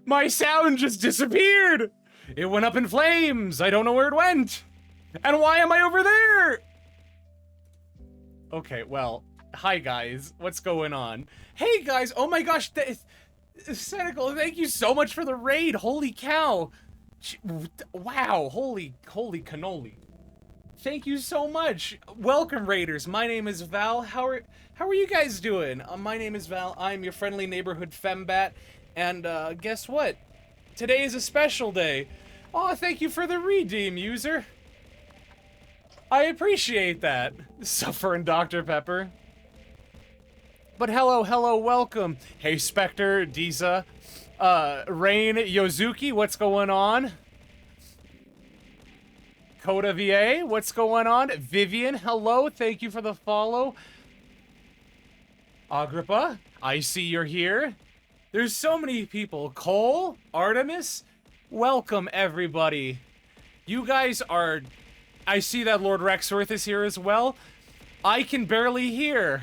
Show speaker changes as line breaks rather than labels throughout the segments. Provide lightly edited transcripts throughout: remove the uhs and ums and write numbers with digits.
My sound just disappeared! It went up in flames! I don't know where it went! And why am I over there? Okay, well, hi guys. What's going on? Hey guys, oh my gosh, Cynical, thank you so much for the raid. Holy cow. Wow, holy cannoli. Thank you so much. Welcome, Raiders. My name is Val. How are you guys doing? My name is Val. I'm your friendly neighborhood fembat. And guess what? Today is a special day. Oh, thank you for the redeem, user. I appreciate that. Suffering Dr. Pepper. But hello, welcome. Hey, Spectre, Diza, Rain, Yozuki, what's going on? Coda VA, what's going on? Vivian, hello, thank you for the follow. Agrippa, I see you're here. There's so many people. Cole, Artemis, welcome everybody. You guys are... I see that Lord Rexworth is here as well. I can barely hear.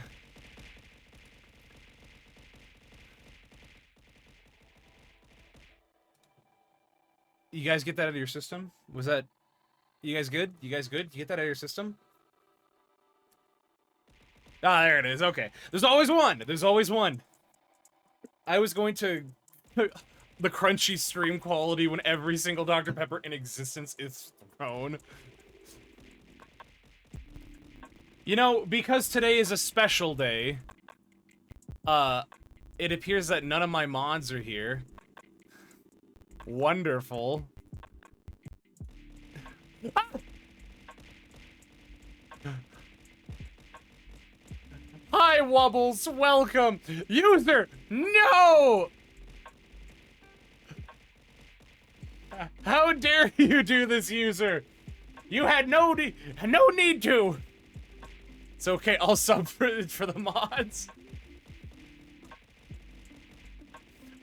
You guys get that out of your system? Was that... You guys good? You guys good? You get that out of your system? Ah, there it is. Okay. There's always one. There's always one. I was going to... the crunchy stream quality when every single Dr. Pepper in existence is thrown. You know, because today is a special day, it appears that none of my mods are here. Wonderful. Ah! Hi, Wobbles, welcome! User, no! How dare you do this, user? You had no need to! It's okay, I'll sub for the mods.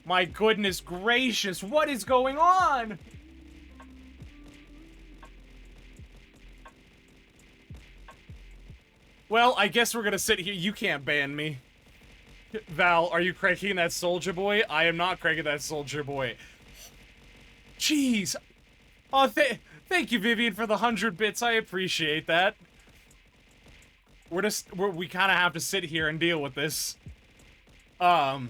My goodness gracious, what is going on? Well, I guess we're gonna sit here. You can't ban me. Val, are you cranking that Soldier Boy? I am not cranking that Soldier Boy. Jeez. Oh, thank you, Vivian, for the 100 bits. I appreciate that. We kind of have to sit here and deal with this. There's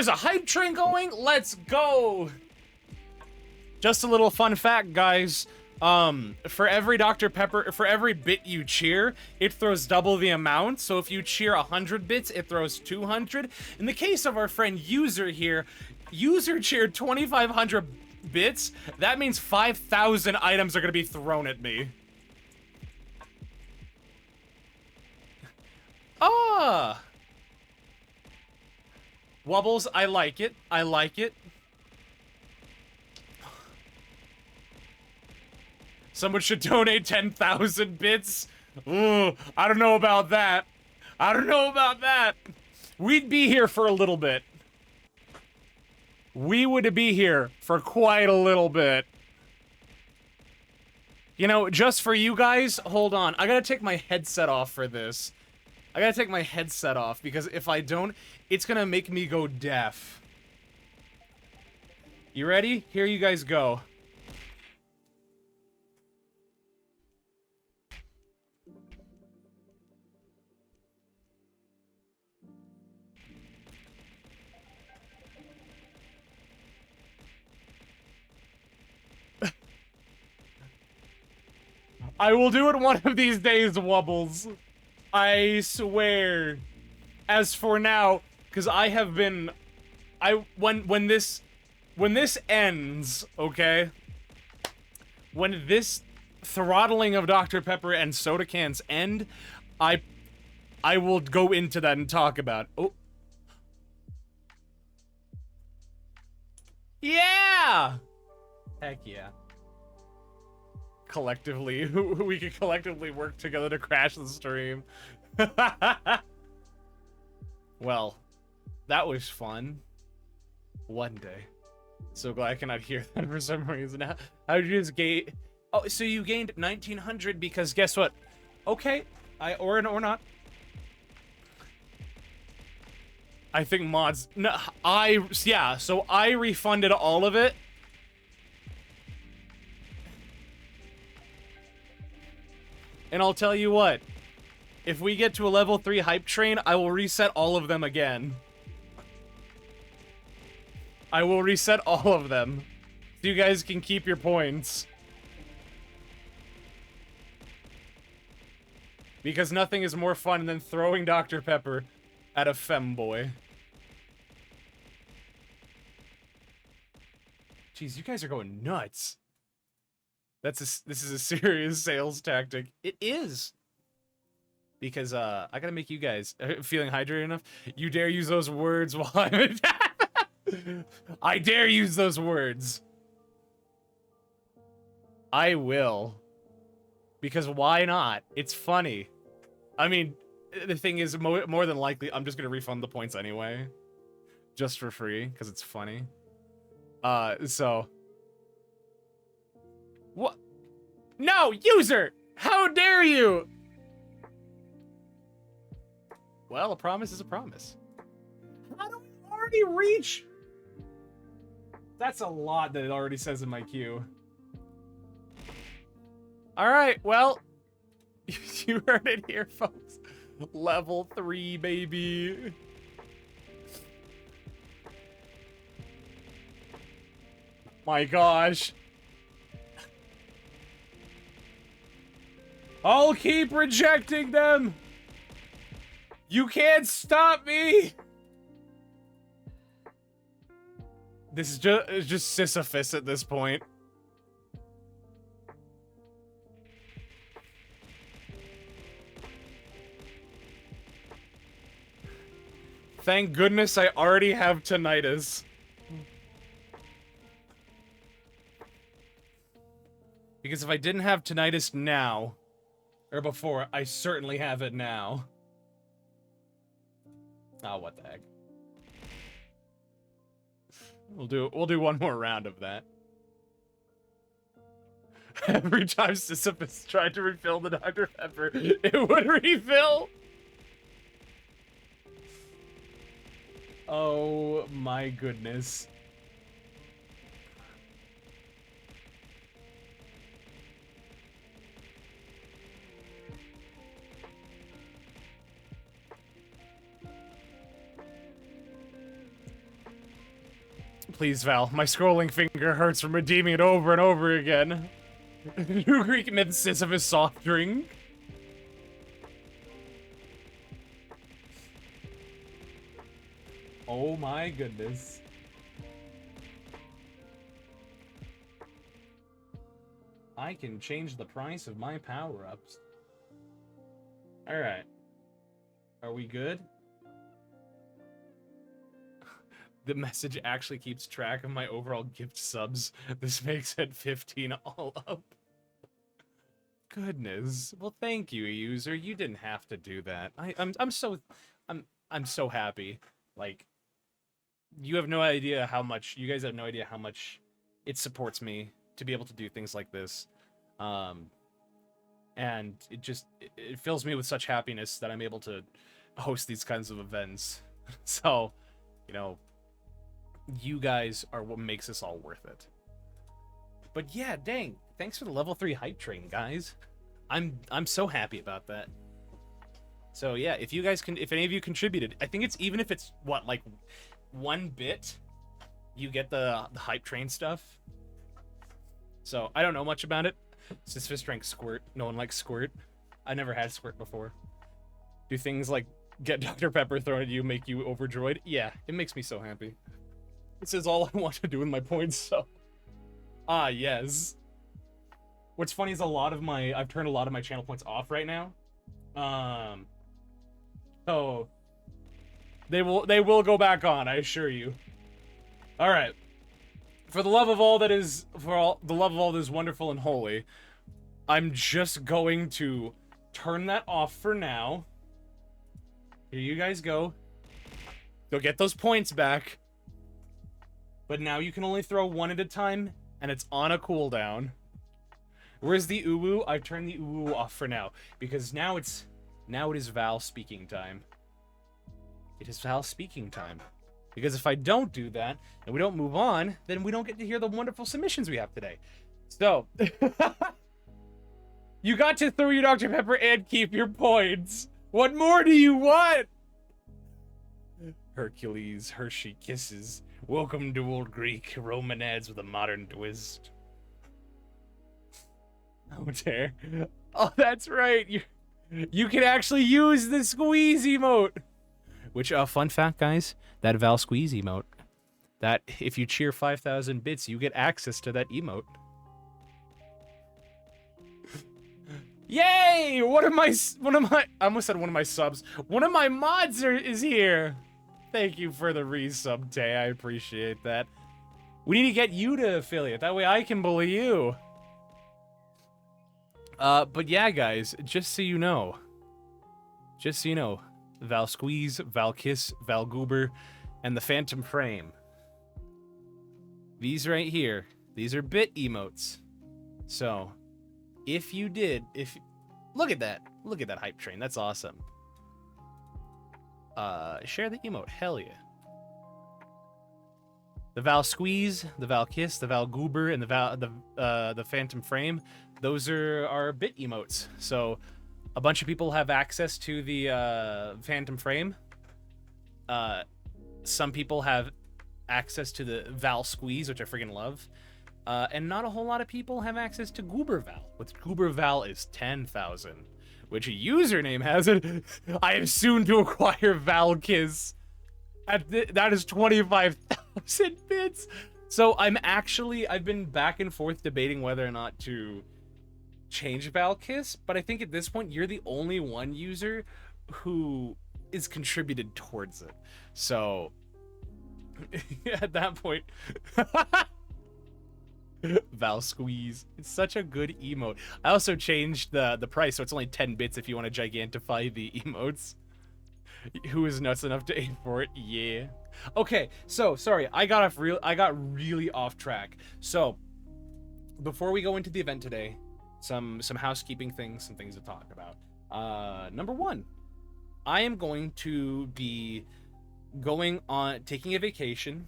a hype train going? Let's go! Just a little fun fact, guys. For every Dr. Pepper, for every bit you cheer, it throws double the amount. So if you cheer 100 bits, it throws 200. In the case of our friend User here, User cheered 2,500 bits. That means 5,000 items are gonna be thrown at me. Ah! Wubbles, I like it. I like it. Someone should donate 10,000 bits. Ooh, I don't know about that. I don't know about that. We'd be here for a little bit. We would be here for quite a little bit. You know, just for you guys, hold on. I gotta take my headset off for this. I gotta take my headset off, because if I don't, it's gonna make me go deaf. You ready? Here you guys go. I will do it one of these days, Wubbles. I swear. As for now, because I have been... When this ends, okay? When this throttling of Dr. Pepper and soda cans end, I will go into that and talk about... Oh. Yeah! Heck yeah. Collectively, we could collectively work together to crash the stream. Well, that was fun. One day. So glad I cannot hear that for some reason. How did you just gain? Oh, so you gained 1,900 because guess what? Okay, or not. I think mods... No, yeah, so I refunded all of it. And I'll tell you what. If we get to a level 3 hype train, I will reset all of them again. I will reset all of them. So you guys can keep your points. Because nothing is more fun than throwing Dr. Pepper at a femboy. Jeez, you guys are going nuts. This is a serious sales tactic. It is. Because, I gotta make you guys feeling hydrated enough. You dare use those words while I'm I dare use those words. I will. Because why not? It's funny. I mean, the thing is, more than likely, I'm just gonna refund the points anyway. Just for free, because it's funny. So... What? No, user! How dare you! Well, a promise is a promise. How do we already reach? That's a lot that it already says in my queue. Alright, well, you heard it here, folks. Level 3, baby. My gosh. I'll keep rejecting them. You can't stop me. This is just Sisyphus at this point. Thank goodness I already have tinnitus. Because if I didn't have tinnitus now, or before, I certainly have it now. Oh, what the heck. We'll do one more round of that. Every time Sisyphus tried to refill the Dr. Pepper, it would refill. Oh my goodness. Please, Val. My scrolling finger hurts from redeeming it over and over again. New Greek myth Sisyphus soft drink. Oh my goodness. I can change the price of my power-ups. Alright. Are we good? The message actually keeps track of my overall gift subs. This makes it 15 all up. Goodness. Well, thank you, user. You didn't have to do that. I'm so happy. Like, you have no idea how much, you guys have no idea how much it supports me to be able to do things like this. And it fills me with such happiness that I'm able to host these kinds of events. So, you know, you guys are what makes this all worth it. But yeah, dang, thanks for the level 3 hype train, guys. I'm so happy about that. So yeah, if you guys can, if any of you contributed, I think it's, even if it's what, like 1 bit, you get the hype train stuff. So I don't know much about it. Sisyphus drank Squirt. No one likes Squirt. I never had Squirt before. Do things like get Dr. Pepper thrown at you make you overjoyed? Yeah, it makes me so happy. This is all I want to do with my points, so. Ah, yes. What's funny is I've turned a lot of my channel points off right now. So they will go back on, I assure you. All right. For the love of all that is, the love of all that is wonderful and holy, I'm just going to turn that off for now. Here you guys go. Go get those points back. But now you can only throw 1 at a time, and it's on a cooldown. Where's the uwu? I've turned the uwu off for now, because now it is Val speaking time. it is Val speaking time. Because if I don't do that, and we don't move on, then we don't get to hear the wonderful submissions we have today. So, you got to throw your Dr. Pepper and keep your points. What more do you want? Hercules, Hershey kisses. Welcome to Old Greek, Roman ads with a modern twist. Oh, dear. Oh, that's right. You can actually use the squeeze emote. Which, fun fact, guys, that Val squeeze emote, that if you cheer 5,000 bits, you get access to that emote. Yay! I almost said one of my subs. One of my mods is here. Thank you for the resub, Tay. I appreciate that. We need to get you to affiliate. That way I can bully you. But yeah, guys, just so you know, Val Squeeze, Val Kiss, Val Goober, and the Phantom Frame. These right here, these are bit emotes. So, look at that hype train, that's awesome. Share the emote, hell yeah. The Val Squeeze, the Val Kiss, the Val Goober, and the Phantom Frame, those are our bit emotes. So, a bunch of people have access to the Phantom Frame. Some people have access to the Val Squeeze, which I freaking love. And not a whole lot of people have access to Goober Val, which Goober Val is 10,000. Which a username has it. I am soon to acquire Val Kiss. That is 25,000 bits. So I've been back and forth debating whether or not to change Val Kiss, but I think at this point you're the only one user who is contributed towards it. So at that point, Val Squeeze. It's such a good emote. I also changed the price, so it's only 10 bits if you want to gigantify the emotes. Who is nuts enough to aim for it? Yeah. Okay, so sorry, I got really off track. So before we go into the event today, some housekeeping things, some things to talk about. Number one, I am going to be taking a vacation,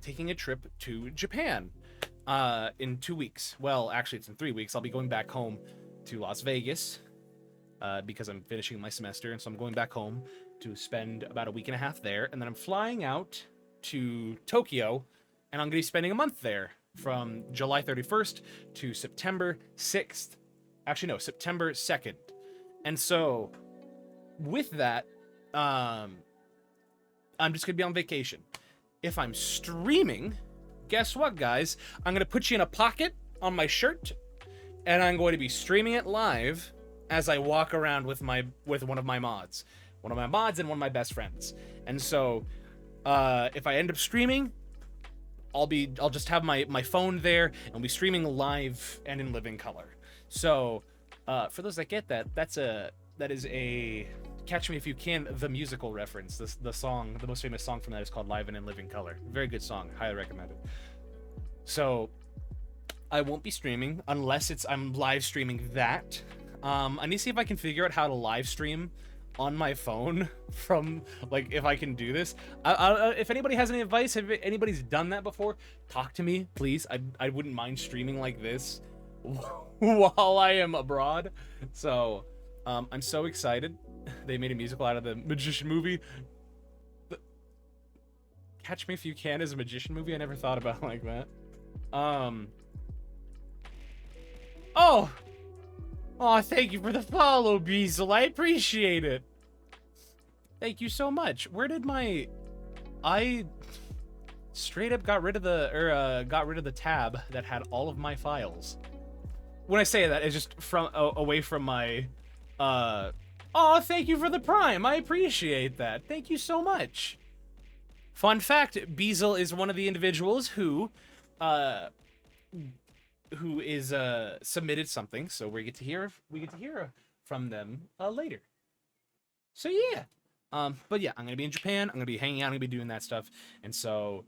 taking a trip to Japan in 2 weeks. Well, actually, it's in 3 weeks. I'll be going back home to Las Vegas because I'm finishing my semester, and so I'm going back home to spend about a week and a half there, and then I'm flying out to Tokyo, and I'm going to be spending a month there from July 31st to September 6th. Actually, no, September 2nd. And so, with that, I'm just going to be on vacation. If I'm streaming, guess what, guys? I'm going to put you in a pocket on my shirt, and I'm going to be streaming it live as I walk around with one of my mods. One of my mods and one of my best friends. And so, if I end up streaming, I'll just have my phone there, and I'll be streaming live and in living color. So, for those that get that, that is a Catch Me If You Can, the musical reference. The song, the most famous song from that is called Live and in Living Color. Very good song, highly recommend it. So, I won't be streaming unless I'm live streaming that. I need to see if I can figure out how to live stream on my phone from, like, if I can do this. If anybody has any advice, if anybody's done that before, talk to me, please. I wouldn't mind streaming like this while I am abroad. So, I'm so excited. They made a musical out of the Magician movie. Catch Me If You Can is a Magician movie? I never thought about it like that. Oh, thank you for the follow, Beazle. I appreciate it. Thank you so much. Where did I straight up got rid of the tab that had all of my files. When I say that, it's just away from my oh, thank you for the Prime. I appreciate that. Thank you so much. Fun fact, Beazle is one of the individuals who is submitted something, so we get to hear from them later. So yeah. But yeah, I'm gonna be in Japan, I'm gonna be hanging out, I'm gonna be doing that stuff. And so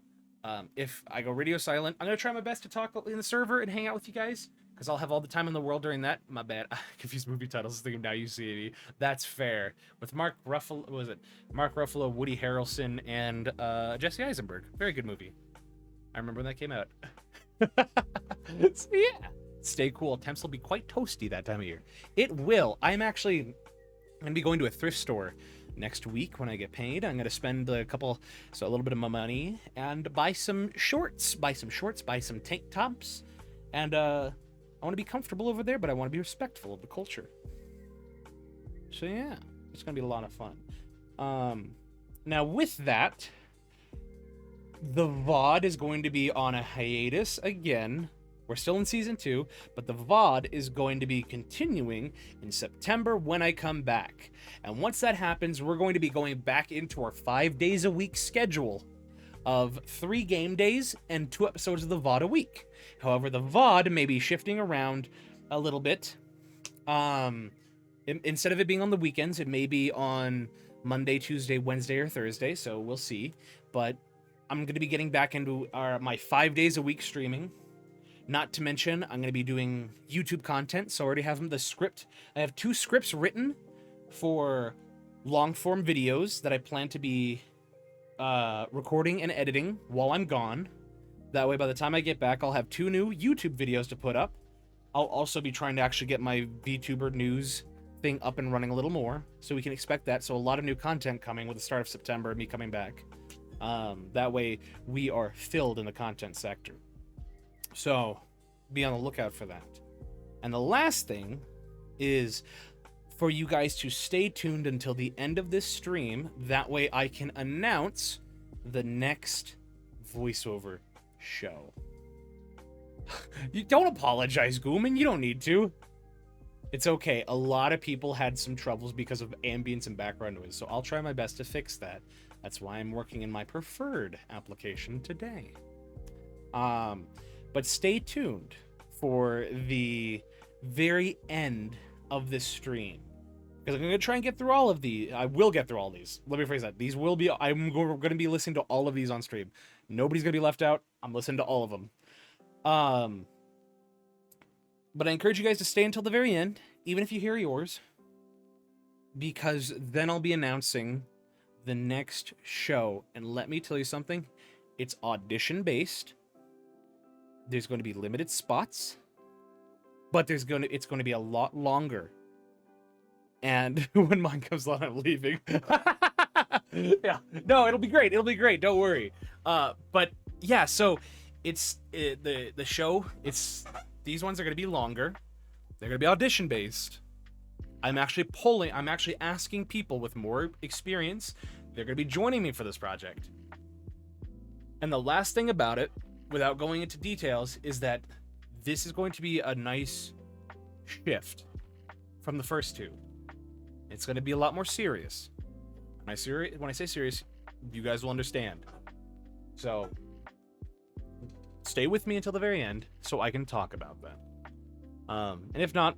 if I go radio silent, I'm gonna try my best to talk in the server and hang out with you guys, because I'll have all the time in the world during that. My bad. I confused movie titles. Thinking Now You See Me. That's fair. With Mark Ruffalo, what was it? Mark Ruffalo, Woody Harrelson, and Jesse Eisenberg. Very good movie. I remember when that came out. So yeah, stay cool. Temps will be quite toasty that time of year. It will. I'm gonna be going to a thrift store next week when I get paid. I'm gonna spend a little bit of my money and buy some shorts, buy some tank tops, and I want to be comfortable over there, but I want to be respectful of the culture. So yeah, it's gonna be a lot of fun. Now with that, the VOD is going to be on a hiatus again. We're still in season 2, but the VOD is going to be continuing in September when I come back. And once that happens, we're going to be going back into our 5 days a week schedule of 3 game days and 2 episodes of the VOD a week. However, the VOD may be shifting around a little bit. Instead of it being on the weekends, it may be on Monday, Tuesday, Wednesday, or Thursday, so we'll see. But I'm going to be getting back into my 5 days a week streaming. Not to mention, I'm going to be doing YouTube content, so I already have the script. I have 2 scripts written for long-form videos that I plan to be recording and editing while I'm gone. That way, by the time I get back, I'll have 2 new YouTube videos to put up. I'll also be trying to actually get my VTuber news thing up and running a little more, so we can expect that. So a lot of new content coming with the start of September, me coming back. That way, we are filled in the content sector. So, be on the lookout for that. And the last thing is for you guys to stay tuned until the end of this stream. That way I can announce the next voiceover show. You don't apologize, Gooman. You don't need to. It's okay. A lot of people had some troubles because of ambience and background noise, so I'll try my best to fix that. That's why I'm working in my preferred application today. But stay tuned for the very end of this stream, because I'm going to try and get through all of these. I will get through all these. Let me phrase that. I'm going to be listening to all of these on stream. Nobody's going to be left out. I'm listening to all of them. But I encourage you guys to stay until the very end, even if you hear yours, because then I'll be announcing the next show. And let me tell you something. It's audition based. There's going to be limited spots, but it's going to be a lot longer. And when mine comes on, I'm leaving. Yeah, no, it'll be great. It'll be great. Don't worry. But yeah, so it's the show. These ones are going to be longer. They're going to be audition based. I'm actually asking people with more experience. They're going to be joining me for this project. And the last thing about it, without going into details, is that this is going to be a nice shift from the first 2. It's going to be a lot more serious. When I say serious, you guys will understand. So, stay with me until the very end so I can talk about that. And if not,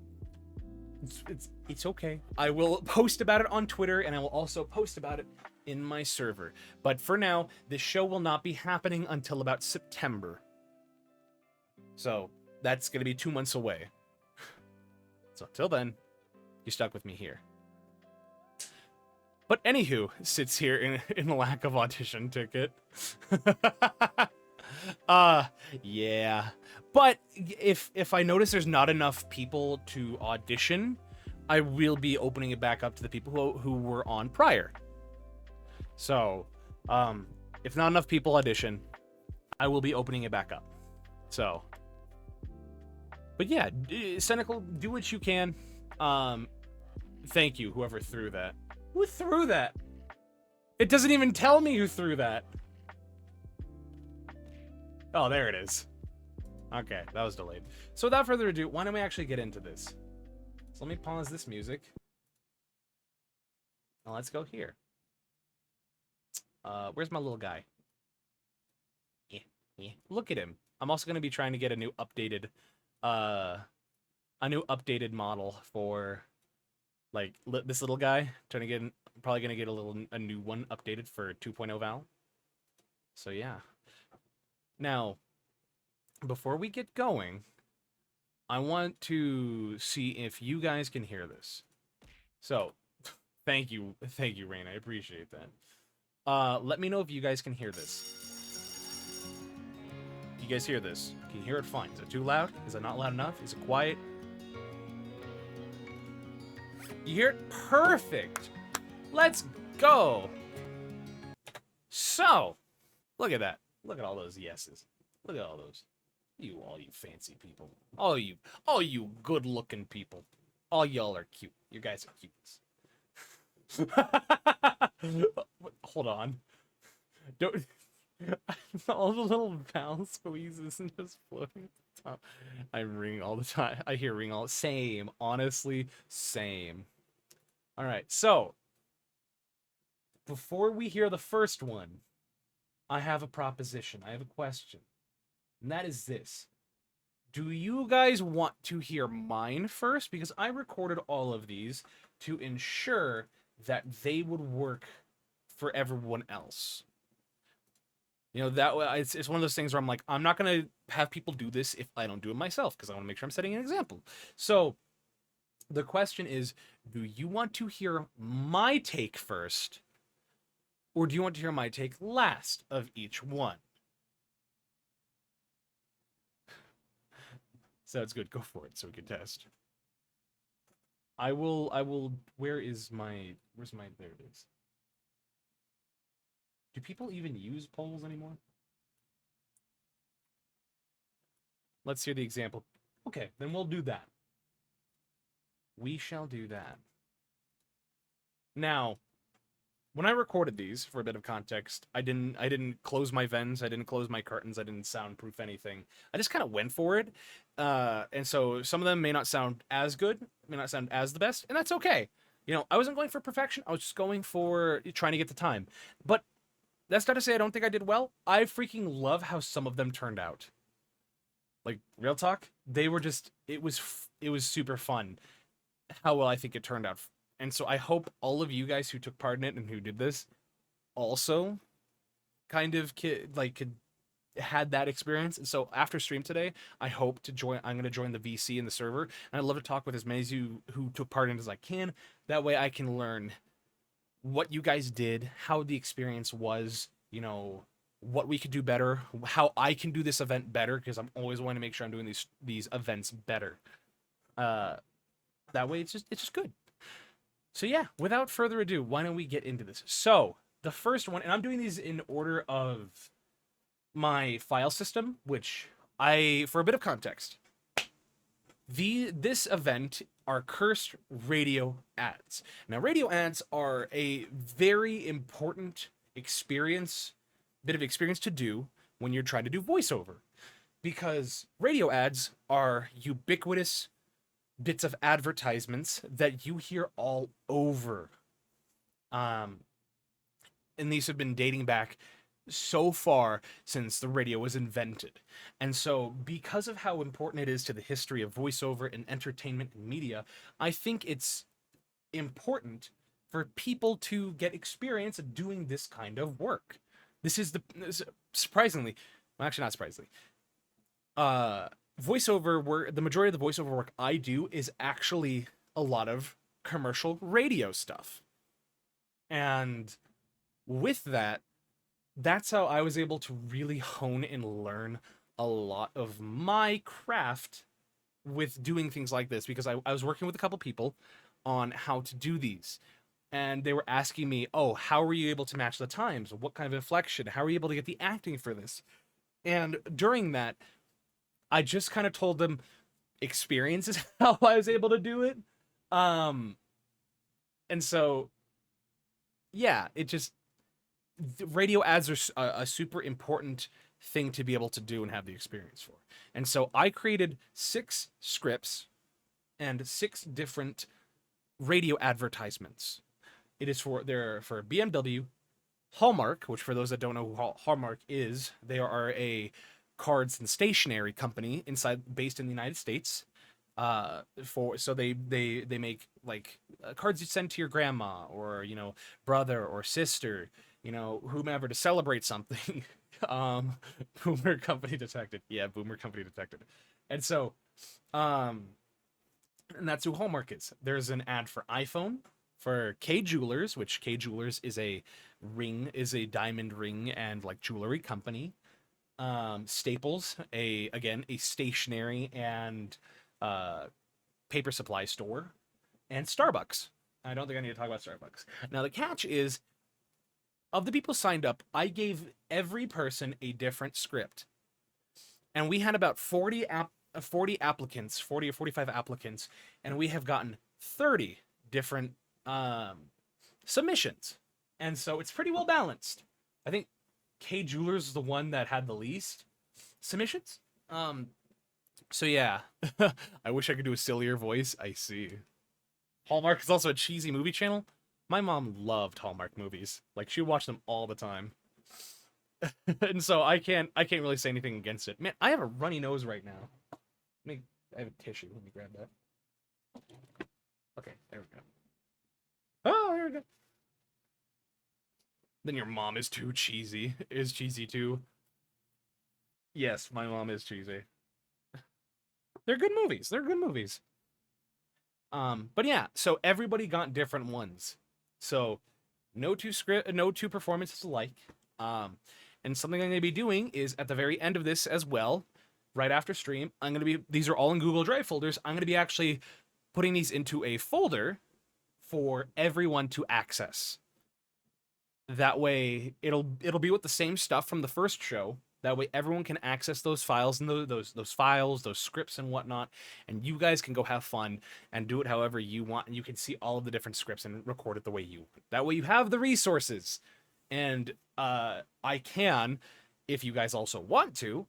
it's okay. I will post about it on Twitter, and I will also post about it in my server. But for now, this show will not be happening until about September. So that's going to be 2 months away. So till then, you stuck with me here. But anywho, sits here in lack of audition ticket. Yeah. But if I notice there's not enough people to audition, I will be opening it back up to the people who were on prior. So, if not enough people audition, I will be opening it back up. So, but yeah, Cynical, do what you can. Thank you, whoever threw that. Who threw that? It doesn't even tell me who threw that. Oh, there it is. Okay, that was delayed. So without further ado, why don't we actually get into this? So let me pause this music. Now let's go here. Where's my little guy? Yeah. Look at him. I'm also going to be trying to get a new updated model for like this little guy. Probably going to get a new one updated for 2.0 Val. So yeah. Now, before we get going, I want to see if you guys can hear this. So, thank you, Rain. I appreciate that. Let me know if you guys can hear this. Do you guys hear this? Can you hear it fine? Is it too loud? Is it not loud enough? Is it quiet? You hear it? Perfect! Let's go! So, look at that. Look at all those yeses. Look at all those. All you fancy people. All you good-looking people. All y'all are cute. You guys are cute. Hold on. Don't... all the little vowel squeezes and just floating at the top. I'm ringing all the time. I hear ring all. Same. Honestly, same. All right. So, before we hear the first one, I have a proposition. I have a question. And that is this. Do you guys want to hear mine first? Because I recorded all of these to ensure that they would work for everyone else. You know, that way it's one of those things where I'm like, I'm not going to have people do this if I don't do it myself, because I want to make sure I'm setting an example. So the question is, do you want to hear my take first, or do you want to hear my take last of each one? Sounds good. Go for it so we can test. Where's my, there it is. Do people even use polls anymore? Let's hear the example. Okay, then we'll do that. We shall do that. Now, when I recorded these, for a bit of context, I didn't close my vents, I didn't close my curtains, I didn't soundproof anything. I just kind of went for it. And so some of them may not sound as good, may not sound as the best, and that's okay. You know, I wasn't going for perfection, I was just going for trying to get the time. But that's not to say I don't think I did well. I freaking love how some of them turned out. Like, real talk, they were just, it was super fun how well I think it turned out. And so I hope all of you guys who took part in it and who did this also kind of had that experience. And so after stream today, I hope to join. I'm going to join the VC in the server, and I'd love to talk with as many of you who took part in it as I can. That way I can learn what you guys did, how the experience was, you know, what we could do better, how I can do this event better, because I'm always wanting to make sure I'm doing these events better. That way it's just good. So yeah, without further ado, why don't we get into this? So, the first one, and I'm doing these in order of my file system, which for a bit of context, this event are cursed radio ads. Now, radio ads are a very important bit of experience to do when you're trying to do voiceover, because radio ads are ubiquitous bits of advertisements that you hear all over. And these have been dating back so far since the radio was invented. And so, because of how important it is to the history of voiceover and entertainment and media, I think it's important for people to get experience doing this kind of work. Surprisingly, well, actually not surprisingly, voiceover work, the majority of the voiceover work I do is actually a lot of commercial radio stuff. And with that, that's how I was able to really hone and learn a lot of my craft with doing things like this, because I was working with a couple people on how to do these. And they were asking me, oh, how were you able to match the times? What kind of inflection? How were you able to get the acting for this? And during that, I just kind of told them experience is how I was able to do it. And so, yeah, radio ads are a super important thing to be able to do and have the experience for. And so I created 6 scripts and 6 different radio advertisements. They're for BMW, Hallmark, which for those that don't know who Hallmark is, they are a cards and stationery company based in the United States. So they make like cards you send to your grandma or, you know, brother or sister, you know, whomever, to celebrate something. Boomer company detected. Yeah, boomer company detected. And so And that's who Hallmark is. There's an ad for iPhone, for K Jewelers, which K Jewelers is a diamond ring and like jewelry company. Staples, a stationery and uh, paper supply store, and Starbucks. I don't think I need to talk about Starbucks. Now the catch is, of the people signed up, I gave every person a different script, and we had about 40 applicants, 40 or 45 applicants, and we have gotten 30 different submissions, and so it's pretty well balanced. I think K Jewelers is the one that had the least submissions. So yeah, I wish I could do a sillier voice. I see. Hallmark is also a cheesy movie channel. My mom loved Hallmark movies. Like, she watched them all the time. And so I can't really say anything against it. Man, I have a runny nose right now. I have a tissue. Let me grab that. Okay, there we go. Oh, there we go. Then your mom is too cheesy. Is cheesy too. Yes, my mom is cheesy. They're good movies. They're good movies. But yeah, so everybody got different ones. So no two performances alike. And something I'm gonna be doing is at the very end of this as well, right after stream, these are all in Google Drive folders. I'm gonna be actually putting these into a folder for everyone to access. That way it'll be with the same stuff from the first show. That way everyone can access those files and those files, those scripts and whatnot, and you guys can go have fun and do it however you want, and you can see all of the different scripts and record it the way you want. That way you have the resources. And I can, if you guys also want to,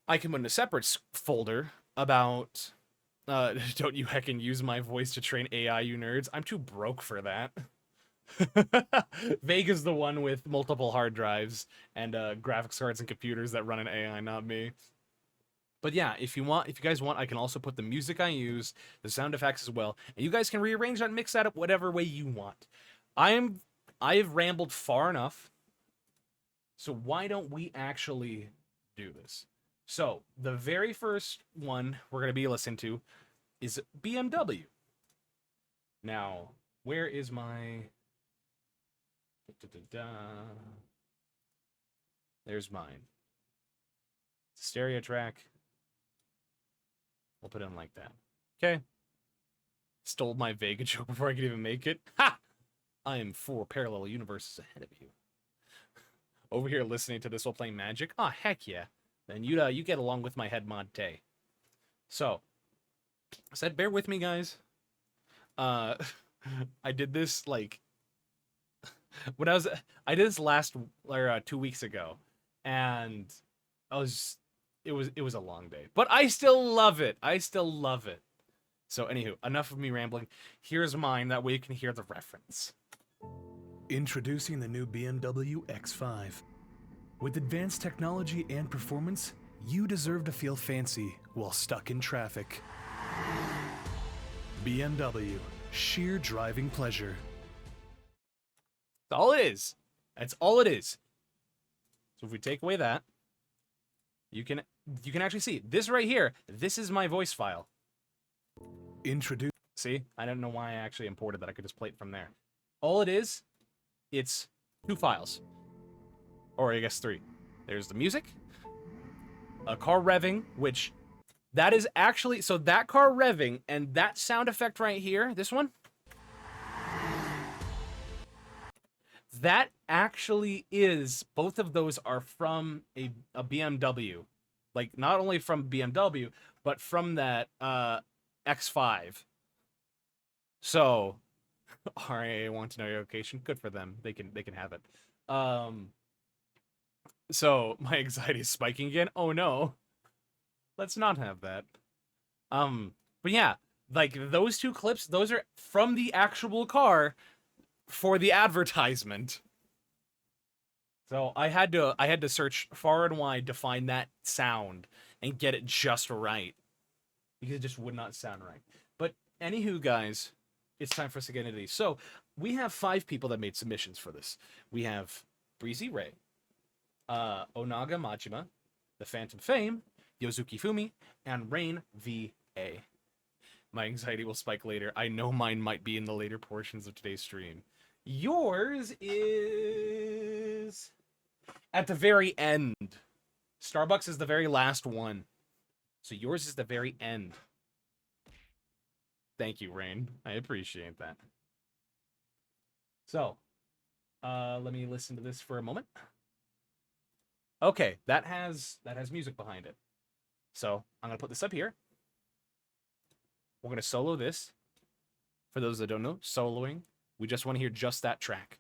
I can put in a separate folder about don't you heckin' use my voice to train AI, you nerds. I'm too broke for that. Vega's the one with multiple hard drives and graphics cards and computers that run an AI, not me. But yeah, if you guys want, I can also put the music I use, the sound effects as well, and you guys can rearrange that and mix that up whatever way you want. I've rambled far enough, so why don't we actually do this? So the very first one we're gonna be listening to is BMW. Now, where is my There's mine. It's a stereo track. We'll put it in like that. Okay. Stole my Vega joke before I could even make it. Ha! I am 4 parallel universes ahead of you. Over here listening to this while playing Magic? Ah, heck yeah. Then you get along with my head mod day. So, I said, bear with me, guys. I did this like I did this last 2 weeks ago, and it was a long day, but I still love it. So anywho, enough of me rambling. Here's mine, that way you can hear the reference.
Introducing the new BMW X5. With advanced technology and performance, you deserve to feel fancy while stuck in traffic. BMW, sheer driving pleasure.
That's all it is. That's all it is. So if we take away that, you can actually see this right here. This is my voice file. See, I don't know why I actually imported that. I could just play it from there. All it is, it's 2 files, or I guess 3. There's the music, a car revving, which that is actually, so that car revving and that sound effect right here, this one, that actually is, both of those are from a BMW. Like, not only from BMW, but from that X5. So, RAA want to know your location. Good for them. They can have it. So my anxiety is spiking again. Oh no. Let's not have that. But yeah, like those 2 clips, those are from the actual car for the advertisement. So I had to search far and wide to find that sound and get it just right, because it just would not sound right. But anywho, guys, it's time for us to get into these. So we have 5 people that made submissions for this. We have Breezy Ray, Onaga Majima, The Phantom Fame, Yozuki Fumi, and Rain VA. My anxiety will spike later. I know mine might be in the later portions of today's stream. Yours is at the very end. Starbucks is the very last one. So yours is the very end. Thank you, Rain. I appreciate that. So, let me listen to this for a moment. Okay, that has music behind it. So I'm gonna put this up here. We're gonna solo this. For those that don't know, soloing, we just want to hear just that track.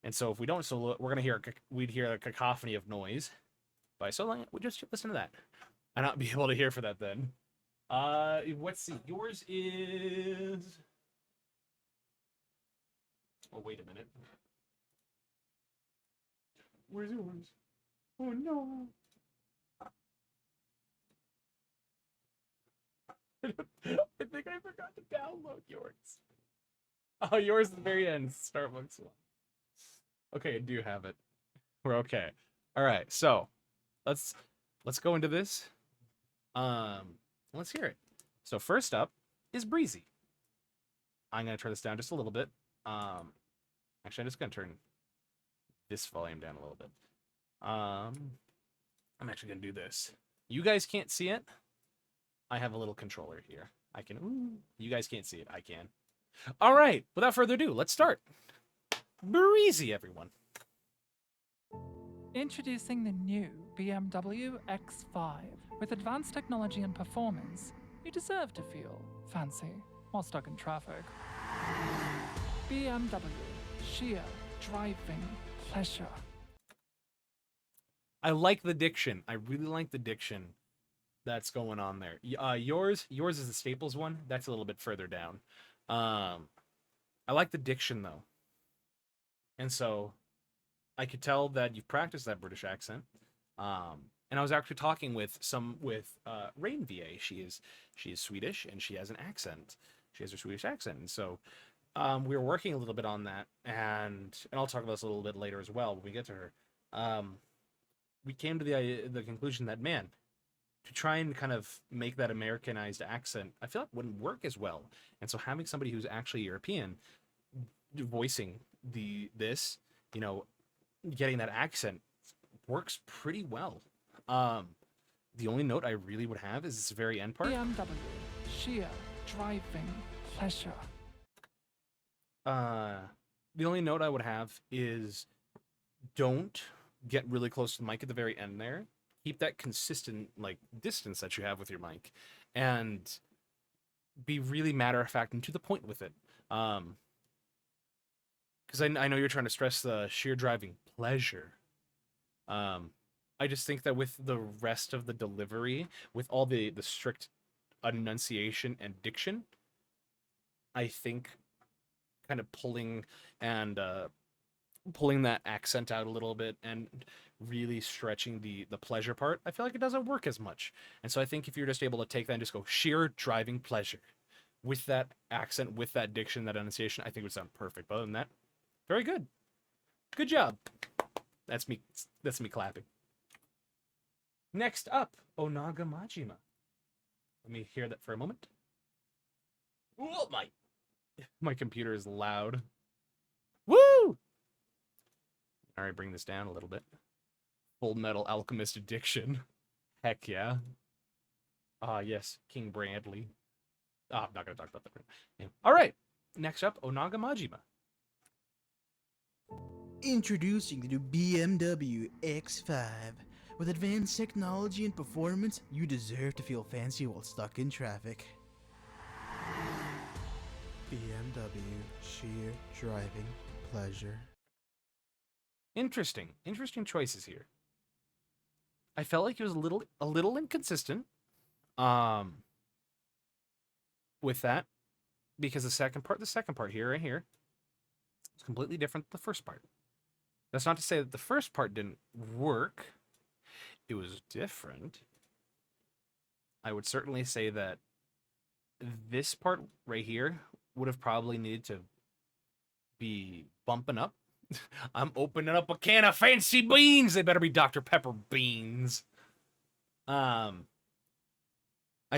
And so if we don't solo it, we'd hear a cacophony of noise. By soloing it, we just listen to that. And not be able to hear for that then. Let's see. Yours is. Oh, wait a minute. Where's yours? Oh no. I think I forgot to download yours. Oh, yours is the very end. Starbucks one. Okay, I do have it. We're okay. All right, so let's go into this. Let's hear it. So first up is Breezy. I'm gonna turn this down just a little bit. Actually, I'm just gonna turn this volume down a little bit. I'm actually gonna do this. You guys can't see it. I have a little controller here. I can. Ooh, you guys can't see it. I can. All right. Without further ado, let's start. Breezy, everyone.
Introducing the new BMW X5. With advanced technology and performance, you deserve to feel fancy while stuck in traffic. BMW, sheer driving pleasure.
I like the diction. I really like the diction that's going on there. Yours is the Staples one. That's a little bit further down. I like the diction though, and so I could tell that you've practiced that British accent. And I was actually talking with Rain VA. She is Swedish and she has an accent. She has her Swedish accent, and so we were working a little bit on that, and I'll talk about this a little bit later as well when we get to her. We came to the conclusion that, man, to try and kind of make that Americanized accent, I feel like wouldn't work as well. And so having somebody who's actually European voicing this, getting that accent works pretty well. The only note I really would have is this very end part.
BMW, sheer driving pleasure.
The only note I would have is don't get really close to the mic at the very end there. Keep that consistent distance that you have with your mic, and be really matter of fact and to the point with it. Because I know you're trying to stress the sheer driving pleasure. I just think that with the rest of the delivery, with all the strict enunciation and diction, I think kind of pulling that accent out a little bit and really stretching the pleasure part, I feel like it doesn't work as much. And so I think if you're just able to take that and just go sheer driving pleasure with that accent, with that diction, that enunciation, I think it would sound perfect. But other than that, very good. Good job. That's me clapping. Next up, Onaga Majima. Let me hear that for a moment. Oh, my computer is loud. Woo! All right, bring this down a little bit. Full Metal Alchemist addiction. Heck yeah. Yes, King Bradley. I'm not going to talk about that right now. All right, next up, Onaga Majima.
Introducing the new BMW X5. With advanced technology and performance, you deserve to feel fancy while stuck in traffic. BMW, sheer driving pleasure.
Interesting choices here. I felt like he was a little inconsistent with that, because the second part here, right here, is completely different than the first part. That's not to say that the first part didn't work. It was different. I would certainly say that this part right here would have probably needed to be bumping up. I'm opening up a can of fancy beans. They better be Dr. Pepper beans. I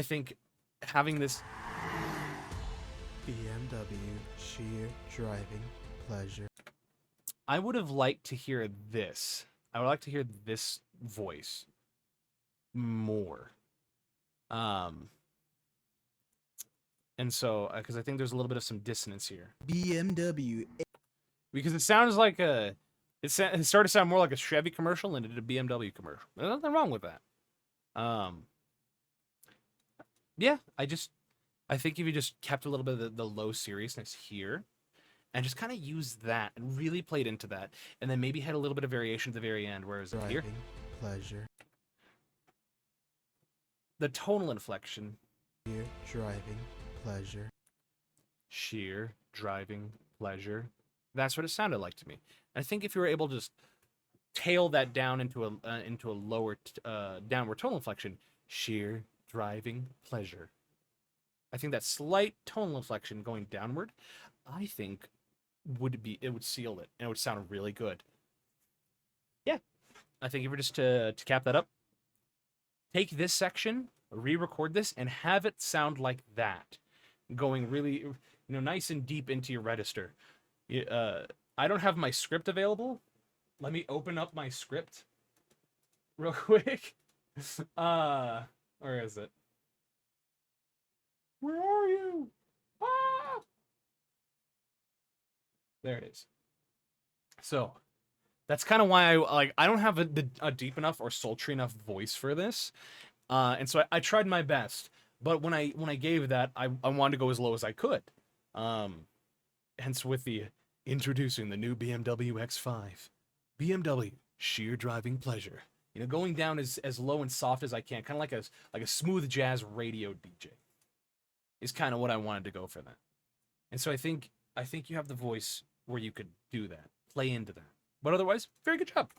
think having this
BMW sheer driving pleasure.
I would have liked to hear this. I would like to hear this voice more. And so, because I think there's a little bit of some dissonance here.
BMW.
Because it sounds like it started to sound more like a Chevy commercial than it did a BMW commercial. There's nothing wrong with that. Yeah, I think if you just kept a little bit of the low seriousness here, and just kind of used that and really played into that, and then maybe had a little bit of variation at the very end, whereas here,
Driving pleasure.
the tonal inflection,
Sheer driving pleasure.
sheer driving pleasure, that's what it sounded like to me. And I think if you were able to just tail that down into a lower downward tonal inflection, sheer driving pleasure, I think that slight tonal inflection going downward, I think would seal it, and it would sound really good. Yeah, I think if you were just to cap that up, take this section, re-record this, and have it sound like that, going really, nice and deep into your register. I don't have my script available. Let me open up my script real quick. Where is it? Where are you? Ah! There it is. So that's kind of why I don't have a deep enough or sultry enough voice for this, and so I tried my best. But when I gave that, I wanted to go as low as I could. Hence with the introducing the new BMW X5, BMW sheer driving pleasure. Going down as low and soft as I can, kind of like a smooth jazz radio DJ, is kind of what I wanted to go for that. And so I think you have the voice where you could do that, play into that. But otherwise, very good job.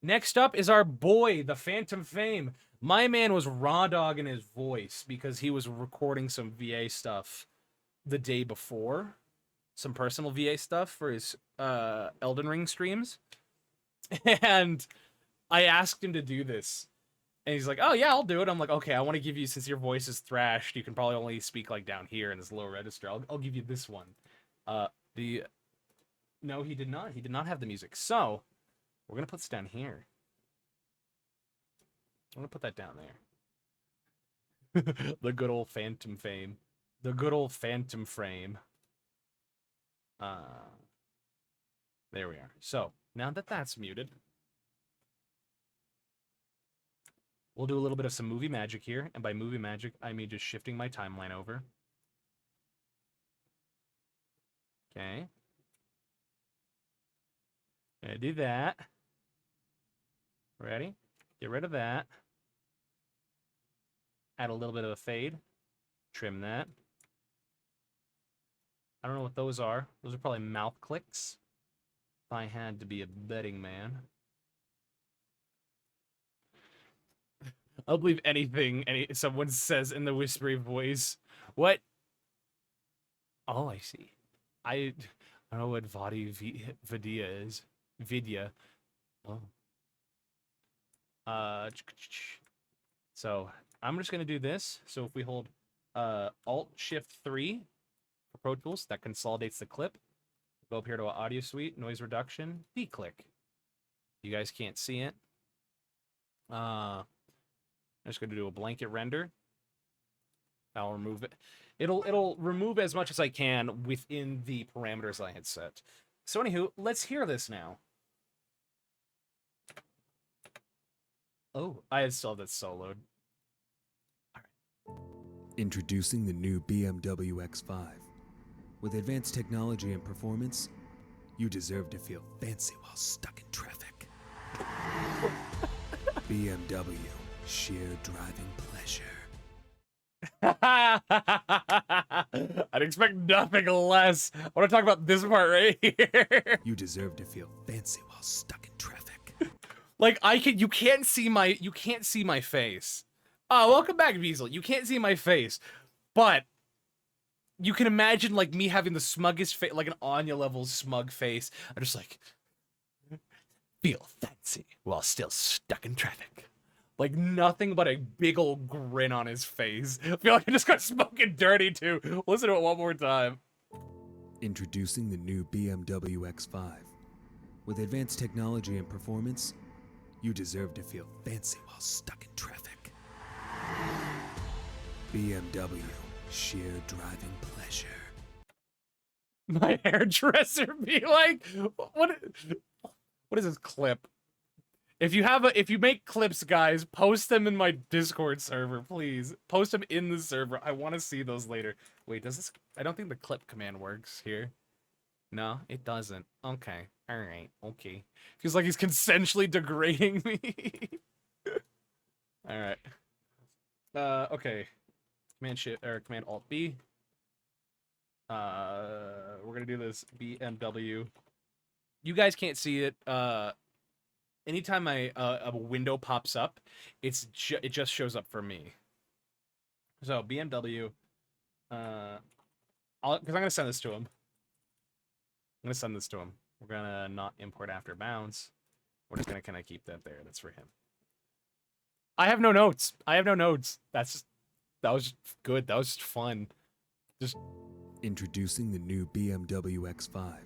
Next up is our boy, the Phantom Fame. My man was raw dogging his voice because he was recording some VA stuff the day before, some personal VA stuff for his Elden Ring streams. And I asked him to do this. And he's like, oh, yeah, I'll do it. I'm like, okay, I want to give you, since your voice is thrashed, you can probably only speak like down here in this low register. I'll give you this one. No, he did not. He did not have the music. So we're going to put this down here. I'm going to put that down there. The good old Phantom Fame. The good old Phantom Frame. There we are. So now that that's muted, we'll do a little bit of some movie magic here. And by movie magic, I mean just shifting my timeline over. Okay. Gonna do that. Ready? Get rid of that. Add a little bit of a fade. Trim that. I don't know what those are. Those are probably mouth clicks, if I had to be a betting man. I'll believe anything someone says in the whispery voice. What? Oh, I see. I don't know what VOD Vidya is. Vidya. Oh. So I'm just gonna do this. So if we hold Alt-Shift-3 for Pro Tools, that consolidates the clip. Go up here to Audio Suite, Noise Reduction, D-click. You guys can't see it. I'm just gonna do a blanket render. I'll remove it. It'll remove as much as I can within the parameters I had set. So anywho, let's hear this now. Oh, I still have that soloed.
Introducing the new BMW X5. With advanced technology and performance, you deserve to feel fancy while stuck in traffic. BMW, sheer driving pleasure.
I'd expect nothing less. I want to talk about this part right here.
You deserve to feel fancy while stuck in traffic.
Like you can't see my face. Welcome back, Beazle. You can't see my face, but you can imagine like me having the smuggest face, like an Anya level smug face. I'm just like, feel fancy while still stuck in traffic. Like nothing but a big old grin on his face. I feel like I just got smoking dirty too. Listen to it one more time.
Introducing the new BMW X5. With advanced technology and performance, you deserve to feel fancy while stuck in traffic. BMW, sheer driving pleasure.
My hairdresser be like, what is this clip? If you make clips, guys, post them in my Discord server, please. Post them in the server. I want to see those later. Wait, does this? I don't think the clip command works here. No, it doesn't. Okay. All right. Okay. Feels like he's consensually degrading me. All right. Okay. Command Alt B. We're gonna do this BMW. You guys can't see it. Anytime a window pops up, it just shows up for me. So BMW, because I'm gonna send this to him. I'm gonna send this to him. We're gonna not import after bounds. We're just gonna kind of keep that there. That's for him. I have no notes. That was just good. That was just fun. Just
Introducing the new BMW X5.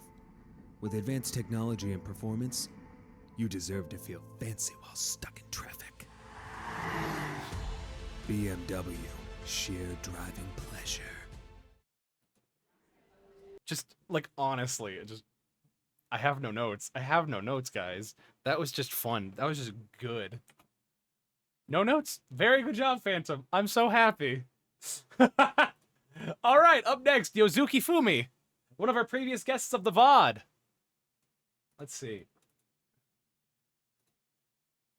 With advanced technology and performance, you deserve to feel fancy while stuck in traffic. BMW, sheer driving pleasure.
just like honestly, I have no notes. I have no notes, guys. That was just fun. That was just good. No notes? Very good job, Phantom. I'm so happy. All right, up next, Yozuki Fumi, one of our previous guests of the VOD. Let's see.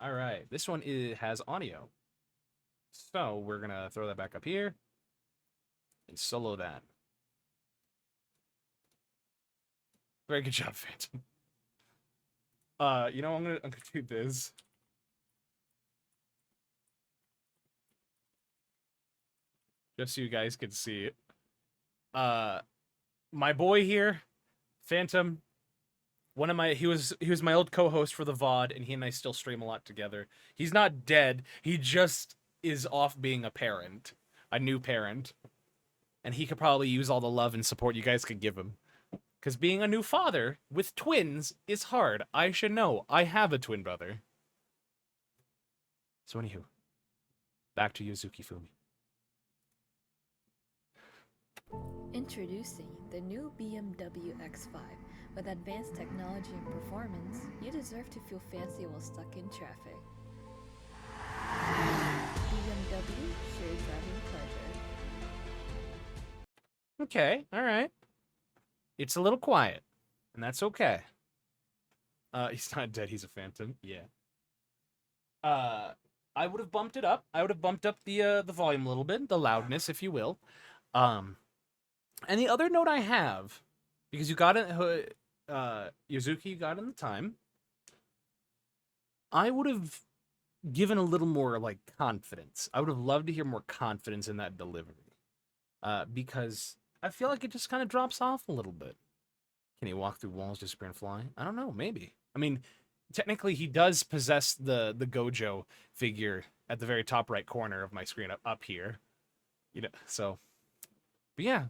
All right, this one has audio. So we're going to throw that back up here and solo that. Very good job, Phantom. You know, I'm gonna do this. Just so you guys can see it. My boy here, Phantom, he was my old co-host for the VOD, and he and I still stream a lot together. He's not dead. He just is off being a parent, a new parent, and he could probably use all the love and support you guys could give him. Because being a new father with twins is hard. I should know. I have a twin brother. So anywho, back to Yozuki Fumi.
Introducing the new BMW X5. With advanced technology and performance, you deserve to feel fancy while stuck in traffic. BMW, shared driving pleasure.
Okay, alright. It's a little quiet, and that's okay. He's not dead, he's a phantom. Yeah. I would have bumped it up. I would have bumped up the volume a little bit, the loudness, if you will. And the other note I have, because you got it, Yozuki, you got in the time, I would have given a little more, like, confidence. I would have loved to hear more confidence in that delivery. Because I feel like it just kind of drops off a little bit. Can he walk through walls, disappear, and fly? I don't know, maybe. I mean, technically, he does possess the Gojo figure at the very top right corner of my screen up here. You know, so... But yeah,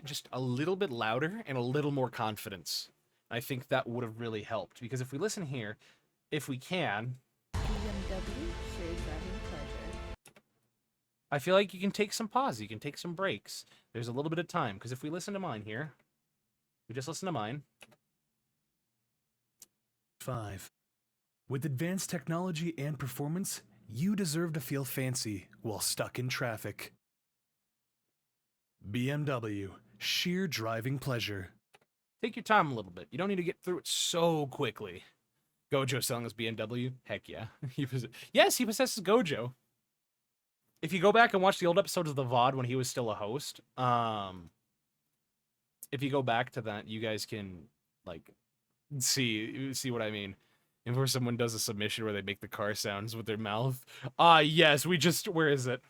just a little bit louder and a little more confidence. I think that would have really helped. Because if we listen here, if we can...
BMW, shared driving pleasure.
I feel like you can take some pause. You can take some breaks. There's a little bit of time. Because if we listen to mine here... We just listen to mine.
5. With advanced technology and performance, you deserve to feel fancy while stuck in traffic. BMW, sheer driving pleasure.
Take your time a little bit. You don't need to get through it so quickly. Gojo selling his BMW? Heck yeah. Yes, he possesses Gojo. If you go back and watch the old episodes of the VOD when he was still a host, if you go back to that, you guys can, like, see what I mean. And where someone does a submission where they make the car sounds with their mouth. Yes, where is it?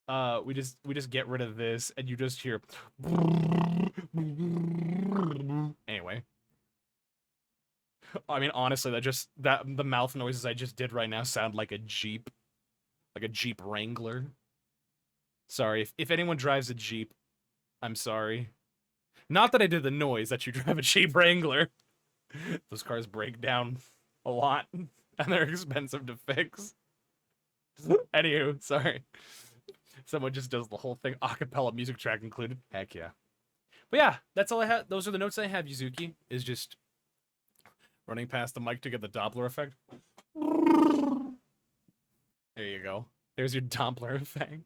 We just get rid of this, and you just hear... Anyway. I mean, honestly, the mouth noises I just did right now sound like a Jeep Wrangler. Sorry, if anyone drives a Jeep, I'm sorry. Not that I did the noise that you drive a Jeep Wrangler. Those cars break down a lot, and they're expensive to fix. Anywho, sorry. Someone just does the whole thing, acapella music track included. Heck yeah. But yeah, that's all I have. Those are the notes I have, Yuzuki, is just running past the mic to get the Doppler effect. There you go. There's your Doppler effect.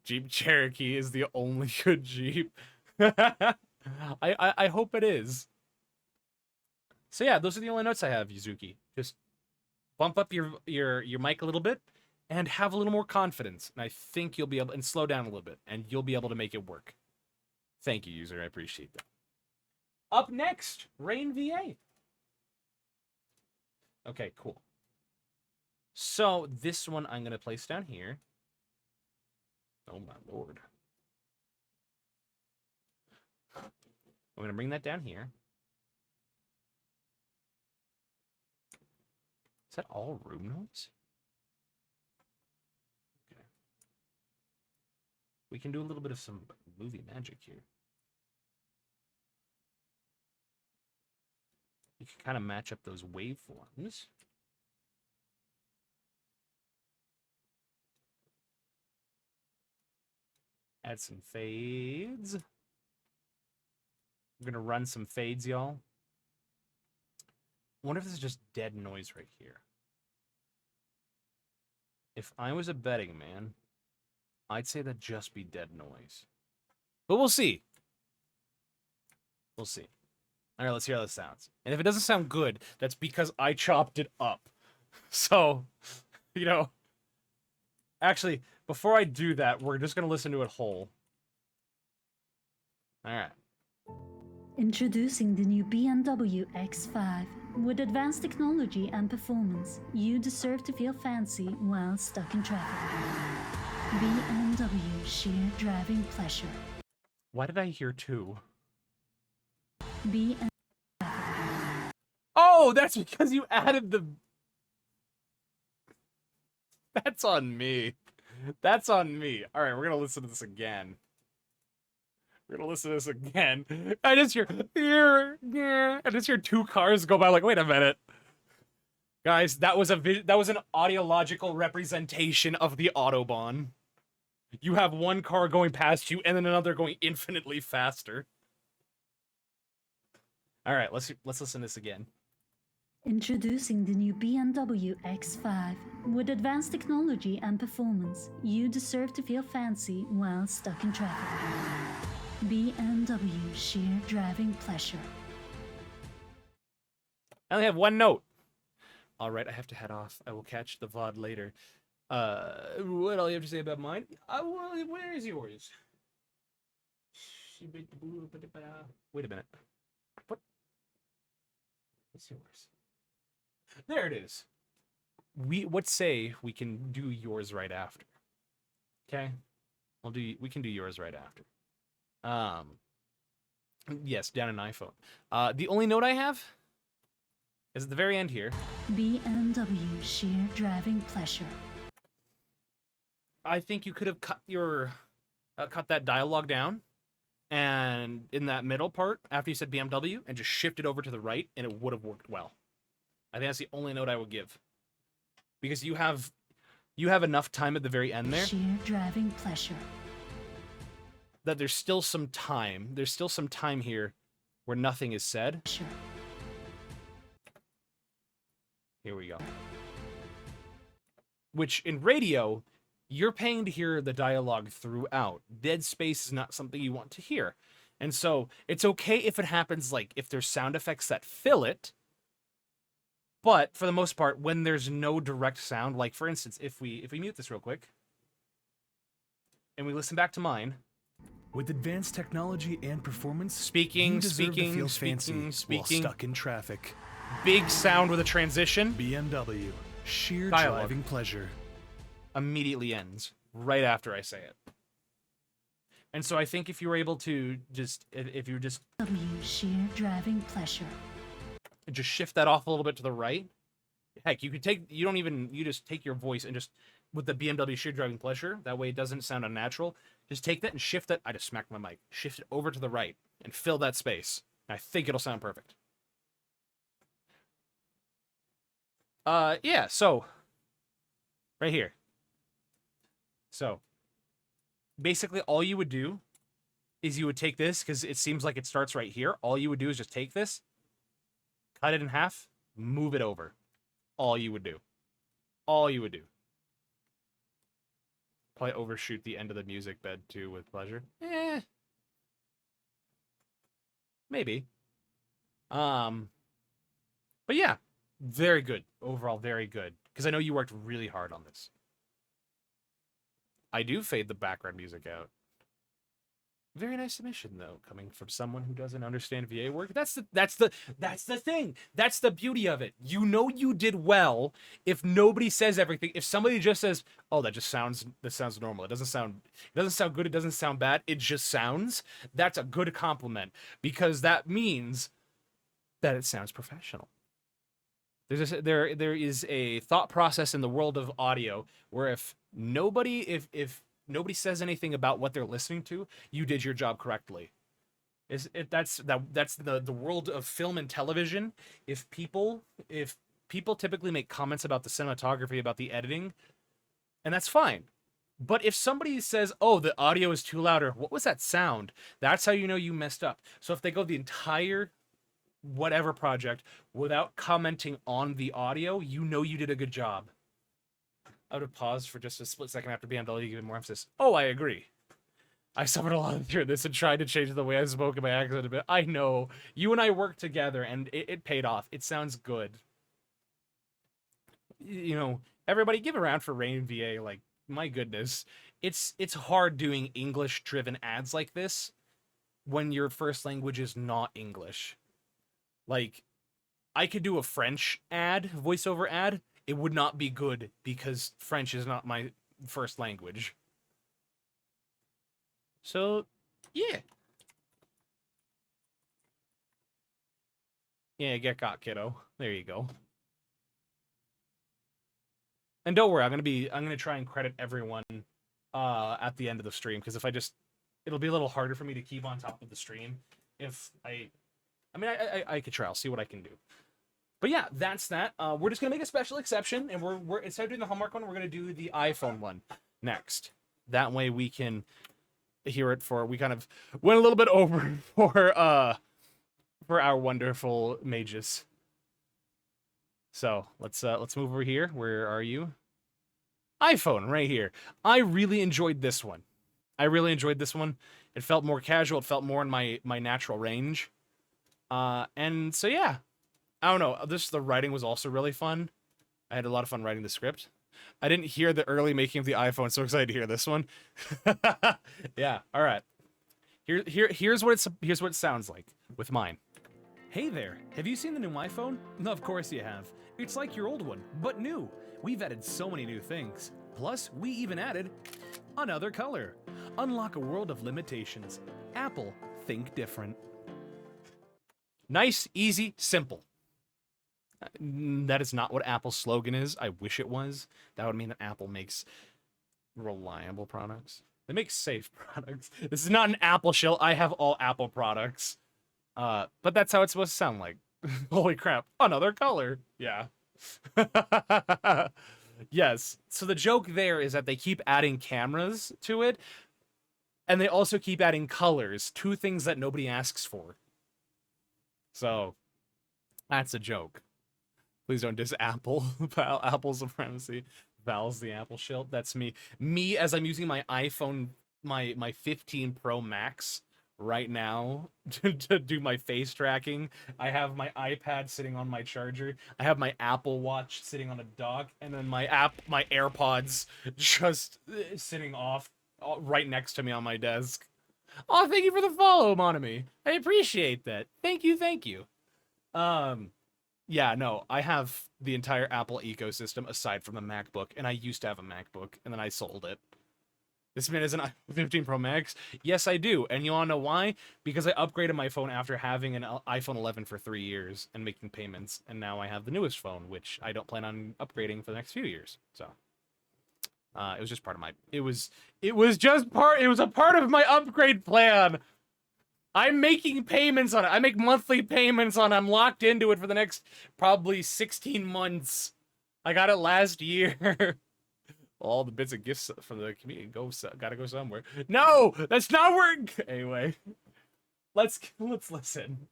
Jeep Cherokee is the only good Jeep. I hope it is. So yeah, those are the only notes I have, Yuzuki. Just bump up your mic a little bit and have a little more confidence. And I think you'll be able, and slow down a little bit, and you'll be able to make it work. Thank you, user. I appreciate that. Up next, Rain VA. Okay, cool. So this one I'm going to place down here. Oh my lord. I'm going to bring that down here. Is that all room noise? Okay. We can do a little bit of some movie magic here. You can kind of match up those waveforms. Add some fades. I'm going to run some fades, y'all. I wonder if this is just dead noise right here. If I was a betting man, I'd say that'd just be dead noise. But we'll see. We'll see. All right, let's hear how this sounds. And if it doesn't sound good, that's because I chopped it up. So, you know. Actually, before I do that, we're just going to listen to it whole. All right.
Introducing the new BMW X5. With advanced technology and performance, you deserve to feel fancy while stuck in traffic. BMW sheer driving pleasure.
Why did I hear two?
BMW.
Oh, that's because you added the... That's on me. That's on me. All right, we're going to listen to this again. We're going to listen to this again. I just hear... I just hear two cars go by like, wait a minute. Guys, that was an audiological representation of the Autobahn. You have one car going past you and then another going infinitely faster. All right, let's listen to this again.
Introducing the new BMW X5. With advanced technology and performance, you deserve to feel fancy while stuck in traffic. BMW sheer driving pleasure.
I only have one note. All right, I have to head off. I will catch the VOD later. What all you have to say about mine? Where is yours? Wait a minute. What? What's yours? There it is. What say we can do yours right after? Okay, we can do yours right after. Yes, down an iPhone. The only note I have is at the very end here.
BMW sheer driving pleasure.
I think you could have cut that dialogue down, and in that middle part after you said BMW, and just shifted over to the right, and it would have worked well. I think that's the only note I would give, because you have enough time at the very end there.
Sheer driving pleasure.
That there's still some time. There's still some time here where nothing is said.
Sure.
Here we go. Which in radio, you're paying to hear the dialogue throughout. Dead space is not something you want to hear. And so it's okay if it happens, like if there's sound effects that fill it. But for the most part, when there's no direct sound, like for instance, if we mute this real quick and we listen back to mine.
With advanced technology and performance,
speaking,
while stuck in traffic.
Big sound with a transition.
BMW, sheer
dialogue.
Driving pleasure.
Immediately ends right after I say it. And so I think if you were able to just, if you just
W sheer driving pleasure.
and just shift that off a little bit to the right. Heck, you just take your voice and just, with the BMW sheer driving pleasure, that way it doesn't sound unnatural. Just take that and shift it. I just smacked my mic. Shift it over to the right and fill that space. And I think it'll sound perfect. Yeah, so right here. So basically all you would do is you would take this, because it seems like it starts right here. All you would do is just take this, cut it in half, move it over. All you would do. All you would do. Probably overshoot the end of the music bed too with pleasure. Maybe. But yeah, very good. Overall, very good. Because I know you worked really hard on this. I do fade the background music out. Very nice submission, though, coming from someone who doesn't understand VA work. That's the thing. That's the beauty of it. You know you did well if nobody says everything. If somebody just says, "Oh, this sounds normal. It doesn't sound good. It doesn't sound bad. It just sounds." That's a good compliment, because that means that it sounds professional. There is a thought process in the world of audio where if nobody says anything about what they're listening to, you did your job correctly. That's the world of film and television. If people typically make comments about the cinematography, about the editing, and that's fine. But if somebody says, "Oh, the audio is too loud," or "What was that sound?" That's how you know you messed up. So if they go the entire whatever project without commenting on the audio, you know you did a good job. I would have paused for just a split second after BMW to give it more emphasis. Oh, I agree. I suffered a lot through this and tried to change the way I spoke in my accent a bit. I know. You and I worked together, and it paid off. It sounds good. You know, everybody give a round for Rain VA. Like, my goodness. It's hard doing English-driven ads like this when your first language is not English. Like, I could do a French ad, voiceover ad. It would not be good because French is not my first language. So, yeah. Yeah, get got, kiddo. There you go. And don't worry, I'm gonna try and credit everyone at the end of the stream, because if it'll be a little harder for me to keep on top of the stream if I could try. I'll see what I can do. But yeah, that's that. We're just gonna make a special exception, and we're instead of doing the Hallmark one, we're gonna do the iPhone one next. That way we can hear it we kind of went a little bit over for our wonderful mages. So let's move over here. Where are you? iPhone right here. I really enjoyed this one. It felt more casual. It felt more in my natural range. And so yeah, I don't know. The writing was also really fun. I had a lot of fun writing the script. I didn't hear the early making of the iPhone. So excited to hear this one. Yeah. All right. Here's what it sounds like with mine.
Hey there, have you seen the new iPhone? Of course you have. It's like your old one, but new. We've added so many new things. Plus, we even added another color. Unlock a world of limitations. Apple, think different.
Nice, easy, simple. That is not what Apple's slogan is. I wish it was. That would mean that Apple makes reliable products. They make safe products. This is not an Apple shill. I have all Apple products. But that's how it's supposed to sound like. Holy crap. Another color. Yeah. Yes. So the joke there is that they keep adding cameras to it, and they also keep adding colors, two things that nobody asks for. So that's a joke. Please don't diss Apple. Apple supremacy. Val's the Apple shield. That's me. Me as I'm using my iPhone, my 15 Pro Max right now to do my face tracking. I have my iPad sitting on my charger. I have my Apple Watch sitting on a dock, and then my AirPods just sitting off right next to me on my desk. Oh, thank you for the follow, Monami. I appreciate that. Thank you. Yeah, no, I have the entire Apple ecosystem aside from the MacBook, and I used to have a MacBook, and then I sold it. This man is an iPhone 15 Pro Max. Yes, I do. And you want to know why? Because I upgraded my phone after having an iPhone 11 for 3 years and making payments. And now I have the newest phone, which I don't plan on upgrading for the next few years. So, it was just part of my... It was a part of my upgrade plan. I'm making payments on it. I make monthly payments on it. I'm locked into it for the next probably 16 months. I got it last year. All the bits of gifts from the community gotta go somewhere. No, that's not working. Anyway, let's listen.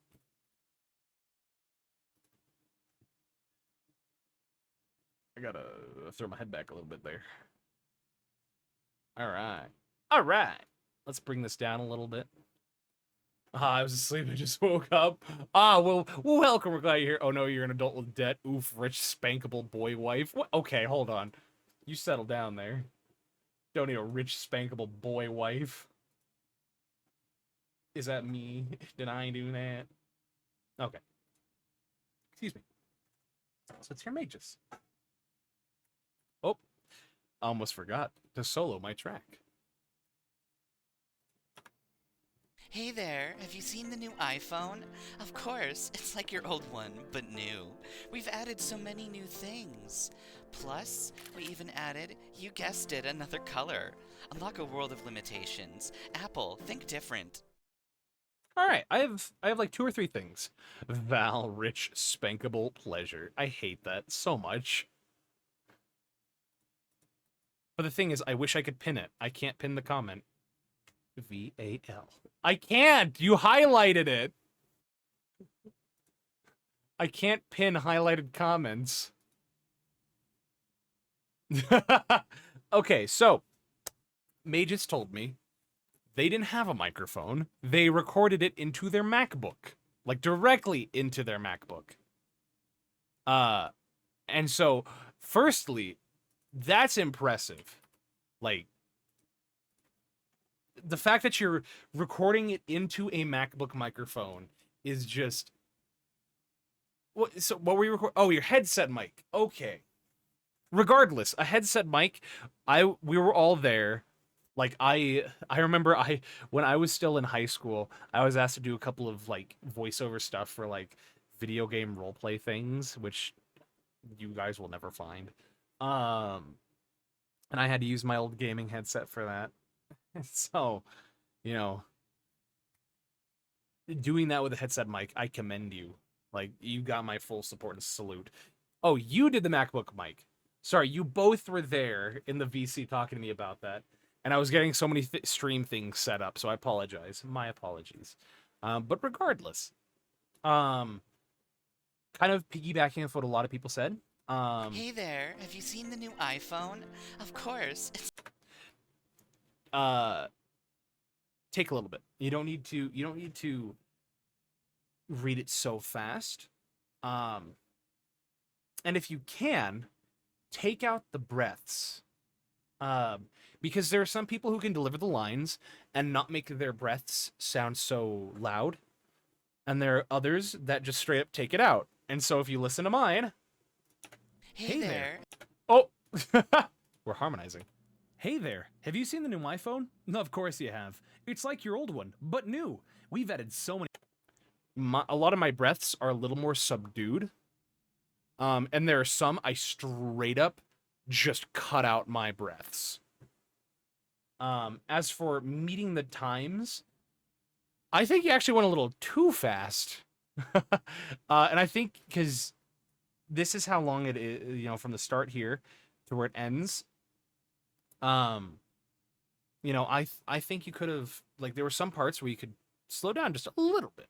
I gotta throw my head back a little bit there. All right. Let's bring this down a little bit. I was asleep. I just woke up. Well, welcome. We're glad you're here. Oh no, you're an adult with debt. Oof, rich, spankable boy wife. What? Okay, hold on. You settle down there. Don't need a rich, spankable boy wife. Is that me? Did I do that? Okay. Excuse me. So it's your mages. Oh, I almost forgot to solo my track.
Hey there, have you seen the new iPhone? Of course, it's like your old one, but new. We've added so many new things. Plus, we even added, you guessed it, another color. Unlock a world of limitations. Apple, think different.
Alright, I have like 2 or 3 things. Val, rich, spankable pleasure. I hate that so much. But the thing is, I wish I could pin it. I can't pin the comment. VAL. I can't! You highlighted it! I can't pin highlighted comments. Okay, so Mages told me they didn't have a microphone. They recorded it into their MacBook. Like, directly into their MacBook. And so, firstly, that's impressive. Like, the fact that you're recording it into a MacBook microphone is just... So, what were you recording? Oh, your headset mic. Okay. Regardless, a headset mic, we were all there. Like, I remember when I was still in high school, I was asked to do a couple of, like, voiceover stuff for, like, video game roleplay things, which you guys will never find. And I had to use my old gaming headset for that. So, you know, doing that with a headset mic, I commend you. Like, you got my full support and salute. Oh, you did the MacBook mic. Sorry, you both were there in the VC talking to me about that. And I was getting so many stream things set up, so I apologize. My apologies. But regardless, kind of piggybacking off what a lot of people said.
Hey there, have you seen the new iPhone? Of course, it's...
Take a little bit. You don't need to read it so fast. And if you can, take out the breaths. Because there are some people who can deliver the lines and not make their breaths sound so loud. And there are others that just straight up take it out. And so if you listen to mine...
Hey there.
Oh! We're harmonizing.
Hey there, have you seen the new iPhone? Of course you have. It's like your old one, but new. We've added so many...
A lot of my breaths are a little more subdued. And there are some I straight up just cut out my breaths. As for meeting the times, I think you actually went a little too fast. And I think because this is how long it is, you know, from the start here to where it ends. You know, I think you could have, like, there were some parts where you could slow down just a little bit.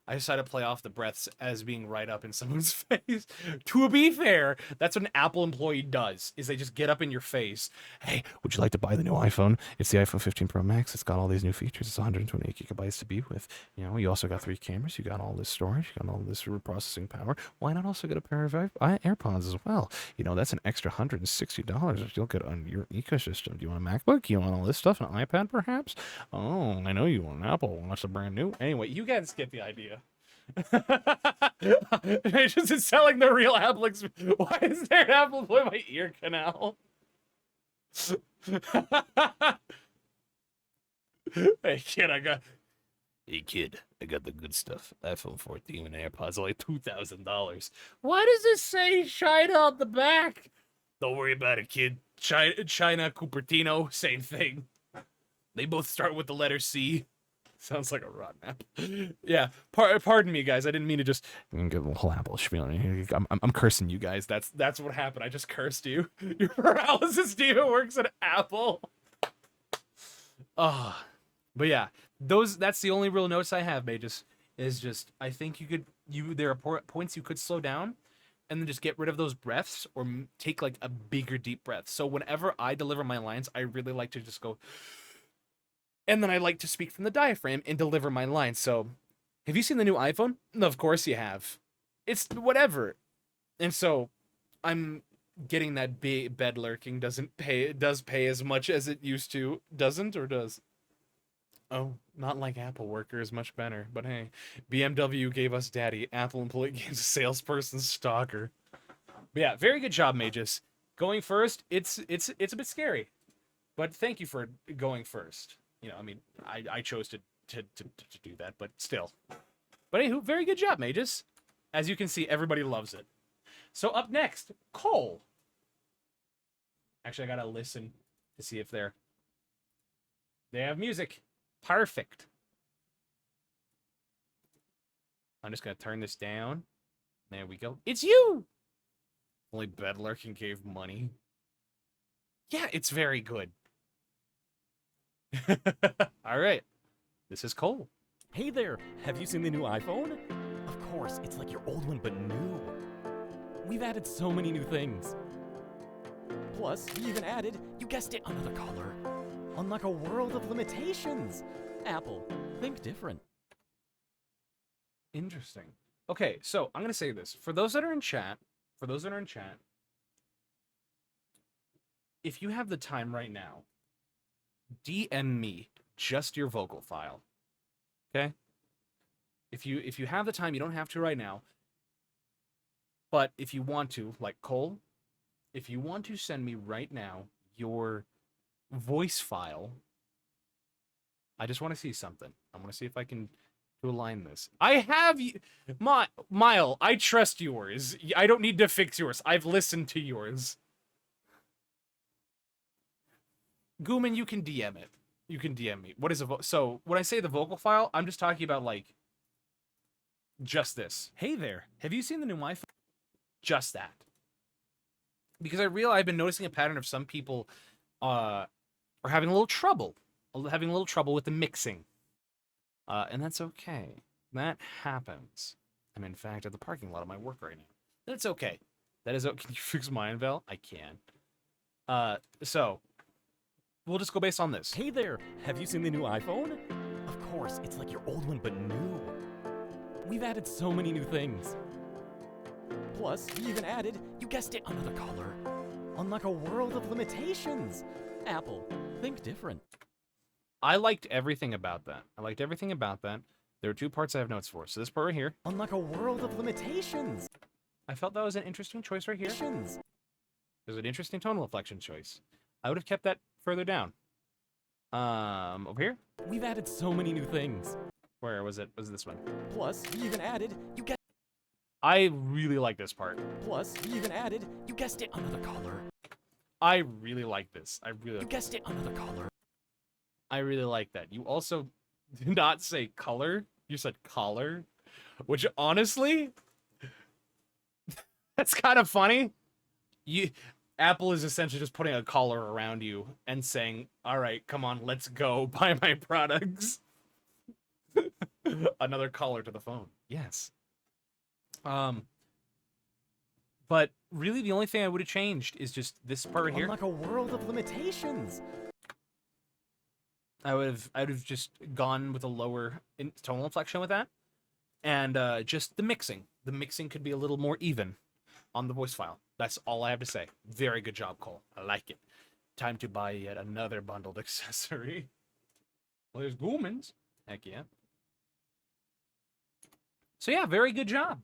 I decided to play off the breaths as being right up in someone's face. To be fair, that's what an Apple employee does, is they just get up in your face. Hey, would you like to buy the new iPhone? It's the iPhone 15 Pro Max. It's got all these new features. It's 128 gigabytes to be with. You know, you also got 3 cameras. You got all this storage. You got all this processing power. Why not also get a pair of AirPods as well? You know, that's an extra $160 if you'll get on your ecosystem. Do you want a MacBook? You want all this stuff? An iPad, perhaps? Oh, I know you want an Apple. What's a brand new? Anyway, you guys get the idea. It's just selling the real Apple. Why is there an Apple in my ear canal? Hey kid, Hey kid, I got the good stuff. iPhone 14 and AirPods, only $2,000. Why does this say China on the back? Don't worry about it, kid. China, Cupertino, same thing. They both start with the letter C. Sounds like a rotten apple. Yeah, pardon me, guys. I didn't mean to just give a whole apple spiel. I'm cursing you guys. That's what happened. I just cursed you. Your paralysis demon works at Apple. Ah, but yeah, that's the only real notes I have, Mages. Is just I think there are points you could slow down, and then just get rid of those breaths or take like a bigger deep breath. So whenever I deliver my lines, I really like to just go. And then I like to speak from the diaphragm and deliver my lines. So, have you seen the new iPhone? No, of course you have. It's whatever. And so, I'm getting that bed lurking does pay as much as it used to. Doesn't or does? Oh, not like Apple worker is much better. But hey, BMW gave us daddy. Apple employee gives a salesperson stalker. But yeah, very good job, Mages. Going first, it's a bit scary. But thank you for going first. You know, I mean, I chose to do that, but still. But anywho, very good job, Mages. As you can see, everybody loves it. So up next, Cole. Actually, I gotta listen to see if they have music. Perfect. I'm just gonna turn this down. There we go. It's you! Only Bedler can give money. Yeah, it's very good. All right. This is Cole.
Hey there, have you seen the new iPhone? Of course, it's like your old one, but new. We've added so many new things. Plus, we even added, you guessed it, another color. Unlock a world of limitations. Apple, think different.
Interesting. Okay, so I'm gonna say this. For those that are in chat, if you have the time right now, DM me just your vocal file. Okay? If you have the time, you don't have to right now. But if you want to, like Cole, if you want to send me right now your voice file, I just want to see something. I want to see if I can to align this. I have you, Mile. I trust yours. I don't need to fix yours. I've listened to yours. Gooman, you can DM it. You can DM me. What is so when I say the vocal file, I'm just talking about like just this.
Hey there, have you seen the new iPhone?
Just that. Because I've been noticing a pattern of some people are having a little trouble. With the mixing. And that's okay. That happens. I'm in fact at the parking lot of my work right now. That's okay. That is okay. Can you fix mine, Val? I can. So we'll just go based on this.
Hey there, have you seen the new iPhone? Of course, it's like your old one, but new. We've added so many new things. Plus, we even added, you guessed it, another color. Unlock a world of limitations. Apple, think different.
I liked everything about that. There are two parts I have notes for. So this part right here.
Unlock a world of limitations.
I felt that was an interesting choice right here. There's an interesting tonal inflection choice. I would have kept that further down. Over here?
We've added so many new things.
Where was it? Was it this one?
Plus, we even added, you guessed.
I really like this part.
Plus, we even added, you guessed it, another color.
I really like this.
You guessed it, another color.
I really like that. You also did not say color. You said collar. Which, honestly, that's kind of funny. Apple is essentially just putting a collar around you and saying, all right, come on, let's go buy my products. Another collar to the phone. Yes. But really the only thing I would have changed is just this part right here.
Unlock a world of limitations.
I would have just gone with a lower tonal inflection with that. And just the mixing. The mixing could be a little more even on the voice file. That's all I have to say. Very good job, Cole. I like it. Time to buy yet another bundled accessory. Well, there's Goulman's. Heck yeah. So yeah, very good job.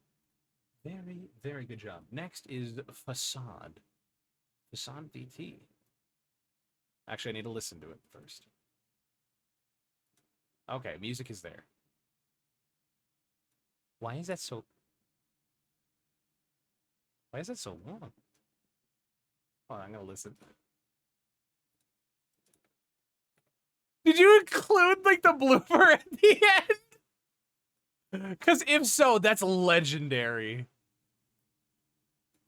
Very, very good job. Next is Facade. Facade VT. Actually, I need to listen to it first. Okay, music is there. Why is that so... Why is that so long? Oh, I'm gonna listen. Did you include, like, the blooper at the end? Because if so, that's legendary.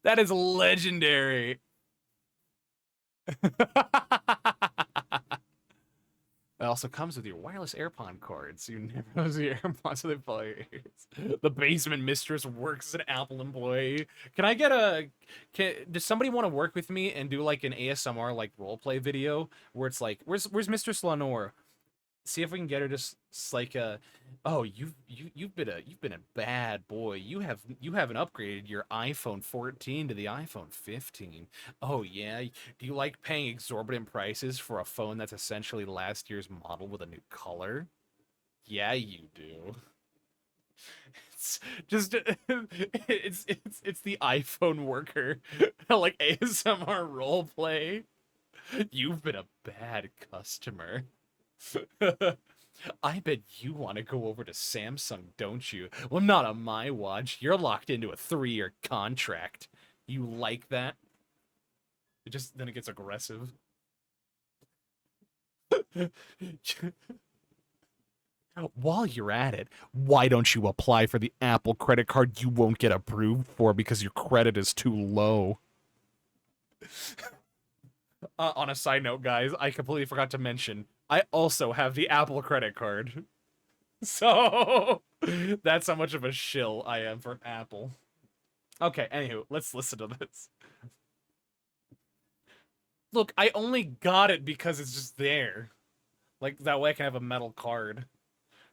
That is legendary. It also comes with your wireless AirPod cords. You never lose your AirPods to the players. The basement mistress works as an Apple employee. Can I get a... does somebody want to work with me and do like an ASMR like roleplay video where it's like, where's Mistress Lenore? See if we can get her just like a... Oh, you've been a bad boy. You haven't upgraded your iPhone 14 to the iPhone 15. Oh yeah, do you like paying exorbitant prices for a phone that's essentially last year's model with a new color? Yeah, you do. It's just it's the iPhone worker like ASMR roleplay. You've been a bad customer. I bet you want to go over to Samsung, don't you? Well, not on my watch. You're locked into a 3-year contract. You like that? Then it gets aggressive. While you're at it, why don't you apply for the Apple credit card you won't get approved for because your credit is too low? On a side note, guys, I completely forgot to mention, I also have the Apple credit card. So, that's how much of a shill I am for Apple. Okay, anywho, let's listen to this. Look, I only got it because it's just there. Like, that way I can have a metal card.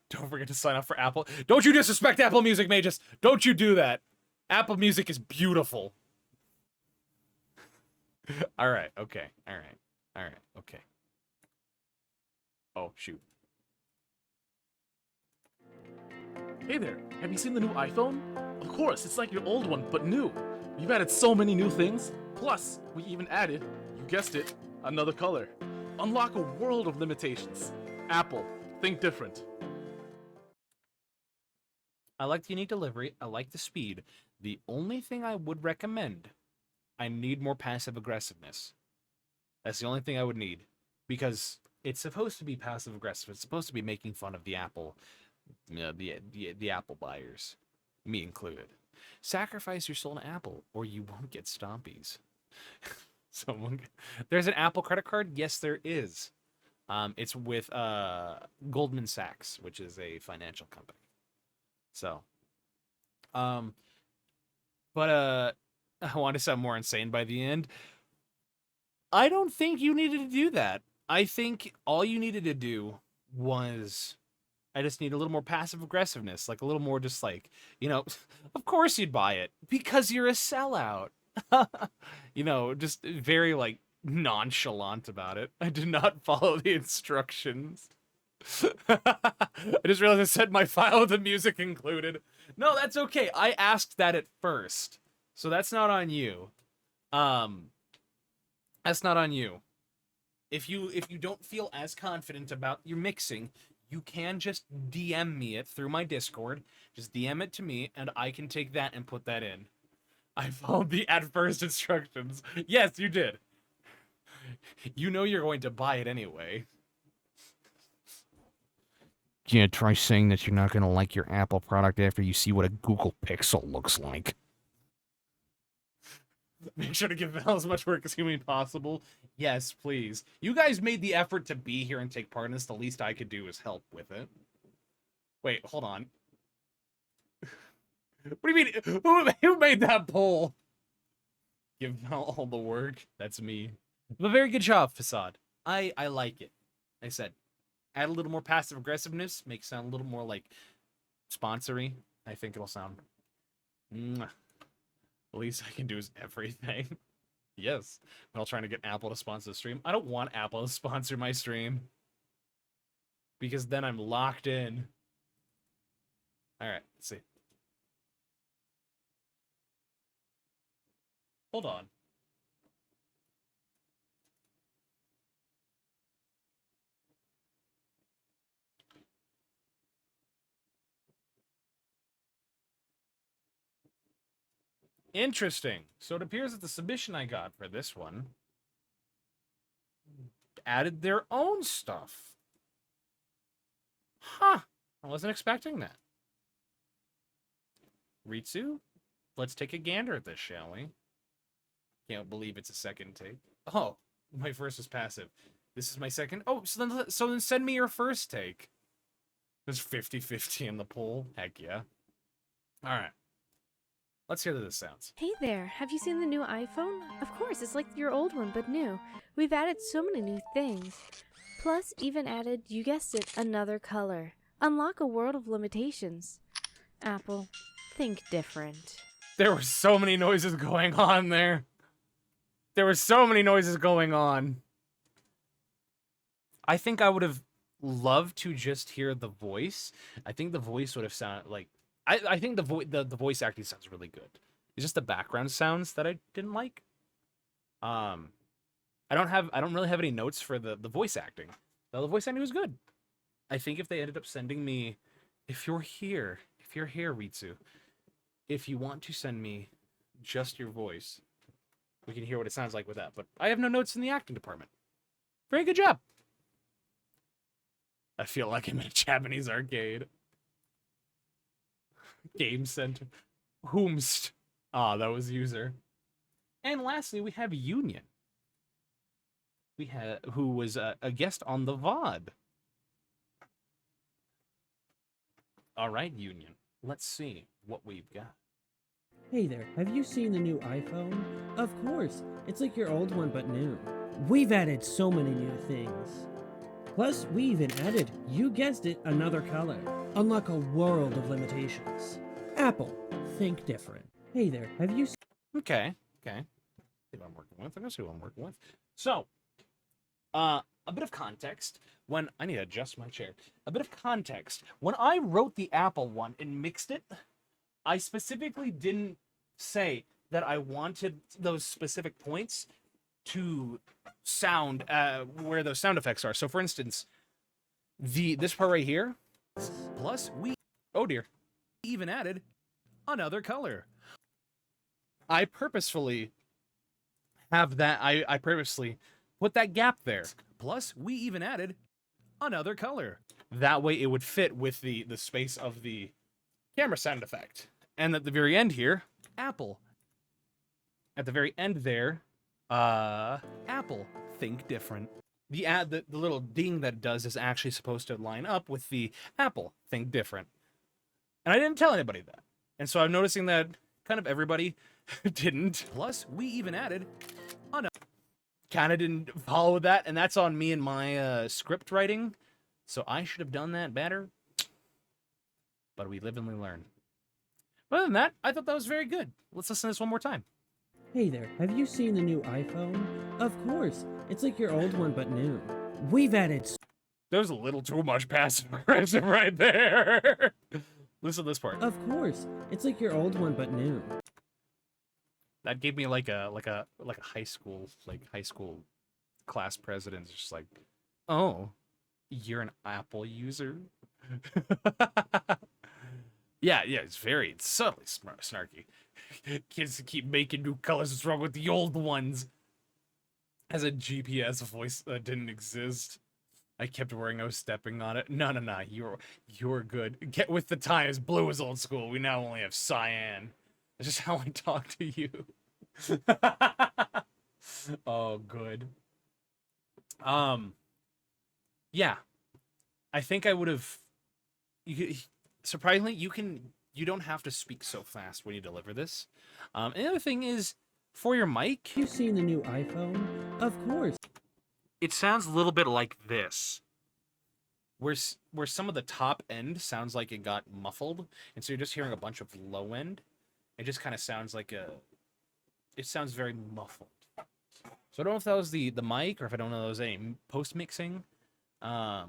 Don't forget to sign up for Apple. Don't you disrespect Apple Music, Magus! Don't you do that! Apple Music is beautiful. Alright, okay, alright, okay. Oh, shoot.
Hey there, have you seen the new iPhone? Of course, it's like your old one, but new. We've added so many new things. Plus, we even added, you guessed it, another color. Unlock a world of limitations. Apple, think different.
I like the unique delivery. I like the speed. The only thing I would recommend, I need more passive aggressiveness. That's the only thing I would need. Because it's supposed to be passive aggressive. It's supposed to be making fun of the Apple, the Apple buyers, me included. Sacrifice your soul to Apple, or you won't get stompies. There's an Apple credit card? Yes, there is. It's with Goldman Sachs, which is a financial company. So, but I want to sound more insane by the end. I don't think you needed to do that. I think all you needed to do was, I just need a little more passive aggressiveness, like a little more just like, of course you'd buy it because you're a sellout. Just very like nonchalant about it. I did not follow the instructions. I just realized I said my file with the music included. No, that's okay. I asked that at first. So that's not on you. That's not on you. If you don't feel as confident about your mixing, you can just DM me it through my Discord. Just DM it to me, and I can take that and put that in. I followed the at first instructions. Yes, you did. You know you're going to buy it anyway. Yeah, try saying that you're not going to like your Apple product after you see what a Google Pixel looks like. Make sure to give Val as much work as humanly possible. Yes, please. You guys made the effort to be here and take part in this. The least I could do is help with it. Wait, hold on. What do you mean? Who made that poll? Give Val all the work. That's me. But very good job, Facade. I like it. Like I said, add a little more passive aggressiveness, make it sound a little more like sponsory. I think it'll sound. Mwah. The least I can do is everything. Yes. While trying to get Apple to sponsor the stream. I don't want Apple to sponsor my stream. Because then I'm locked in. Alright, let's see. Hold on. Interesting. So it appears that the submission I got for this one added their own stuff. Huh. I wasn't expecting that. Ritsu, let's take a gander at this, shall we? Can't believe it's a second take. Oh, my first was passive. This is my second. Oh, so then send me your first take. There's 50-50 in the poll. Heck yeah. All right. Let's hear how this sounds.
Hey there, have you seen the new iPhone? Of course, it's like your old one, but new. We've added so many new things. Plus, even added, you guessed it, another color. Unlock a world of limitations. Apple, think different.
There were so many noises going on there. There were so many noises going on. I think I would have loved to just hear the voice. I think the voice would have sounded like... I think the voice acting sounds really good. It's just the background sounds that I didn't like. I don't really have any notes for the voice acting. The voice acting was good. I think if they ended up sending me, if you're here, Ritsu, if you want to send me just your voice, we can hear what it sounds like with that. But I have no notes in the acting department. Very good job. I feel like I'm in a Japanese arcade. Game Center. Whomst. Ah, that was user. And lastly, we have Union. Who was a guest on the VOD. All right, Union. Let's see what we've got.
Hey there, have you seen the new iPhone? Of course, it's like your old one but new. We've added so many new things. Plus, we even added, you guessed it, another color. Unlock a world of limitations. Apple, think different. Hey there, have you seen...
Okay. See what I'm working with. I'm gonna see what I'm working with. So, a bit of context. When I need to adjust my chair. A bit of context. When I wrote the Apple one and mixed it, I specifically didn't say that I wanted those specific points to sound where those sound effects are. So, for instance, this part right here.
Plus,
Oh dear.
even added another color.
I purposefully have that. I purposely put that gap there.
Plus, we even added another color.
That way it would fit with the space of the camera sound effect. And at the very end here,
Apple.
At the very end there,
Apple, think different.
the little ding that it does is actually supposed to line up with the Apple, think different. And I didn't tell anybody that. And so I'm noticing that kind of everybody didn't.
Plus, we even added
kind of didn't follow that, and that's on me and my script writing. So I should have done that better. But we live and we learn. But other than that, I thought that was very good. Let's listen to this one more time.
Hey there, have you seen the new iPhone? Of course, it's like your old one but new. We've added...
There's a little too much passive aggressive right there. Listen to this part.
Of course, it's like your old one but new.
That gave me like a high school class president. It's just like, oh, you're an Apple user. yeah, it's subtly snarky. Kids keep making new colors. What's wrong with the old ones? As a GPS voice that didn't exist. I kept worrying I was stepping on it. No, you're good. Get with the times. Blue is old school. We now only have cyan. That's just how I talk to you. Oh, good. Yeah. I think I would have... Surprisingly, you don't have to speak so fast when you deliver this. And the other thing is, for your mic...
You've seen the new iPhone? Of course.
It sounds a little bit like this. Where some of the top end sounds like it got muffled. And so you're just hearing a bunch of low end. It just kind of sounds like it sounds very muffled. So I don't know if that was the mic or if I don't know if there was any post-mixing. But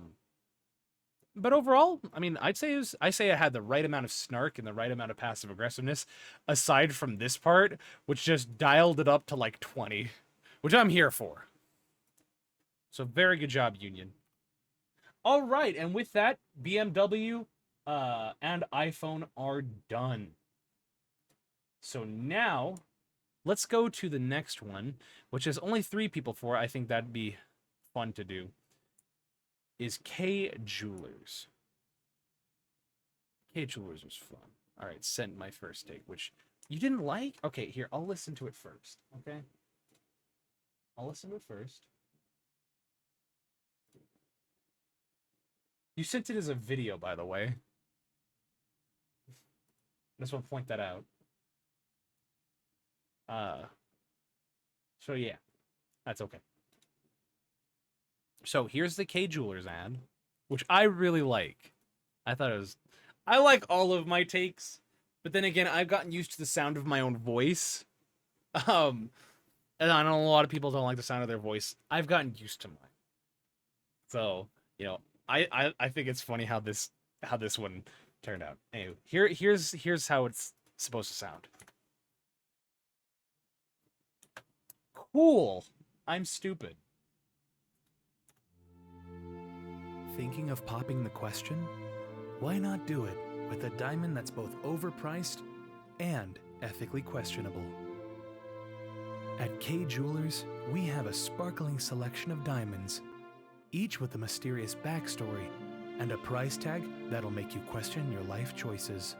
overall, I mean, I say I had the right amount of snark and the right amount of passive aggressiveness, aside from this part, which just dialed it up to like 20, which I'm here for. So very good job, Union. All right, and with that, BMW and iPhone are done.
So now, let's go to the next one, which is only 3 people for. I think that'd be fun to do. Is K Jewelers. K Jewelers was fun. All right, sent my first take, which you didn't like? Okay, here, I'll listen to it first, okay? I'll listen to it first. You sent it as a video, by the way. I just want to point that out. So yeah, that's okay. So here's the K Jewelers ad, which I really like. I thought it was... I like all of my takes, but then again, I've gotten used to the sound of my own voice. And I know a lot of people don't like the sound of their voice. I've gotten used to mine. So, you know, I think it's funny how this one turned out. Anyway, here's how it's supposed to sound. Cool. I'm stupid.
Thinking of popping the question? Why not do it with a diamond that's both overpriced and ethically questionable? At K Jewelers, we have a sparkling selection of diamonds, each with a mysterious backstory and a price tag that'll make you question your life choices.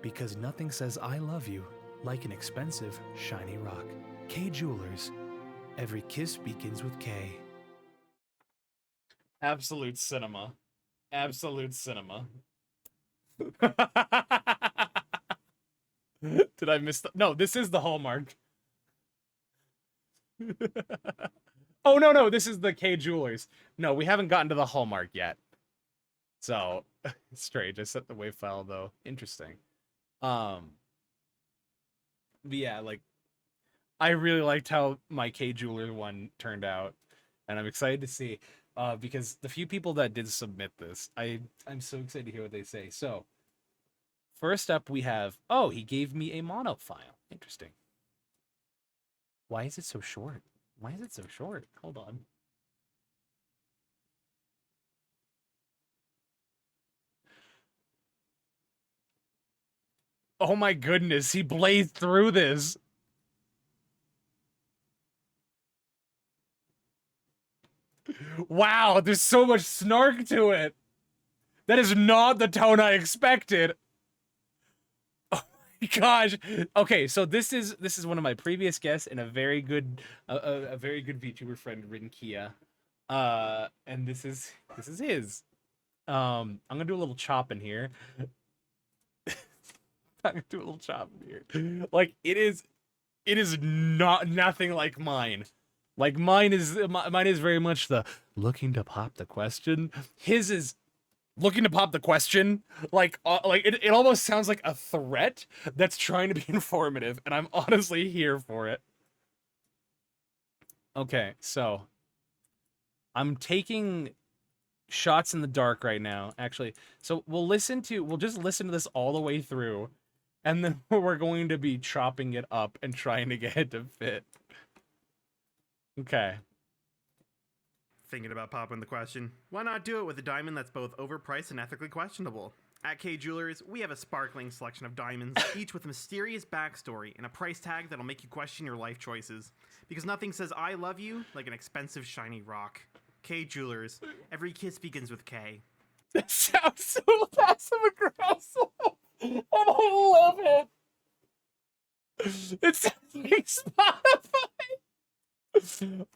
Because nothing says I love you like an expensive, shiny rock. K Jewelers. Every kiss begins with K.
Absolute cinema. Absolute cinema. Did I miss the... No, this is the Hallmark. Oh, no, this is the K Jewelers. No, we haven't gotten to the Hallmark yet. So, strange. I set the wave file, though. Interesting. But yeah, like, I really liked how my K Jeweler one turned out. And I'm excited to see, because the few people that did submit this, I'm so excited to hear what they say. So, first up we have, oh, he gave me a mono file. Interesting. Why is it so short? Why is it so short? Hold on. Oh my goodness, he blazed through this. Wow, there's so much snark to it. That is not the tone I expected. Oh my gosh. Okay, so this is one of my previous guests and a very good VTuber friend, Rinkia. And this is his. I'm gonna do a little chop in here. I'm gonna do a little chop in here. Like it is not nothing like mine. Like mine is very much the looking to pop the question. His is looking to pop the question. Like it almost sounds like a threat that's trying to be informative, and I'm honestly here for it. Okay, so I'm taking shots in the dark right now, actually. So we'll just listen to this all the way through, and then we're going to be chopping it up and trying to get it to fit. Okay.
Thinking about popping the question? Why not do it with a diamond that's both overpriced and ethically questionable? At K Jewelers, we have a sparkling selection of diamonds, each with a mysterious backstory and a price tag that'll make you question your life choices. Because nothing says I love you like an expensive shiny rock. K Jewelers. Every kiss begins with K.
That sounds so passive aggressive. And I love it. It sounds like Spotify.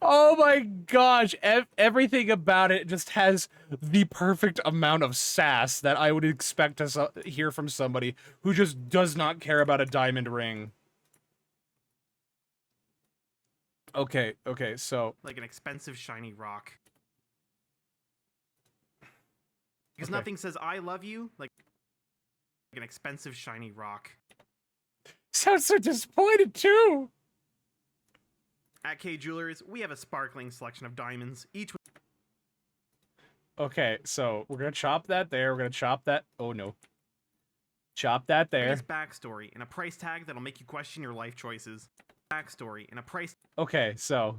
Oh my gosh, everything about it just has the perfect amount of sass that I would expect to hear from somebody who just does not care about a diamond ring. Okay, so...
Like an expensive shiny rock. Because nothing says I love you like an expensive shiny rock.
Sounds so disappointed too!
At K Jewelers, we have a sparkling selection of diamonds, each with...
Okay, so we're gonna chop that there, we're gonna chop that... Oh no. Chop that there.
Backstory and a price tag that'll make you question your life choices. Backstory and a price...
Okay, so...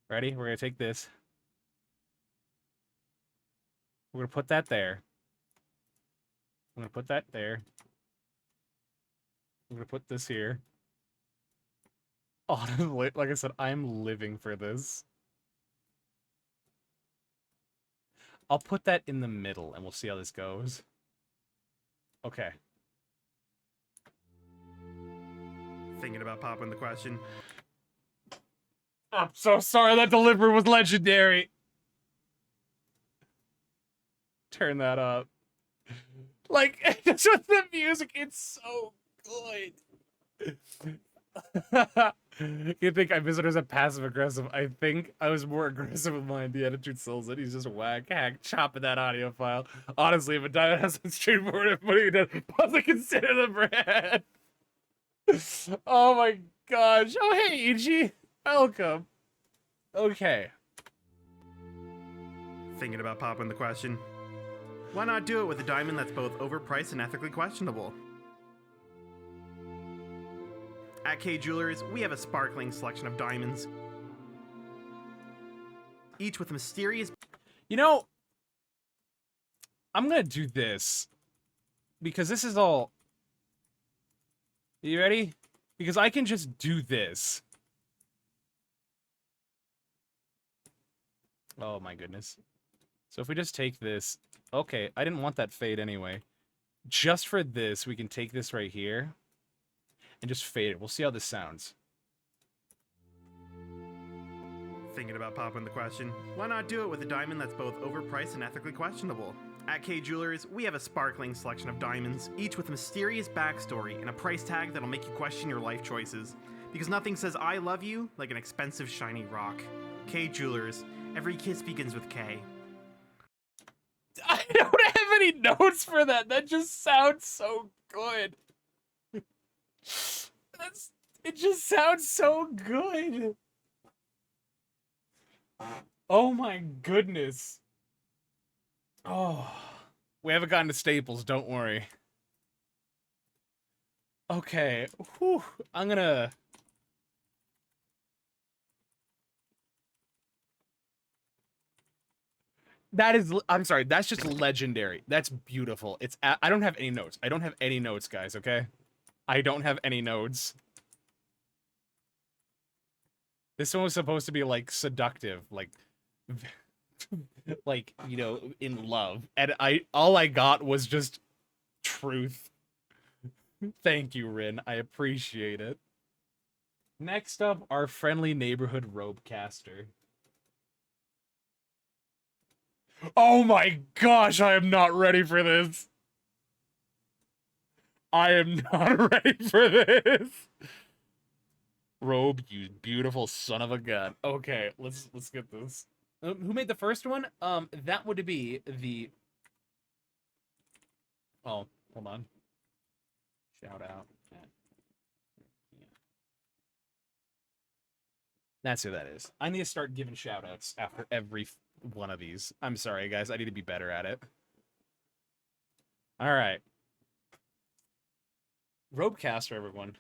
Ready? We're gonna take this. We're gonna put that there. I'm gonna put that there.
I'm gonna put this here. Honestly, like I said, I'm living for this. I'll put that in the middle, and we'll see how this goes. Okay.
Thinking about popping the question.
I'm so sorry, that delivery was legendary. Turn that up. Like, just with the music, it's so good. You think I visitors are passive aggressive? I think I was more aggressive with mine. The attitude sells it. He's just whack hack chopping that audio file. Honestly, if a diamond has some straightforward and putting it down, possibly consider the brand. Oh my gosh. Oh hey, Ichi. Welcome. Okay.
Thinking about popping the question. Why not do it with a diamond that's both overpriced and ethically questionable? At K Jewelers, we have a sparkling selection of diamonds, each with mysterious...
You know, I'm gonna do this because this is all... You ready? Because I can just do this. Oh my goodness. So if we just take this... Okay, I didn't want that fade anyway. Just for this, we can take this right here and just fade it. We'll see how this sounds.
Thinking about popping the question? Why not do it with a diamond that's both overpriced and ethically questionable? At K Jewelers, we have a sparkling selection of diamonds, each with a mysterious backstory and a price tag that'll make you question your life choices. Because nothing says I love you like an expensive shiny rock. K Jewelers, every kiss begins with K.
I don't have any notes for that. That just sounds so good. It just sounds so good. Oh my goodness. Oh, we haven't gotten to Staples, don't worry. Okay, whew, I'm gonna... That is, I'm sorry, that's just legendary. That's beautiful. I don't have any notes. I don't have any notes, guys, okay? I don't have any notes. This one was supposed to be, like, seductive, like, like, you know, in love. And all I got was just truth. Thank you, Rin. I appreciate it. Next up, our friendly neighborhood robecaster. Oh my gosh, I am not ready for this. I am not ready for this. Robe, you beautiful son of a gun. Okay, let's get this. Who made the first one? That would be the... Oh, hold on. Shout out. That's who that is. I need to start giving shout outs after every one of these. I'm sorry, guys. I need to be better at it. All right. Robecaster, everyone.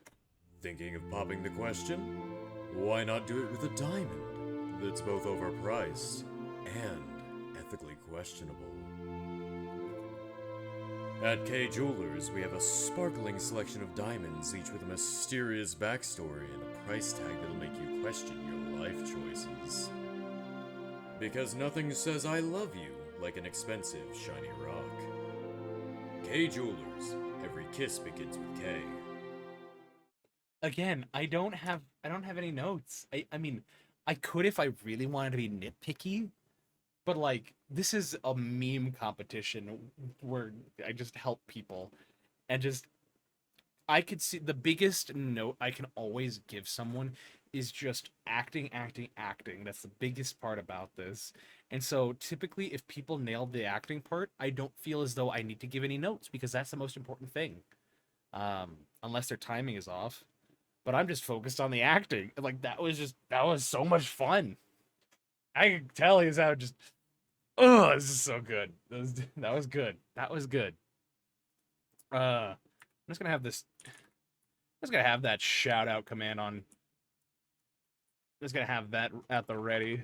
Thinking of popping the question? Why not do it with a diamond that's both overpriced and ethically questionable? At K Jewelers, we have a sparkling selection of diamonds, each with a mysterious backstory and a price tag that'll make you question your life choices. Because nothing says I love you like an expensive shiny rock. K Jewelers, every kiss begins with K.
Again, I don't have any notes. I mean, I could if I really wanted to be nitpicky, but like this is a meme competition where I just help people and just I could see the biggest note I can always give someone is just acting. That's the biggest part about this. And so typically if people nail the acting part, I don't feel as though I need to give any notes because that's the most important thing. Unless their timing is off. But I'm just focused on the acting. Like that was so much fun. I can tell he's out just this is so good. That was good. That was good. I'm just gonna have this. I'm just gonna have that shout out command on. I'm just gonna have that at the ready.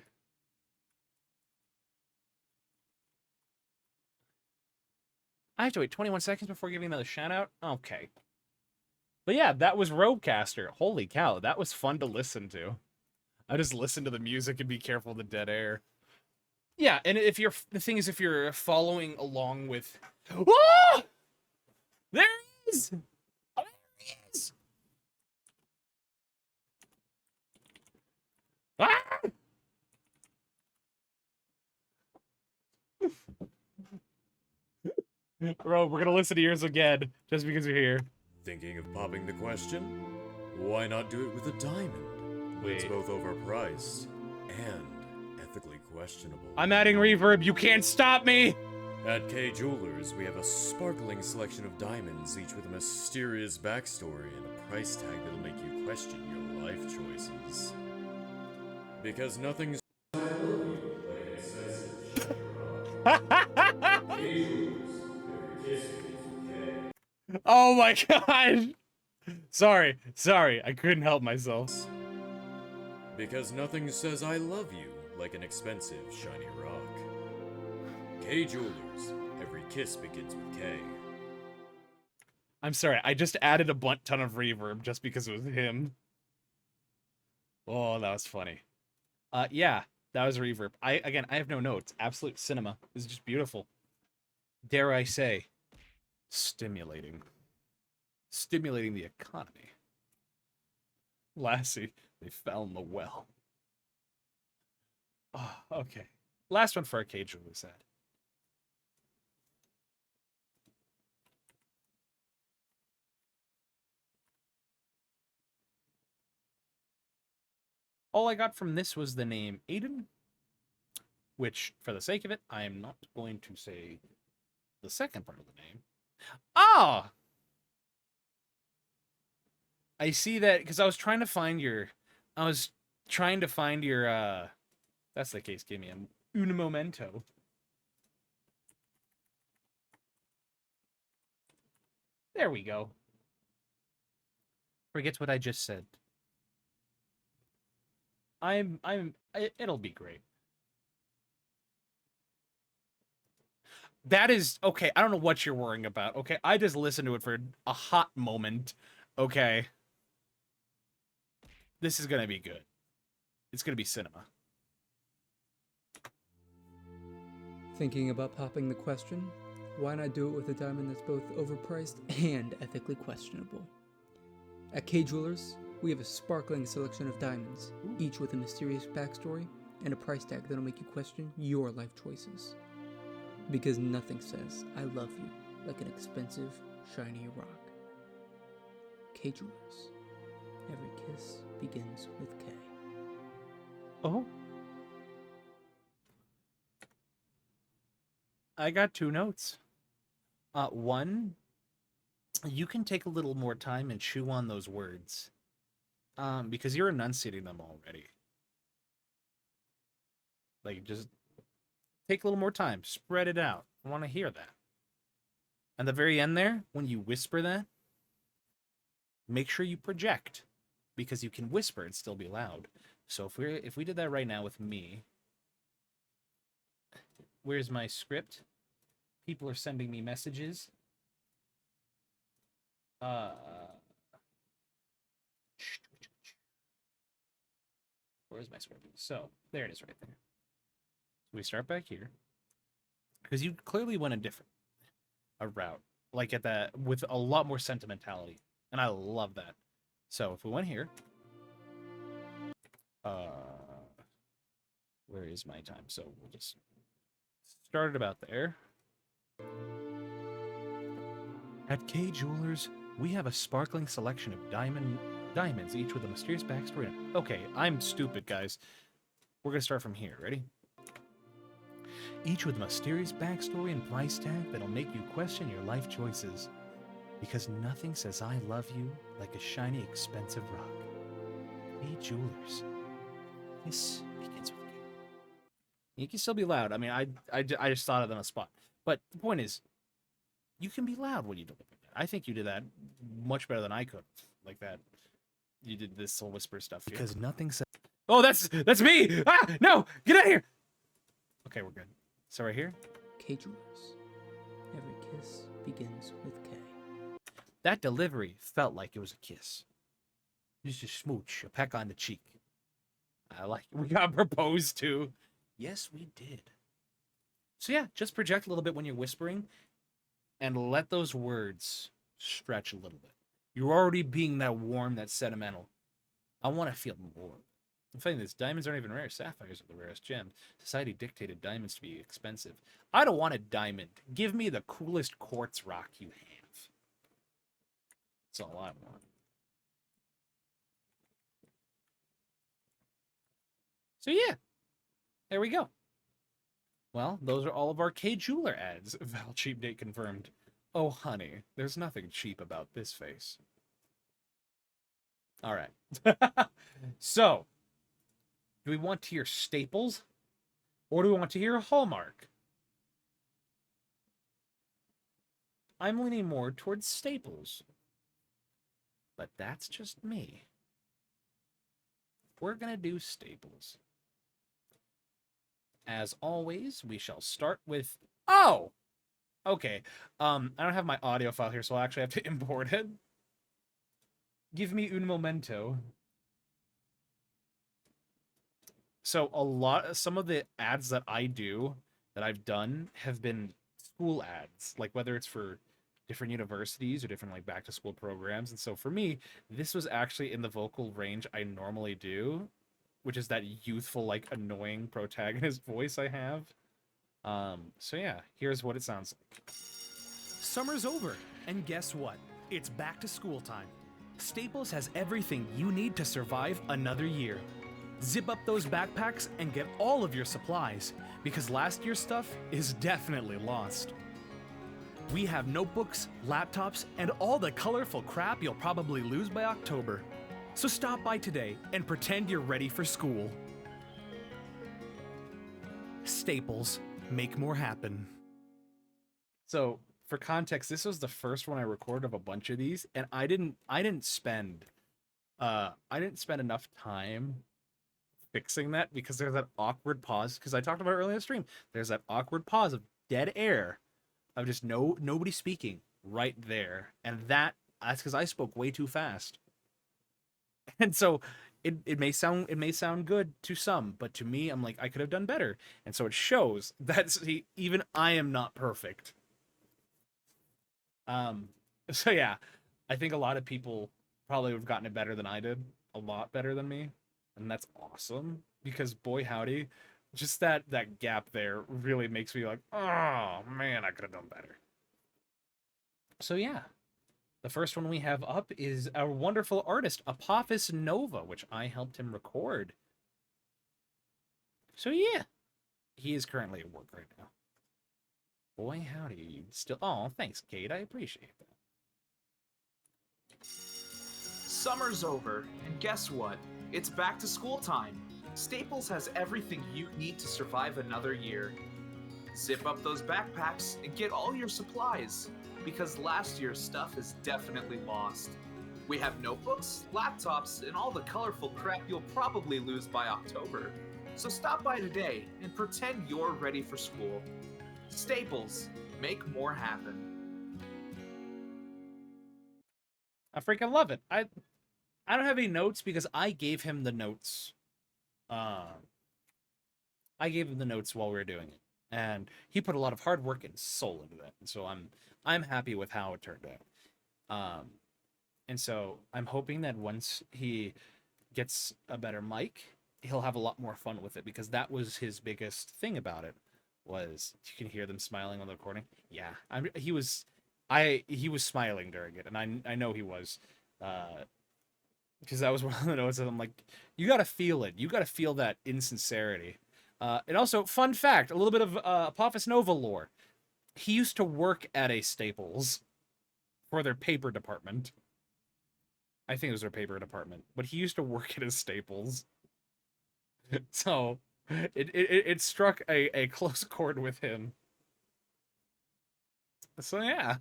I have to wait 21 seconds before giving another shout out? Okay. But yeah, that was Rodecaster. Holy cow, that was fun to listen to. I just listen to the music and be careful of the dead air. Yeah, and if you're the thing is, if you're following along with, oh, there he is. Oh, there he is. Ah! Bro, we're gonna listen to yours again just because you're here.
Thinking of popping the question? Why not do it with a diamond? It's
Wait.
both overpriced and ethically questionable.
I'm adding reverb. You can't stop me.
At K Jewelers, we have a sparkling selection of diamonds, each with a mysterious backstory and a price tag that'll make you question your life choices. Because nothing's I love you like an expensive shiny rock. K Jewelers, every kiss begins with K.
Oh my god. Sorry, I couldn't help myself.
Because nothing says I love you like an expensive shiny rock. K Jewelers, every kiss begins with K.
I'm sorry, I just added a ton of reverb just because it was him. Oh, that was funny. Yeah, that was reverb. I have no notes. Absolute cinema. This is just beautiful. Dare I say, stimulating. Stimulating the economy. Lassie, they found the well. Oh, okay. Last one for Arcade Jewelry said. All I got from this was the name Aiden, which, for the sake of it, I am not going to say the second part of the name. Ah! I see that, because I was trying to find your... that's the case, give me un momento. There we go. Forget what I just said. It'll be great. That is, okay, I don't know what you're worrying about, okay? I just listened to it for a hot moment, okay? This is gonna be good. It's gonna be cinema.
Thinking about popping the question? Why not do it with a diamond that's both overpriced and ethically questionable? At K Jewelers, we have a sparkling selection of diamonds, each with a mysterious backstory and a price tag that'll make you question your life choices. Because nothing says I love you like an expensive, shiny rock. K Jewelers. Every kiss begins with K.
Oh. I got 2 notes. One, you can take a little more time and chew on those words. Because you're enunciating them already. Like, just take a little more time. Spread it out. I want to hear that. At the very end there, when you whisper that, make sure you project. Because you can whisper and still be loud. So if we did that right now with me... Where's my script? People are sending me messages. Where's my script? So, there it is right there. So we start back here. Because you clearly went a route. Like at that, with a lot more sentimentality. And I love that. So if we went here. Where is my time? So we'll just start it about there.
At K Jewelers, we have a sparkling selection of diamonds, each with a mysterious backstory.
Okay, I'm stupid, guys. We're gonna start from here. Ready?
Each with a mysterious backstory and price tag that'll make you question your life choices. Because nothing says I love you like a shiny, expensive rock. K Jewelers. This begins with K.
You can still be loud. I mean, I just thought of it on the spot. But the point is, you can be loud when you deliver that. I think you did that much better than I could. Like that. You did this whole whisper stuff here.
Because nothing says...
Oh, that's me! Ah! No! Get out of here! Okay, we're good. So right here.
K Jewelers. Every kiss begins with K.
That delivery felt like it was a kiss. Just a smooch, a peck on the cheek. I like it. We got proposed to. Yes, we did. So yeah, just project a little bit when you're whispering and let those words stretch a little bit. You're already being that warm, that sentimental. I want to feel more. I'm finding this. Diamonds aren't even rare. Sapphires are the rarest gem. Society dictated diamonds to be expensive. I don't want a diamond. Give me the coolest quartz rock you have. That's all I want. So yeah, there we go. Well, those are all of our K Jeweler ads. Val cheap date confirmed. Oh, honey, there's nothing cheap about this face. All right. So, do we want to hear Staples? Or do we want to hear Hallmark? I'm leaning more towards Staples. But that's just me. We're going to do Staples. As always, we shall start with... Oh! Okay. I don't have my audio file here, so I'll actually have to import it. Give me un momento. So some of the ads that I do, that I've done, have been school ads. Like whether it's for different universities or different like back to school programs. And so for me, this was actually in the vocal range I normally do, which is that youthful, like annoying protagonist voice I have. So yeah, here's what it sounds like.
Summer's over, and guess what? It's back to school time. Staples has everything you need to survive another year. Zip up those backpacks and get all of your supplies, because last year's stuff is definitely lost. We have notebooks, laptops, and all the colorful crap you'll probably lose by October. So stop by today and pretend you're ready for school. Staples, make more happen.
So, for context, this was the first one I recorded of a bunch of these, and I didn't spend enough time fixing that because there's that awkward pause, because I talked about it earlier in the stream. There's that awkward pause of dead air of just nobody speaking right there. And that's because I spoke way too fast. And so it may sound good to some, but to me, I'm like, I could have done better. And so it shows that even I am not perfect. So yeah, I think a lot of people probably would have gotten it better than I did, a lot better than me. And that's awesome, because boy howdy, just that gap there really makes me like, oh man, I could have done better. So yeah, the first one we have up is our wonderful artist, Apophis Nova, which I helped him record. So yeah, he is currently at work right now. Boy howdy, you still... Oh, thanks, Kate, I appreciate that.
Summer's over, and guess what? It's back to school time. Staples has everything you need to survive another year. Zip up those backpacks and get all your supplies, because last year's stuff is definitely lost. We have notebooks, laptops, and all the colorful crap you'll probably lose by October. So stop by today and pretend you're ready for school. Staples, make more happen.
I freaking love it. I don't have any notes because I gave him the notes. I gave him the notes while we were doing it, and he put a lot of hard work and soul into that. And so I'm happy with how it turned out. And so I'm hoping that once he gets a better mic, he'll have a lot more fun with it, because that was his biggest thing about it. Was you can hear them smiling on the recording. Yeah, he was smiling during it, and I know he was. Because that was one of the notes that I'm like, you gotta feel it. You gotta feel that insincerity. And also, fun fact, a little bit of Apophis Nova lore. He used to work at a Staples for their paper department. I think it was their paper department, but he used to work at a Staples. So it struck a close chord with him. So yeah,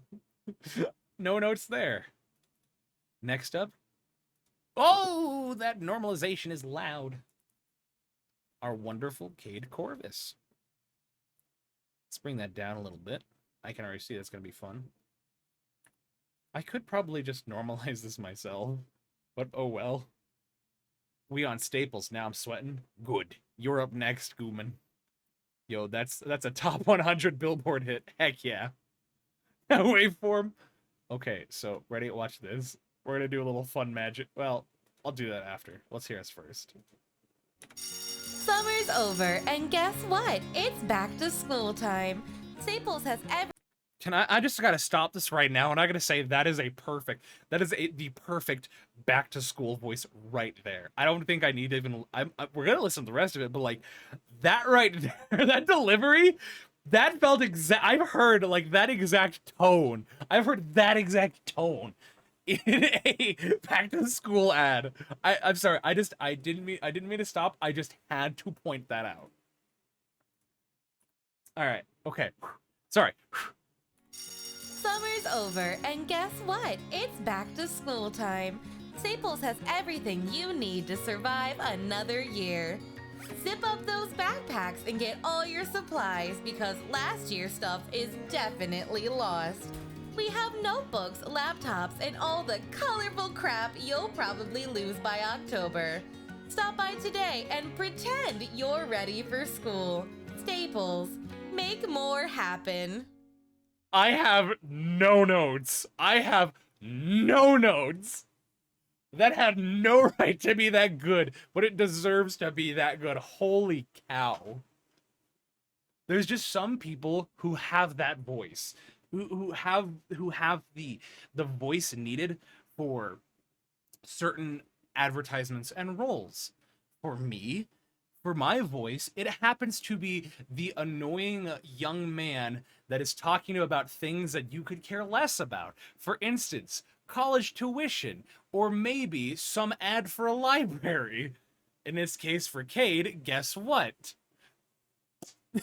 no notes there. Next up. Oh, that normalization is loud. Our wonderful Cade Corvus. Let's bring that down a little bit. I can already see that's going to be fun. I could probably just normalize this myself, but oh well. We on Staples, now I'm sweating. Good. You're up next, Gooman. Yo, that's a top 100 Billboard hit. Heck yeah. Waveform. Okay, so ready? Watch this. We're gonna do a little fun magic. Well, I'll do that after. Let's hear us first.
Summer's over, and guess what? It's back to school time. Staples has
Can I just gotta stop this right now, and I gotta say that is the perfect back to school voice right there. I don't think I need to even, we're gonna listen to the rest of it, but like, that right there, that delivery, that felt I've heard like that exact tone. I've heard that exact tone in a back to school ad. I'm sorry, I didn't mean to stop, I just had to point that out. Alright, okay. Sorry.
Summer's over, and guess what? It's back to school time. Staples has everything you need to survive another year. Zip up those backpacks and get all your supplies because last year's stuff is definitely lost. We have notebooks, laptops, and all the colorful crap you'll probably lose by October. Stop by today and pretend you're ready for school. Staples, make more happen.
I have no notes. I have no notes. That had no right to be that good, but it deserves to be that good. Holy cow. There's just some people who have that voice, who have the voice needed for certain advertisements and roles. For me, for my voice, it happens to be the annoying young man that is talking about things that you could care less about. For instance, college tuition, or maybe some ad for a library. In this case, for Cade, guess what?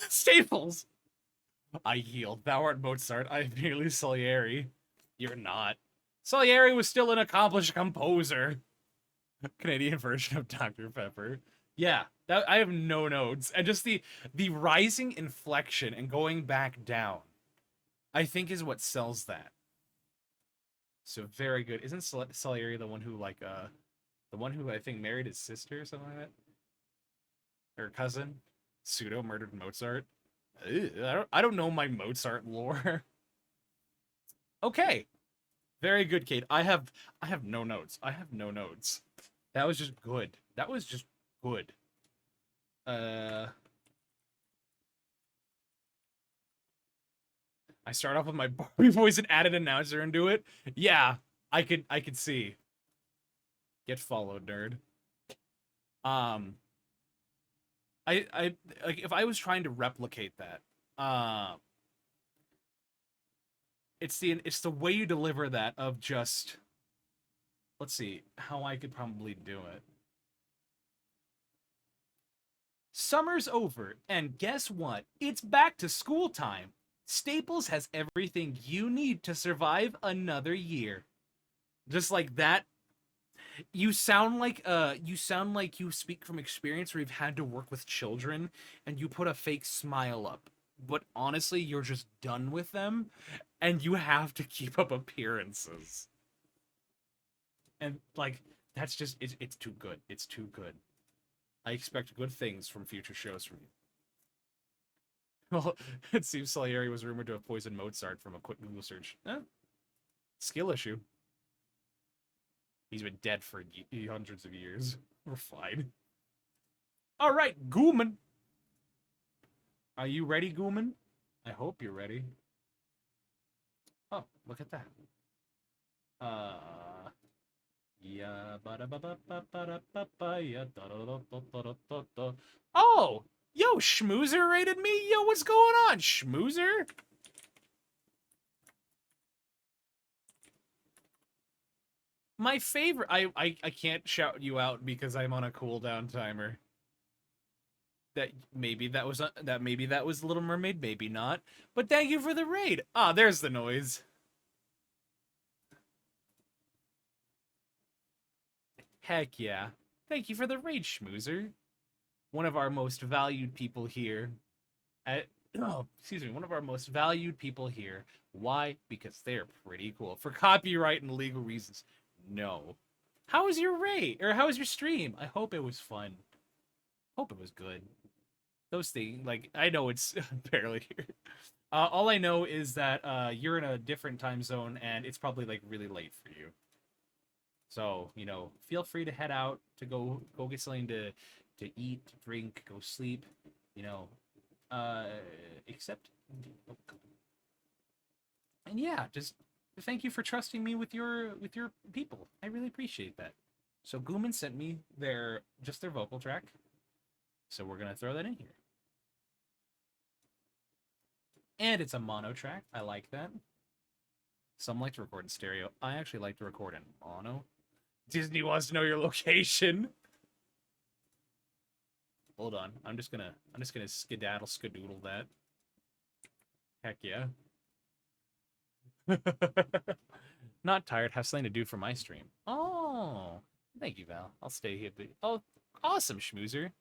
Staples. I yield. Thou art Mozart. I am merely Salieri. You're not. Salieri was still an accomplished composer. Canadian version of Dr. Pepper. Yeah, I have no notes. And just the rising inflection and going back down, I think is what sells that. So very good. Isn't Salieri the one who I think married his sister or something like that? Or cousin? Pseudo murdered Mozart? Ugh, I don't know my Mozart lore. Okay. Very good, Kate. I have no notes. I have no notes. That was just good. That was just good. I start off with my Barbie voice and add an announcer into it. Yeah, I could see. Get followed, nerd. I like if I was trying to replicate that. It's the way you deliver that of just. Let's see how I could probably do it. Summer's over, and guess what? It's back to school time. Staples has everything you need to survive another year. Just like that. You sound like you speak from experience where you've had to work with children and you put a fake smile up. But honestly, you're just done with them and you have to keep up appearances. And like that's just it's too good. It's too good. I expect good things from future shows from you. Well, it seems Salieri was rumored to have poisoned Mozart from a quick Google search. Skill issue. He's been dead for hundreds of years. We're fine. Alright, Gooman. Are you ready, Gooman? I hope you're ready. Oh, look at that. Oh! Yo, Schmoozer rated me? Yo, what's going on, Schmoozer? My favorite... I can't shout you out because I'm on a cooldown timer. Maybe that was Little Mermaid, maybe not. But thank you for the raid. Ah, there's the noise. Heck yeah. Thank you for the raid, Schmoozer. One of our most valued people here at oh, excuse me, one of our most valued people here. Why? Because they're pretty cool. For copyright and legal reasons, no. How was your raid? Or how was your stream? I hope it was fun. Hope it was good. Those things, like, I know it's barely here. All I know is that you're in a different time zone, and it's probably, like, really late for you. So, you know, feel free to head out to go get something to eat, drink, go sleep, you know, except, and yeah, just thank you for trusting me with your people. I really appreciate that. So Gooman sent me their vocal track, so we're gonna throw that in here. And it's a mono track. I like that. Some like to record in stereo. I actually like to record in mono. Disney wants to know your location. Hold on. I'm just gonna skedaddle skadoodle that. Heck yeah. Not tired. Have something to do for my stream. Oh, thank you, Val. I'll stay here. Oh, awesome, Schmoozer.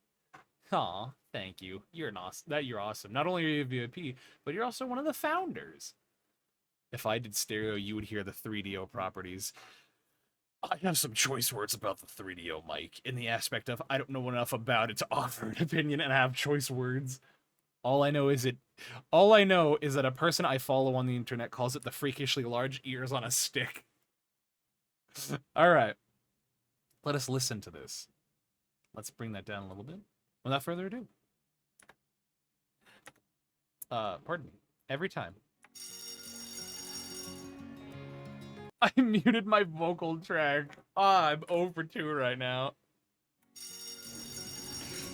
Aw, thank you. You're awesome. Not only are you a VIP, but you're also one of the founders. If I did stereo, you would hear the 3DO properties. I have some choice words about the 3DO mic in the aspect of I don't know enough about it to offer an opinion and have choice words. All I know is that a person I follow on the internet calls it the freakishly large ears on a stick. All right. Let us listen to this. Let's bring that down a little bit. Without further ado. Pardon me. Every time. I muted my vocal track. I'm over 2 right now.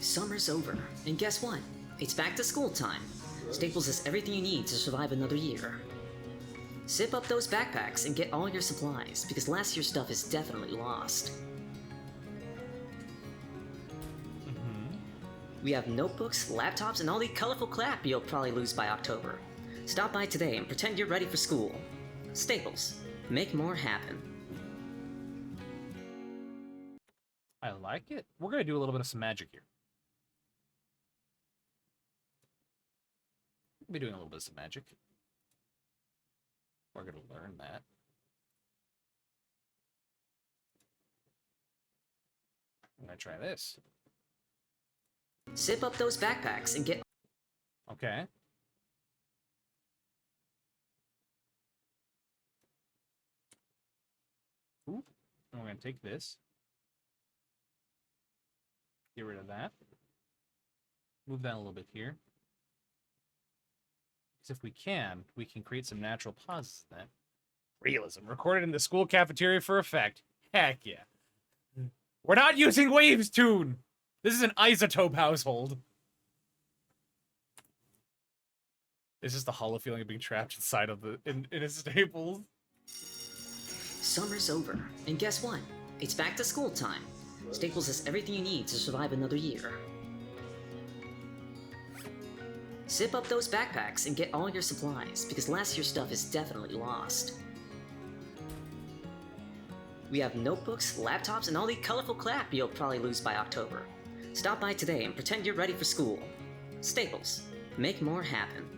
Summer's over, and guess what? It's back to school time. Staples has everything you need to survive another year. Zip up those backpacks and get all your supplies, because last year's stuff is definitely lost. We have notebooks, laptops, and all the colorful crap you'll probably lose by October. Stop by today and pretend you're ready for school. Staples. Make more happen.
I like it. We're going to do a little bit of some magic here. We'll be doing a little bit of some magic. We're going to learn that. I'm going to try this.
Zip up those backpacks and get...
Okay. Ooh. And we're going to take this. Get rid of that. Move that a little bit here. Because if we can create some natural pauses in that. Realism. Recorded in the school cafeteria for effect. Heck yeah. We're not using Waves Tune! This is an isotope household. This is the hollow feeling of being trapped inside of in a Staples.
Summer's over, and guess what? It's back to school time. Staples has everything you need to survive another year. Zip up those backpacks and get all your supplies, because last year's stuff is definitely lost. We have notebooks, laptops, and all the colorful crap you'll probably lose by October. Stop by today and pretend you're ready for school. Staples. Make more happen.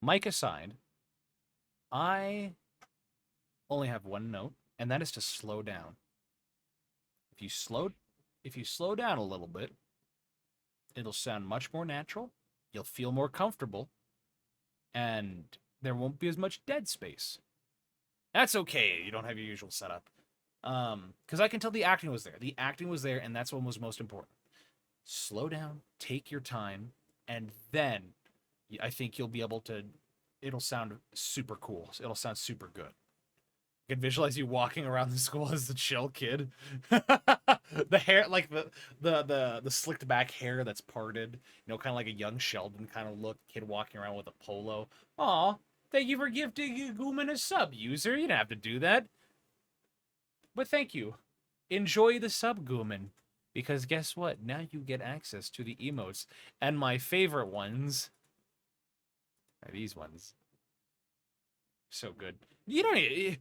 Mic aside, I only have one note, and that is to slow down. If you slow down a little bit, it'll sound much more natural, you'll feel more comfortable, and there won't be as much dead space. That's okay, you don't have your usual setup. Because I can tell the acting was there. The acting was there, and that's what was most important. Slow down, take your time, and then I think you'll be able to... It'll sound super cool. It'll sound super good. I can visualize you walking around the school as the chill kid. The hair, like the slicked back hair that's parted. You know, kind of like a young Sheldon kind of look. Kid walking around with a polo. Aw, thank you for gifting Gooman a sub, user. You didn't have to do that. But thank you. Enjoy the sub, Gooman. Because guess what? Now you get access to the emotes. And my favorite ones are these ones. So good. You don't...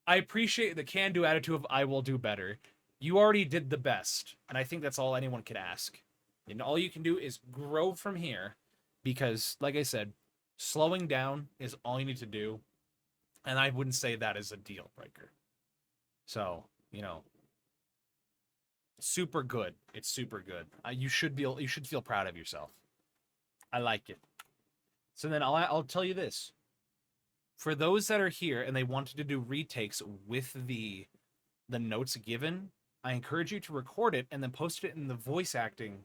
I appreciate the can-do attitude of I will do better. You already did the best. And I think that's all anyone could ask. And all you can do is grow from here because, like I said, slowing down is all you need to do. And I wouldn't say that is a deal breaker. So, you know, super good. It's super good. You should feel proud of yourself. I like it. So then I'll tell you this. For those that are here and they wanted to do retakes with the notes given, I encourage you to record it and then post it in the voice acting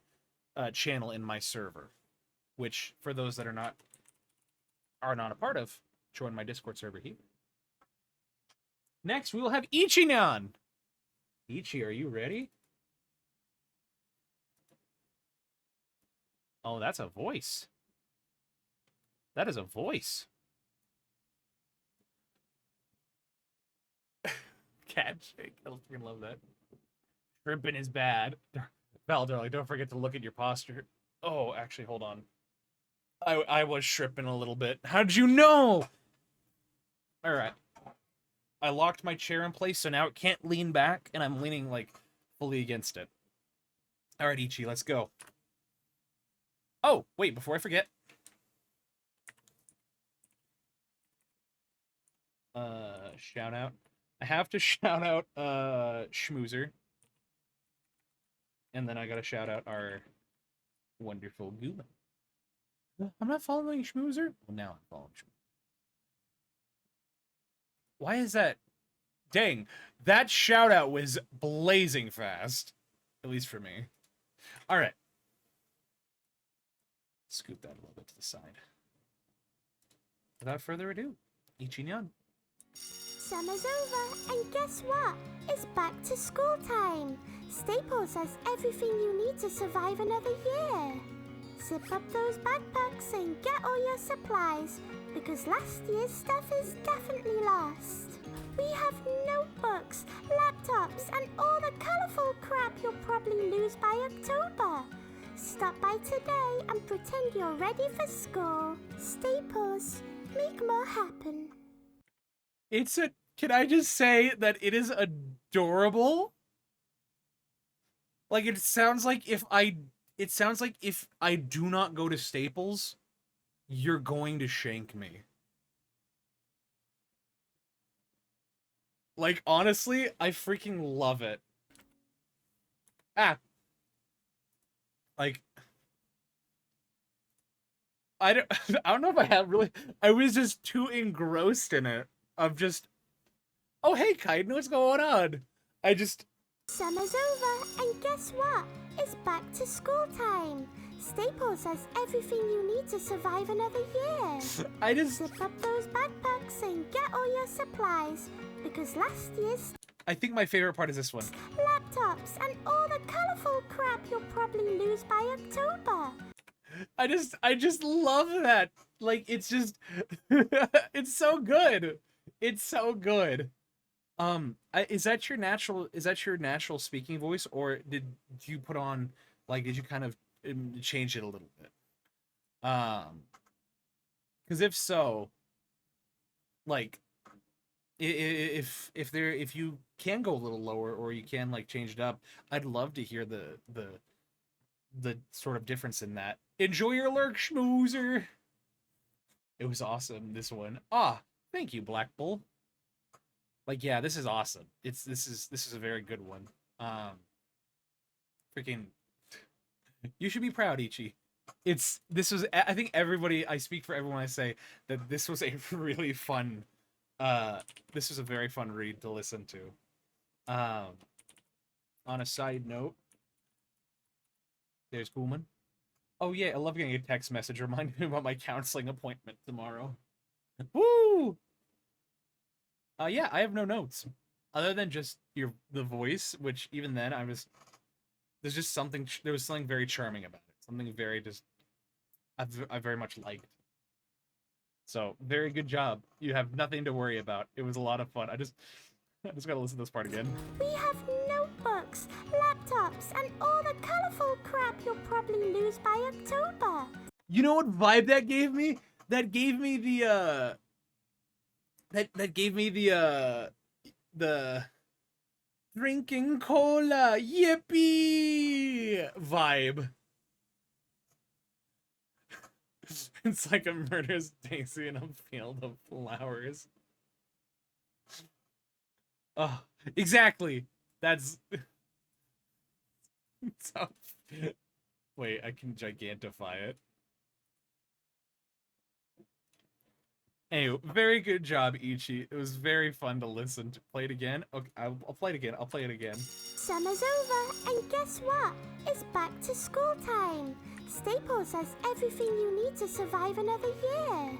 channel in my server, which for those that are not a part of, join my Discord server here. Next, we will have Ichinan. Ichi, are you ready? Oh, that's a voice. That is a voice. Cat shake. I freaking love that. Shrimping is bad. Val, darling, don't forget to look at your posture. Oh, actually, hold on. I was shrimping a little bit. How'd you know? All right. I locked my chair in place, so now it can't lean back, and I'm leaning, like, fully against it. All right, Ichi, let's go. Oh, wait, before I forget. Shout out. I have to shout out, Schmoozer. And then I gotta shout out our wonderful Gooba. I'm not following Schmoozer? Well, now I'm following Schmoozer. Why is that? Dang, that shout out was blazing fast. At least for me. All right. Scoot that a little bit to the side. Without further ado, Ichi-nyan.
Summer's over, and guess what? It's back to school time. Staples has everything you need to survive another year. Zip up those backpacks and get all your supplies, because last year's stuff is definitely lost. We have notebooks, laptops, and all the colorful crap you'll probably lose by October. Stop by today and pretend you're ready for school. Staples, make more happen.
Can I just say that it is adorable? Like, it sounds like if I do not go to Staples, you're going to shank me. Like, honestly, I freaking love it. Like, I don't know if I have really, I was just too engrossed in it of just, oh, hey, Kaiden, what's going on?
Summer's over, and guess what? It's back to school time. Staples has everything you need to survive another year. Zip up those backpacks and get all your supplies, because last year's
I think my favorite part is this one.
laptops and all the colorful crap you'll probably lose by October.
I just love that. Like, it's just, it's so good. It's so good. Is that your natural speaking voice, or did you put on, like, did you kind of change it a little bit? Because if so, like, if you can go a little lower, or you can, like, change it up, I'd love to hear the sort of difference in that. Enjoy your lurk, Schmoozer. It was awesome, this one. Thank you, Black Bull. Like, yeah, this is awesome. This is a very good one. Freaking, you should be proud, Ichi. I think I speak for everyone I say that this was a really fun, this was a very fun read to listen to. On a side note, there's Boomin. Oh yeah, I love getting a text message reminding me about my counseling appointment tomorrow. Woo! Yeah, I have no notes other than just the voice, which even then there was something very charming about it. Something very I very much liked. So, very good job. You have nothing to worry about. It was a lot of fun. I just gotta listen to this part again.
We have notebooks, laptops, and all the colorful crap you'll probably lose by October.
You know what vibe that gave me? That gave me the that gave me the drinking cola, yippee vibe. It's like a murderous daisy in a field of flowers. Oh, exactly. That's so. Wait, I can gigantify it. Anyway, very good job, Ichi. It was very fun to listen to. Play it again? Okay, I'll play it again. I'll play it again.
Summer's over, and guess what? It's back to school time. Staples has everything you need to survive another year.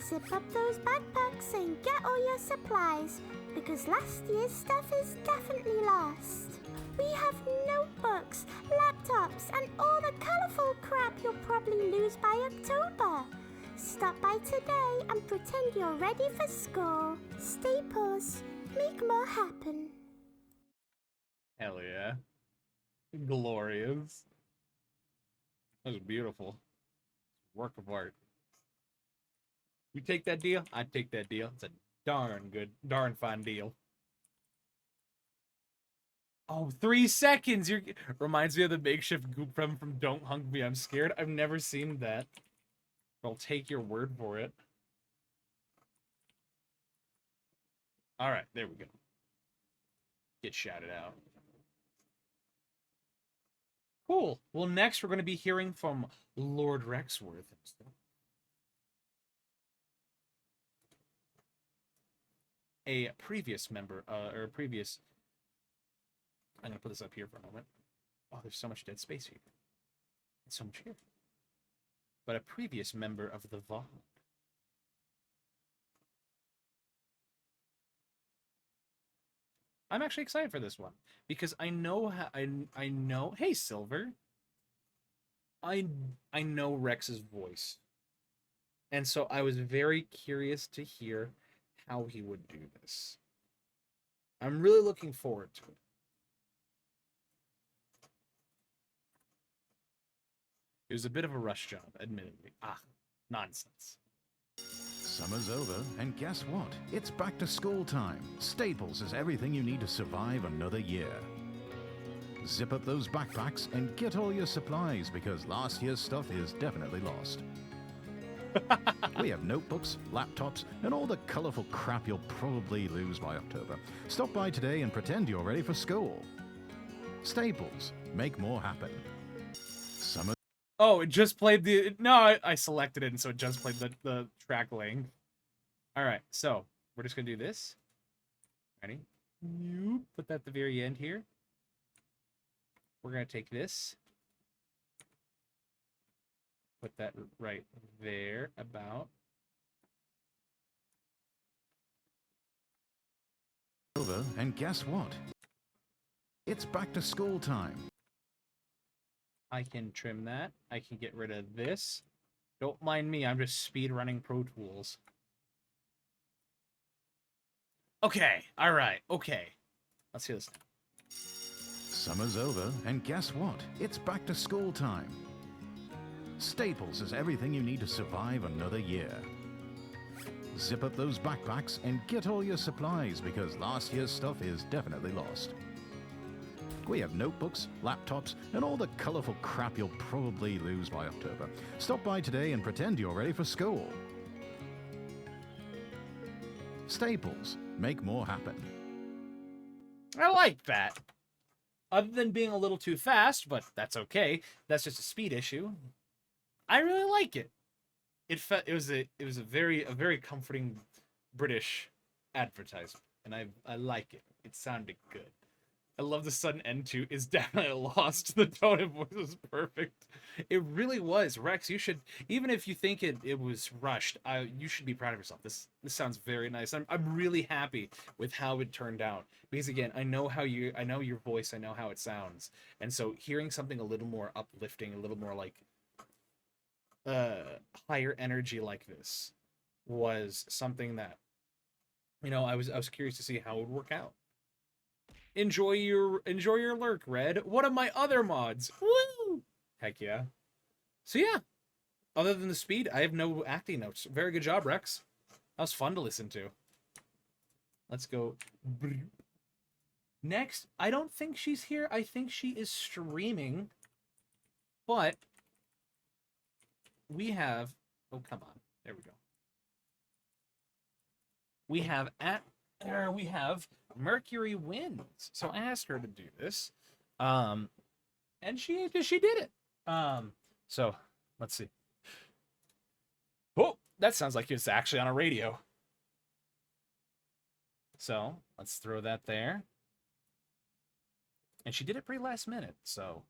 Zip up those backpacks and get all your supplies, because last year's stuff is definitely lost. We have notebooks, laptops, and all the colorful crap you'll probably lose by October. Stop by today and pretend you're ready for school. Staples, make more happen.
Hell yeah. Glorious. That was beautiful. Work of art. You take that deal? I take that deal. It's a darn fine deal. Oh, 3 seconds! Reminds me of the makeshift goop from Don't Hunk Me, I'm Scared. I've never seen that. I'll take your word for it. Alright, there we go. Get shouted out. Cool. Well, next we're going to be hearing from Lord Rexworth. A previous member, or a previous... I'm going to put this up here for a moment. Oh, there's so much dead space here. And so much here. But a previous member of the VOD. I'm actually excited for this one because I know how I know. Hey, Silver. I know Rex's voice, and so I was very curious to hear how he would do this. I'm really looking forward to it. It was a bit of a rush job, admittedly. Nonsense.
Summer's over, and guess what? It's back to school time. Staples is everything you need to survive another year. Zip up those backpacks and get all your supplies because last year's stuff is definitely lost. We have notebooks, laptops, and all the colorful crap you'll probably lose by October. Stop by today and pretend you're ready for school. Staples, make more happen. Summer.
Oh, it just played the... No, I selected it, and so it just played the track length. Alright, so we're just going to do this. Ready? Put that at the very end here. We're going to take this. Put that right there, about.
Over, and guess what? It's back to school time.
I can trim that. I can get rid of this. Don't mind me, I'm just speed running Pro Tools. Okay, alright, okay. Let's hear this now.
Summer's over, and guess what? It's back to school time. Staples is everything you need to survive another year. Zip up those backpacks and get all your supplies because last year's stuff is definitely lost. We have notebooks, laptops, and all the colorful crap you'll probably lose by October. Stop by today and pretend you're ready for school. Staples, make more happen.
I like that. Other than being a little too fast, but that's okay. That's just a speed issue. I really like it. It was a very comforting British advertisement, and I like it. It sounded good. I love the sudden end to is definitely lost. The tone of voice was perfect. It really was. Rex, you should, even if you think it was rushed, you should be proud of yourself. This sounds very nice. I'm really happy with how it turned out. Because again, I know your voice, I know how it sounds. And so hearing something a little more uplifting, a little more like higher energy like this was something that, I was curious to see how it would work out. Enjoy your lurk, Red. One of my other mods. Woo! Heck yeah. So yeah, other than the speed, I have no acting notes. Very good job, Rex. That was fun to listen to. Let's go. Next, I don't think she's here. I think she is streaming. But we have Oh, come on. There we go. We have Mercury Winds. So I asked her to do this. And she did it. So let's see. Oh, that sounds like it's actually on a radio. So let's throw that there. And she did it pretty last minute, so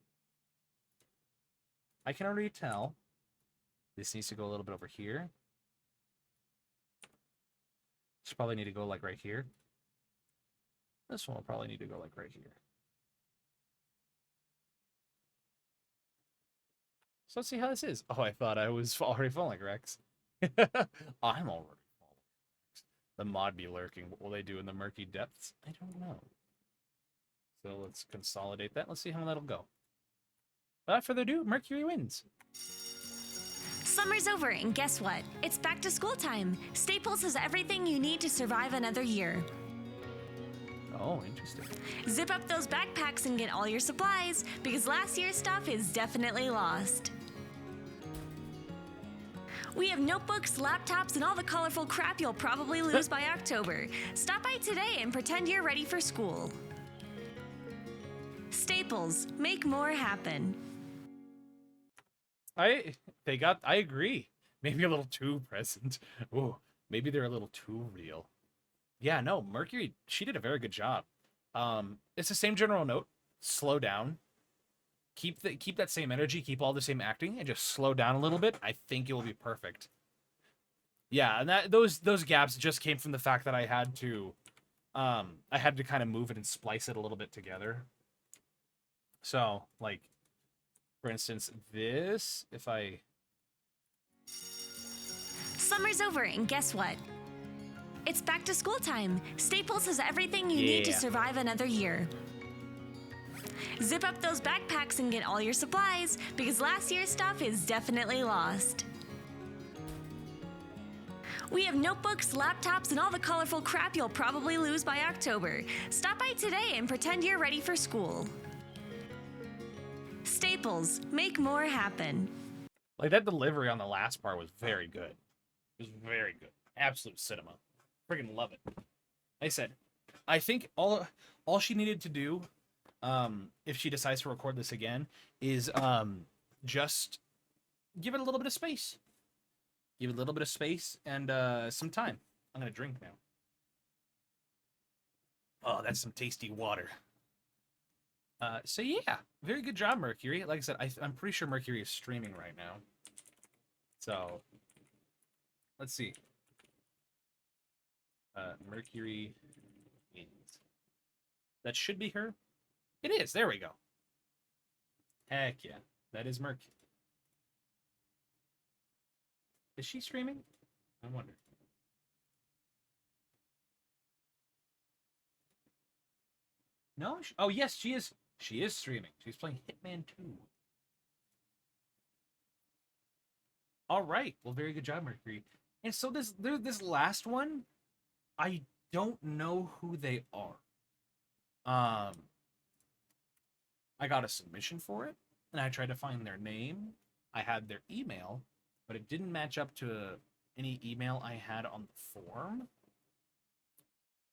I can already tell this needs to go a little bit over here. This probably need to go like right here. This one will probably need to go like right here. So let's see how this is. Oh, I thought I was already falling, Rex. I'm already falling, Rex. The mod be lurking. What will they do in the murky depths? I don't know. So let's consolidate that. Let's see how that'll go. Without further ado, Mercury Winds.
Summer's over, and guess what? It's back to school time. Staples has everything you need to survive another year.
Oh, interesting.
Zip up those backpacks and get all your supplies, because last year's stuff is definitely lost. We have notebooks, laptops, and all the colorful crap you'll probably lose by October. Stop by today and pretend you're ready for school. Staples, make more happen.
I agree. Maybe a little too present. Ooh, maybe they're a little too real. Yeah, no, Mercury, she did a very good job. It's the same general note. Slow down. Keep that same energy, keep all the same acting, and just slow down a little bit. I think it will be perfect. Yeah, and those gaps just came from the fact that I had to kind of move it and splice it a little bit together. So, like, for instance, this, if I...
Summer's over, and guess what? It's back to school time. Staples has everything you need to survive another year. Zip up those backpacks and get all your supplies, because last year's stuff is definitely lost. We have notebooks, laptops, and all the colorful crap you'll probably lose by October. Stop by today and pretend you're ready for school. Staples, make more happen.
Like, that delivery on the last part was very good. It was very good. Absolute cinema. Freaking love it. Like I said, I think all she needed to do, if she decides to record this again, is just give it a little bit of space. Give it a little bit of space and some time. I'm gonna drink now. Oh, that's some tasty water. So yeah, very good job, Mercury. Like I said, I'm pretty sure Mercury is streaming right now. So let's see. Mercury Winds. That should be her. It is. There we go. Heck yeah, that is Mercury. Is she streaming? I wonder. No? Oh, yes, she is. She is streaming. She's playing Hitman 2. All right. Well, very good job, Mercury. And so this last one, I don't know who they are. I got a submission for it, and I tried to find their name. I had their email, but it didn't match up to any email I had on the form.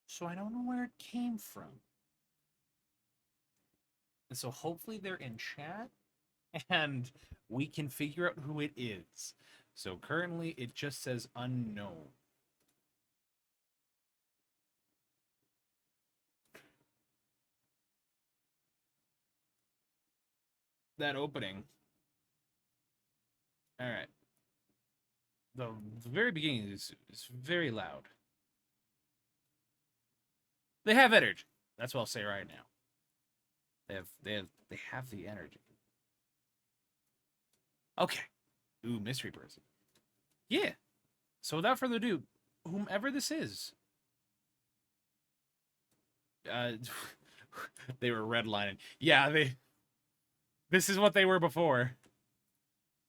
So I don't know where it came from. And so hopefully they're in chat, and we can figure out who it is. So currently it just says unknown. That opening. All right. The very beginning is very loud. They have energy. That's what I'll say right now. They have the energy. Okay. Ooh, mystery person. Yeah. So without further ado, whomever this is. They were redlining. Yeah, this is what they were before.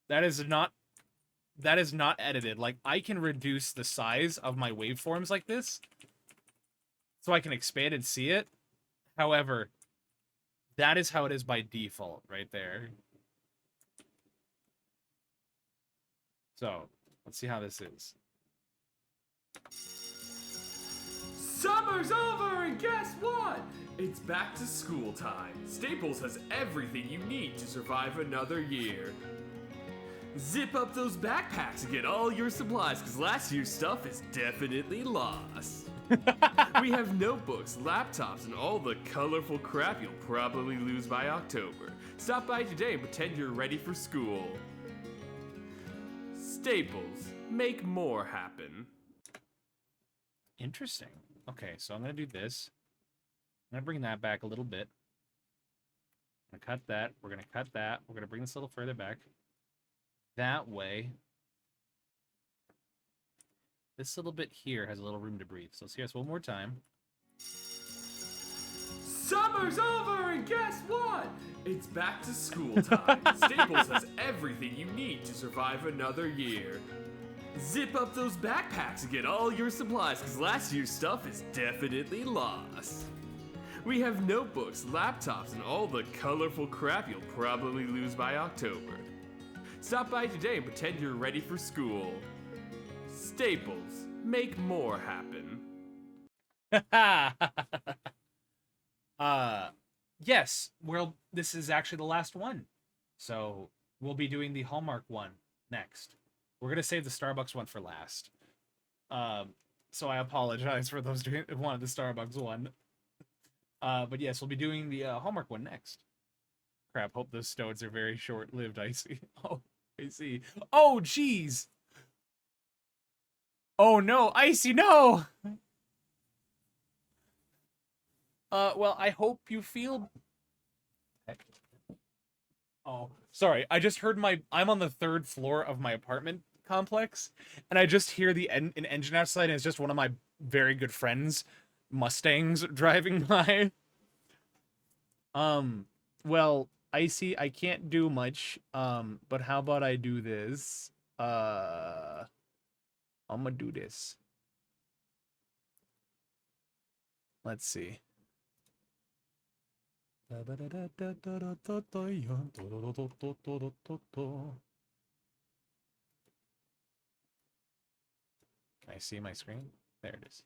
That is not edited. Like, I can reduce the size of my waveforms like this so I can expand and see it. However, that is how it is by default right there. So, Let's see how this is.
Summer's over, and guess what? It's back to school time. Staples has everything you need to survive another year. Zip up those backpacks and get all your supplies, because last year's stuff is definitely lost. We have notebooks, laptops, and all the colorful crap you'll probably lose by October. Stop by today and pretend you're ready for school. Staples, make more happen.
Interesting. Okay, so I'm going to do this. I'm going to bring that back a little bit. I'm going to cut that. We're going to cut that. We're going to bring this a little further back. That way. This little bit here has a little room to breathe. So let's hear this one more time.
Summer's over, and guess what? It's back to school time. Staples has everything you need to survive another year. Zip up those backpacks and get all your supplies, because last year's stuff is definitely lost. We have notebooks, laptops, and all the colorful crap you'll probably lose by October. Stop by today and pretend you're ready for school. Staples, make more happen.
Yes, well, this is actually the last one. So we'll be doing the Hallmark one next. We're going to save the Starbucks one for last. So I apologize for those who wanted the Starbucks one. But yes, we'll be doing the Hallmark one next. Crap, hope those stones are very short-lived, I see. Oh, I see. Oh, jeez! Oh, no, Icy, no! Well, I hope you feel... Oh, sorry, I just heard I'm on the 3rd floor of my apartment complex, and I just hear an engine outside, and it's just one of my very good friends' Mustangs driving by. Well, Icy, I can't do much, but how about I do this? I'm gonna do this. Let's see. Can I see my screen? There it is.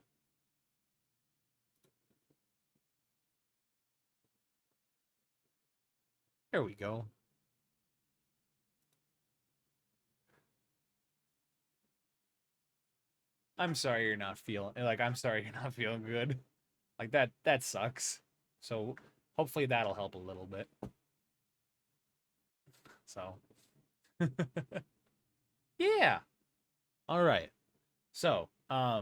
There we go. I'm sorry you're not feeling good. Like that sucks. So hopefully that'll help a little bit. So yeah. All right. So, I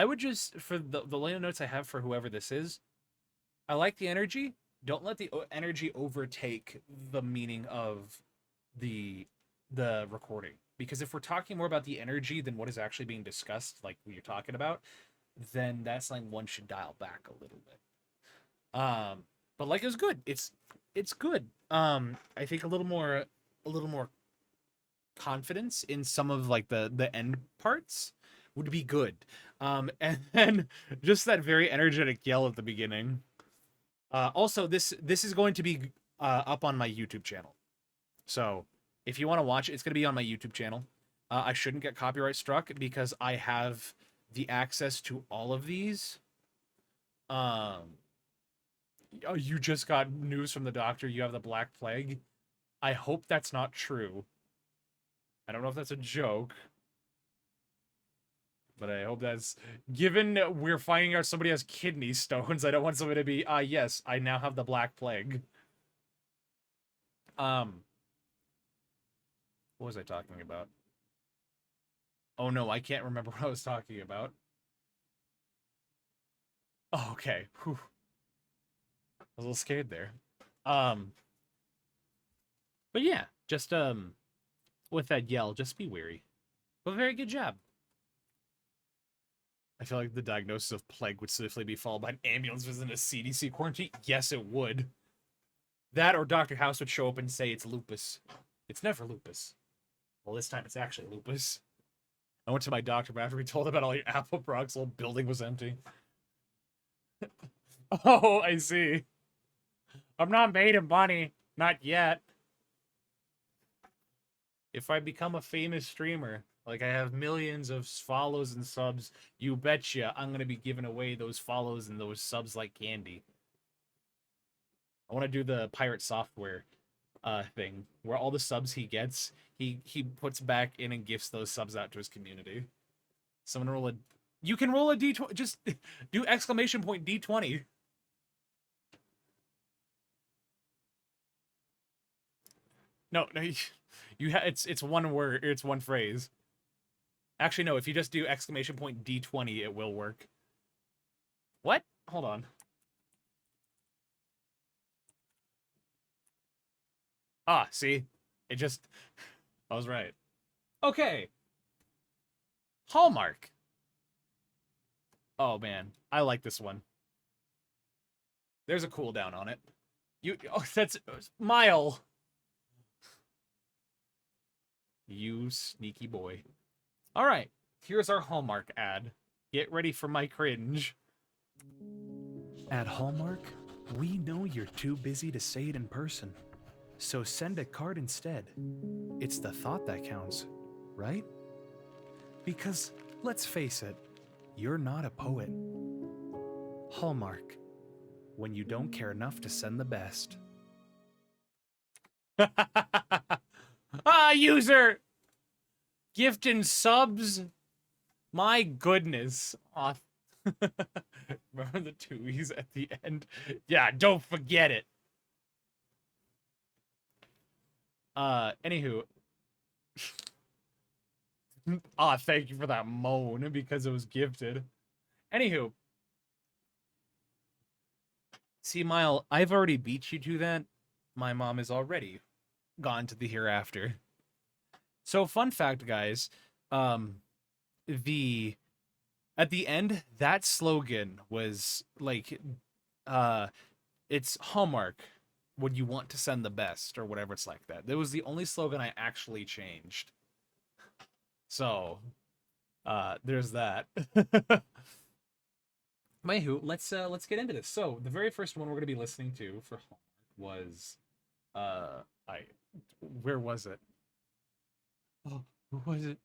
would just, for the line notes I have for whoever this is, I like the energy. Don't let the energy overtake the meaning of the recording. Because if we're talking more about the energy than what is actually being discussed, like what you're talking about, then that's something one should dial back a little bit. But like, it was good. It's good. I think a little more confidence in some of like the end parts would be good. And then just that very energetic yell at the beginning. Also, this is going to be up on my YouTube channel. So if you want to watch it, it's going to be on my YouTube channel. I shouldn't get copyright struck because I have the access to all of these. Oh, you just got news from the doctor. You have the Black Plague. I hope that's not true. I don't know if that's a joke. But I hope that's... Given we're finding out somebody has kidney stones, I don't want somebody to be, yes, I now have the Black Plague. What was I talking about? Oh no, I can't remember what I was talking about. Oh, okay. Whew. I was a little scared there. But yeah, just, with that yell, just be wary. But very good job. I feel like the diagnosis of plague would swiftly be followed by an ambulance visit and a CDC quarantine. Yes, it would. That or Dr. House would show up and say it's lupus. It's never lupus. Well, this time it's actually lupus. I went to my doctor, but after we told about all your apple products, the whole building was empty. Oh, I see. I'm not made of money. Not yet. If I become a famous streamer, like I have millions of follows and subs, you betcha I'm gonna be giving away those follows and those subs like candy. I want to do the pirate software thing where all the subs he gets, he puts back in and gifts those subs out to his community. Someone roll a, you can roll a D20, just do exclamation point D20. No, it's one word, it's one phrase. Actually, no, if you just do exclamation point D20, it will work. What? Hold on. Ah, see? It just... I was right. Okay. Hallmark. Oh, man. I like this one. There's a cooldown on it. Oh, that's... Mile. You sneaky boy. All right. Here's our Hallmark ad. Get ready for my cringe.
At Hallmark, we know you're too busy to say it in person. So send a card instead. It's the thought that counts, right? Because, let's face it, you're not a poet. Hallmark, when you don't care enough to send the best.
Ah, user! Gift and subs? My goodness. Aw. Remember the twoies at the end? Yeah, don't forget it. Anywho. Ah, thank you for that moan, because it was gifted. Anywho. See, Mile, I've already beat you to that. My mom is already gone to the hereafter. So, fun fact, guys. At the end, that slogan was like, it's Hallmark when you want to send the best, or whatever it's like that. That was the only slogan I actually changed. So, there's that. Mayhu, let's get into this. So, the very first one we're going to be listening to for Hallmark was, where was it? Oh, who was it?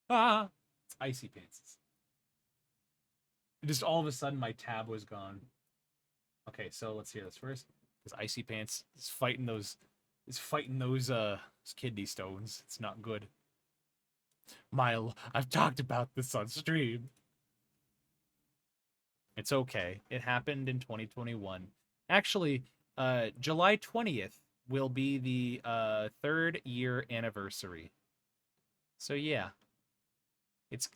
Ah, it's Icy Pants. Just all of a sudden, my tab was gone. Okay, so let's hear this first. Because Icy Pants is fighting those kidney stones. It's not good. Mile, I've talked about this on stream. It's okay. It happened in 2021. Actually, July 20th will be the 3rd year anniversary. So yeah. It's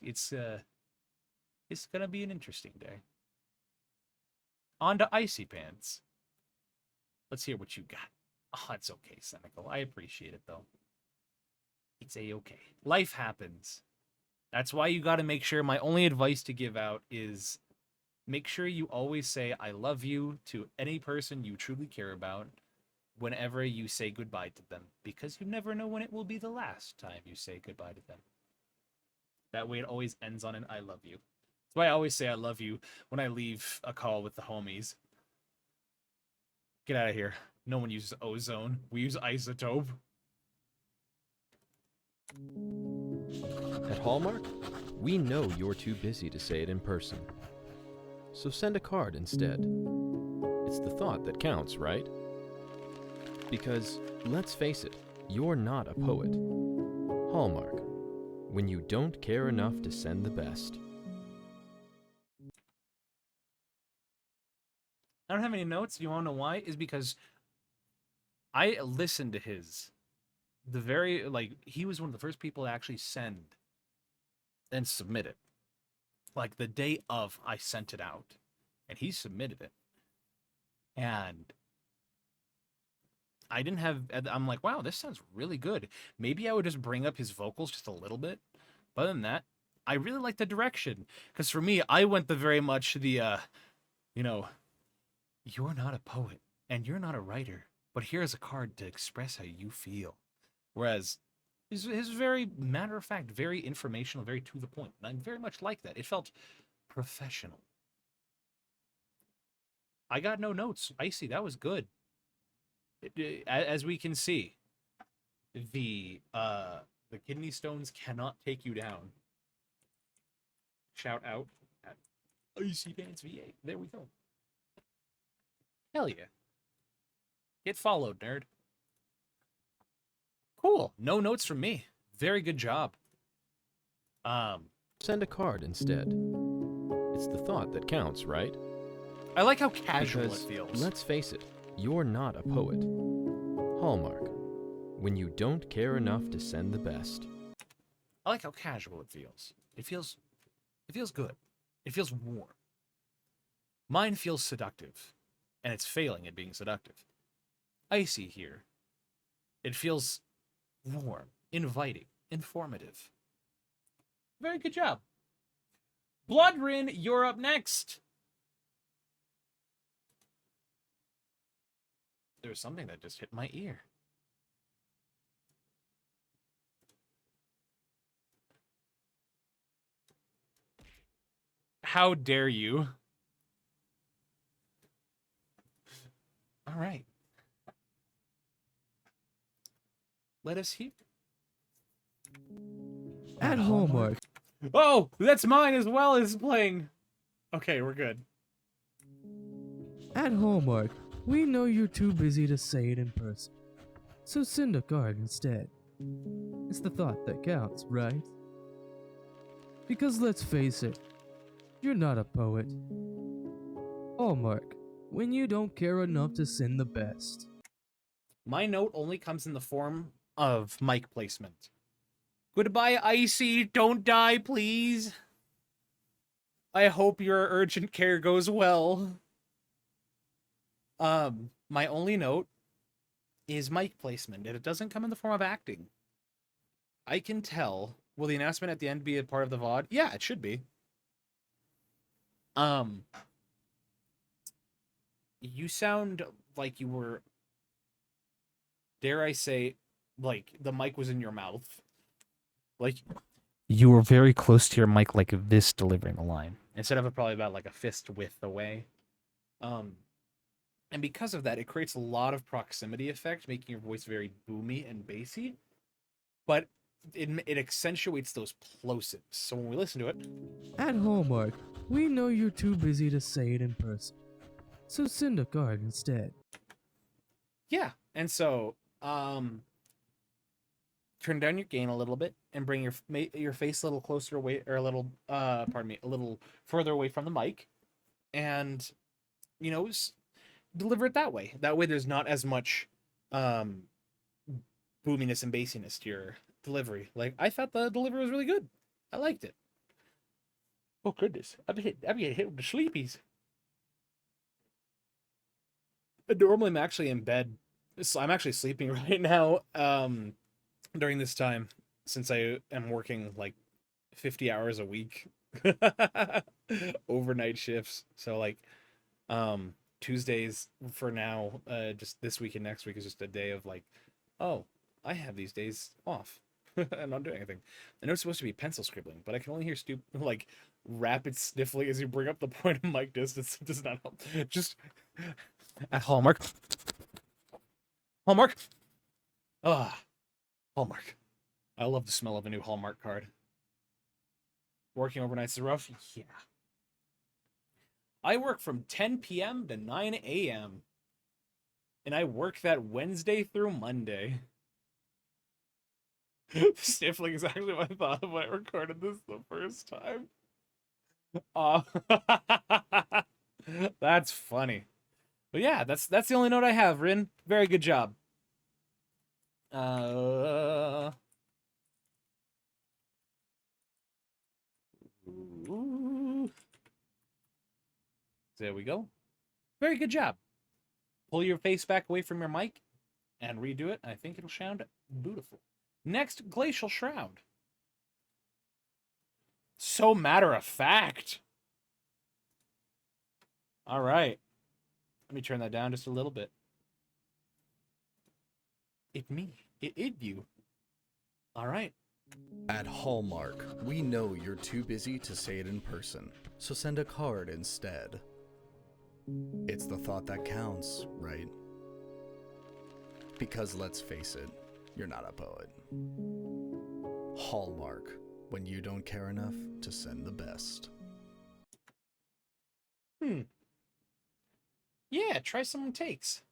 gonna be an interesting day. On to Icy Pants. Let's hear what you got. Oh, it's okay, Cynical. I appreciate it, though. It's a-okay. Life happens. That's why you gotta make sure, my only advice to give out is make sure you always say I love you to any person you truly care about whenever you say goodbye to them. Because you never know when it will be the last time you say goodbye to them. That way it always ends on an I love you. That's why I always say I love you when I leave a call with the homies. Get out of here. No one uses ozone. We use isotope.
At Hallmark, we know you're too busy to say it in person. So send a card instead. It's the thought that counts, right? Because, let's face it, you're not a poet. Hallmark, when you don't care enough to send the best.
I don't have any notes. You want to know why? Is because I listened to his. He was one of the first people to actually send and submit it. Like, the day of, I sent it out. And he submitted it. And I didn't have... I'm like, wow, this sounds really good. Maybe I would just bring up his vocals just a little bit. But other than that, I really like the direction. Because for me, I went the very much the, you're not a poet, and you're not a writer, but here's a card to express how you feel. Whereas his very matter-of-fact, very informational, very to the point. And I very much like that. It felt professional. I got no notes. Icy, that was good. as we can see, the kidney stones cannot take you down. Shout out at Icy Pants VA. There we go. Hell yeah. Get followed, nerd. Cool. No notes from me. Very good job.
Send a card instead. It's the thought that counts, right?
I like how casual
Because,
it feels.
let's face it, you're not a poet. Hallmark. When you don't care enough to send the best.
I like how casual it feels. It feels good. It feels warm. Mine feels seductive, and it's failing at being seductive. Icy here. It feels warm, inviting, informative. Very good job. Bloodrin, you're up next. There's something that just hit my ear. How dare you? All right. Let us hear.
At Hallmark.
Oh, that's mine as well as playing. Okay, we're good.
At Hallmark, we know you're too busy to say it in person. So send a card instead. It's the thought that counts, right? Because let's face it, you're not a poet. Hallmark, when you don't care enough to send the best.
My note only comes in the form of mic placement. Goodbye, Icy. Don't die, please. I hope your urgent care goes well. My only note is mic placement, and it doesn't come in the form of acting. I can tell. Will the announcement at the end be a part of the VOD? Yeah, it should be. You sound like you were, dare I say, like the mic was in your mouth. Like you were very close to your mic, like this, delivering the line, instead of probably about like a fist width away. And because of that, it creates a lot of proximity effect, making your voice very boomy and bassy. But it accentuates those plosives. So when we listen to it,
At Hallmark, we know you're too busy to say it in person. So send a card instead.
yeah. And so, turn down your gain a little bit and bring your face a little closer away, or a little, pardon me, a little further away from the mic, and you know, deliver it that way. That way, there's not as much boominess and bassiness to your delivery. Like, I thought the delivery was really good. I liked it. Oh goodness, I'm getting hit with the sleepies. Normally, I'm actually in bed. So I'm actually sleeping right now. During this time, since I am working like 50 hours a week, overnight shifts. So like, Tuesdays for now, just this week and next week is just a day of like, oh, I have these days off. I'm not doing anything. I know it's supposed to be pencil scribbling, but I can only hear like rapid sniffling as you bring up the point of mic distance. It does not help. Just at Hallmark. Hallmark. Hallmark. I love the smell of a new Hallmark card. Working overnights is rough? Yeah. I work from 10 p.m. to 9 a.m. And I work that Wednesday through Monday. Sniffling is actually what I thought of when I recorded this the first time. That's funny. But yeah, that's the only note I have, Rin. Very good job. There we go. Very good job. Pull your face back away from your mic and redo it. I think it'll sound beautiful. Next, Glacial Shroud. So matter of fact. All right. Let me turn that down just a little bit. It me. It you. All right.
At Hallmark, we know you're too busy to say it in person, so send a card instead. It's the thought that counts, right? Because let's face it, you're not a poet. Hallmark, when you don't care enough to send the best.
Yeah, try some takes.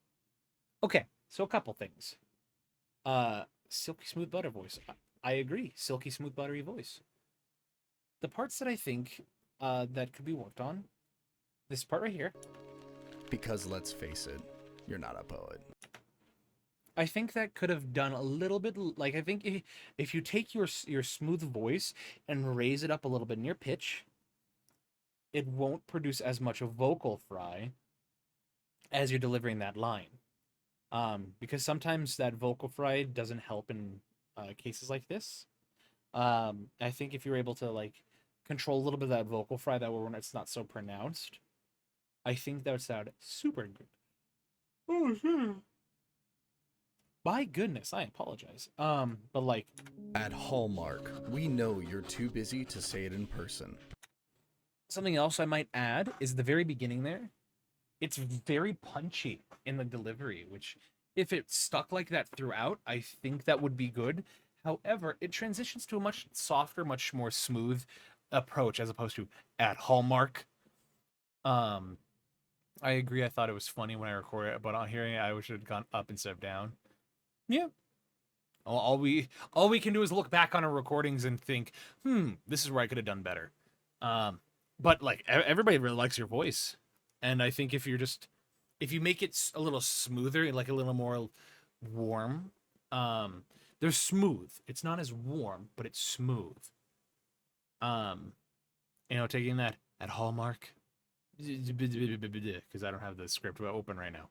Okay, so a couple things. Silky smooth butter voice. I agree. Silky smooth buttery voice. The parts that I think that could be worked on, this part right here.
Because let's face it, you're not a poet.
I think that could have done a little bit, like, I think if you take your smooth voice and raise it up a little bit in your pitch, it won't produce as much a vocal fry as you're delivering that line. Because sometimes that vocal fry doesn't help in cases like this. I think if you're able to, like, control a little bit of that vocal fry, that way when it's not so pronounced, I think that would sound super good. Oh, shit. My goodness, I apologize. But like...
At Hallmark, we know you're too busy to say it in person.
Something else I might add is the very beginning there. It's very punchy in the delivery, which if it stuck like that throughout, I think that would be good. However, it transitions to a much softer, much more smooth approach as opposed to at Hallmark. I agree. I thought it was funny when I recorded it, but on hearing it, I wish it had gone up instead of down. Yeah. All we can do is look back on our recordings and think, this is where I could have done better. But like everybody really likes your voice, and I think if you make it a little smoother, like a little more warm, they're smooth. It's not as warm, but it's smooth. Taking that at Hallmark, because I don't have the script open right now.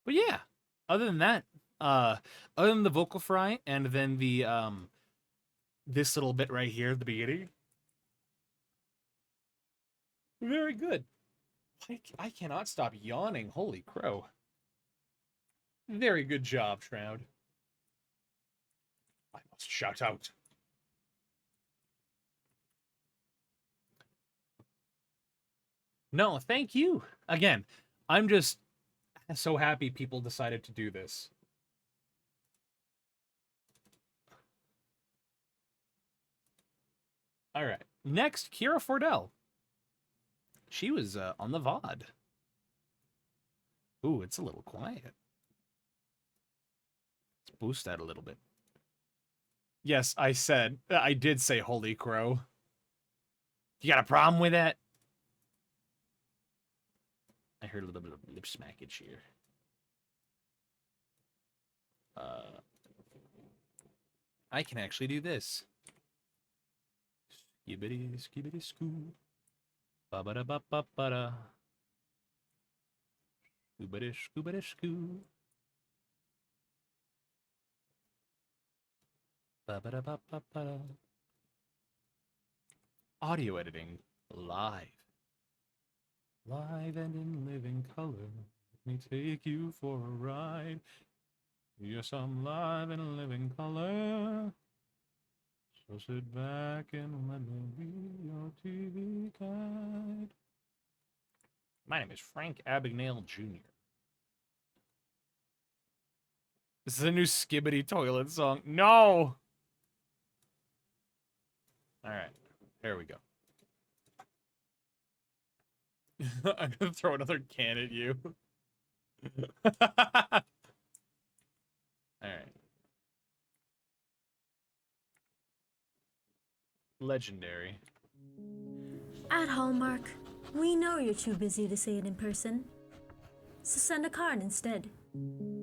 But yeah, other than that. Other than the vocal fry and then the this little bit right here at the beginning, very good. I cannot stop yawning. Holy crow! Very good job, Shroud. I must shout out. No, thank you again. I'm just so happy people decided to do this. All right. Next, Kira Fordell. She was on the VOD. Ooh, it's a little quiet. Let's boost that a little bit. Yes, I did say holy crow. You got a problem with that? I heard a little bit of lip smackage here. I can actually do this. Skibbity, skibbity, skoo. Ba-ba-da, ba-ba-ba-da. Scoobity, scoobity, skoo. Ba-ba-da, ba-ba-ba-da. Audio editing live. Live and in living color. Let me take you for a ride. Yes, I'm live and in living color. So sit back and let me be your TV guide. My name is Frank Abagnale Jr. This is a new Skibbity Toilet song. No! Alright, there we go. I'm gonna throw another can at you. Alright. Legendary.
At Hallmark, we know you're too busy to say it in person. So send a card instead.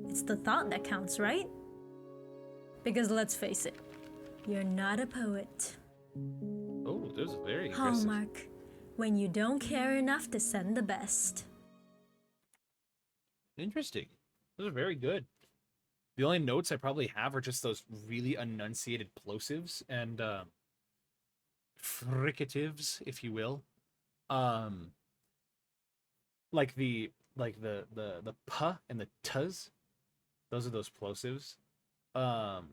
It's the thought that counts, right? Because let's face it, you're not a poet.
Oh, those are very aggressive.
Hallmark, when you don't care enough to send the best.
Interesting. Those are very good. The only notes I probably have are just those really enunciated plosives and fricatives, if you will. Like the p and the t's. Those are those plosives. And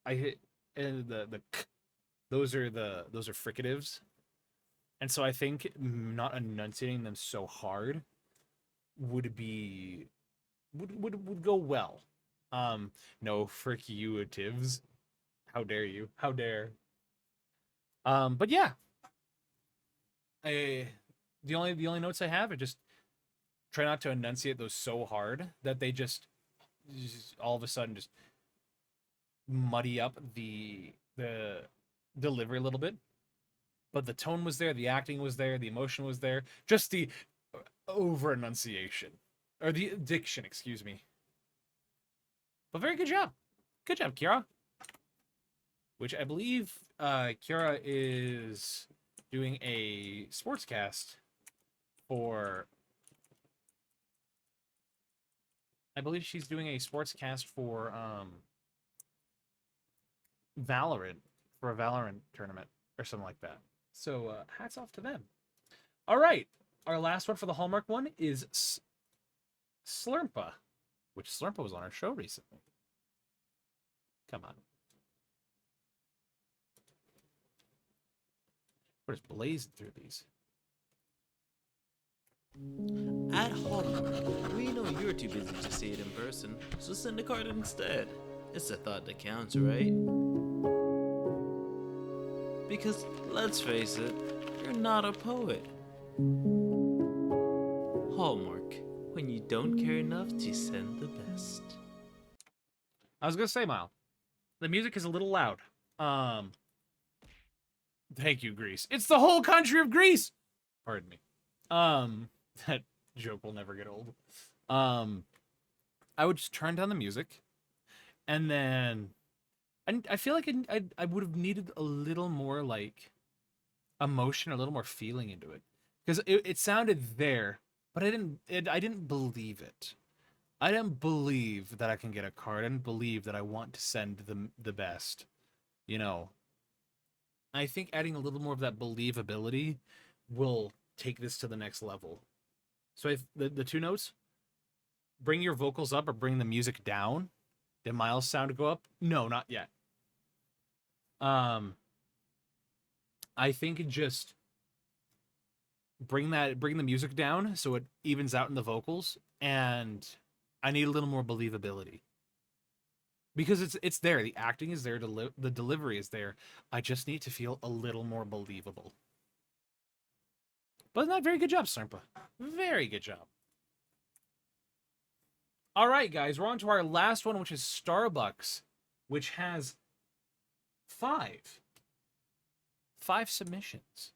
I hit and the k. Those are fricatives. And so I think not enunciating them so hard would be would go well. No fricuatives. How dare you? How dare? But yeah. The only notes I have are just try not to enunciate those so hard that they just all of a sudden just muddy up the delivery a little bit. But the tone was there, the acting was there, the emotion was there, just the over enunciation or the diction, excuse me. But very good job. Good job, Kiara. Which I believe Kiara is doing a sportscast for... I believe she's doing a sportscast for Valorant, for a Valorant tournament or something like that. So hats off to them. All right. Our last one for the Hallmark one is Slurmpa, which Slurmpa was on our show recently. Come on. We're just blazing through these.
At home, we know you're too busy to see it in person, so send a card instead. It's the thought that counts, right? Because, let's face it, you're not a poet. Hallmark, when you don't care enough to send the best.
I was gonna say, Mile, the music is a little loud. Thank you, Greece. It's the whole country of Greece. Pardon me. That joke will never get old. I would just turn down the music, and then I feel like I would have needed a little more like emotion, a little more feeling into it, because it sounded there, but I didn't believe it. I didn't believe that I can get a card. I didn't believe that I want to send the best. You know, I think adding a little more of that believability will take this to the next level. So the two notes, bring your vocals up or bring the music down. Did Miles' sound go up? No, not yet. I think just bring the music down so it evens out in the vocals, and I need a little more believability. Because it's there, the acting is there, the delivery is there. I just need to feel a little more believable. But not very good job, Slurmpa. Very good job. All right, guys, we're on to our last one, which is Starbucks, which has 5 submissions.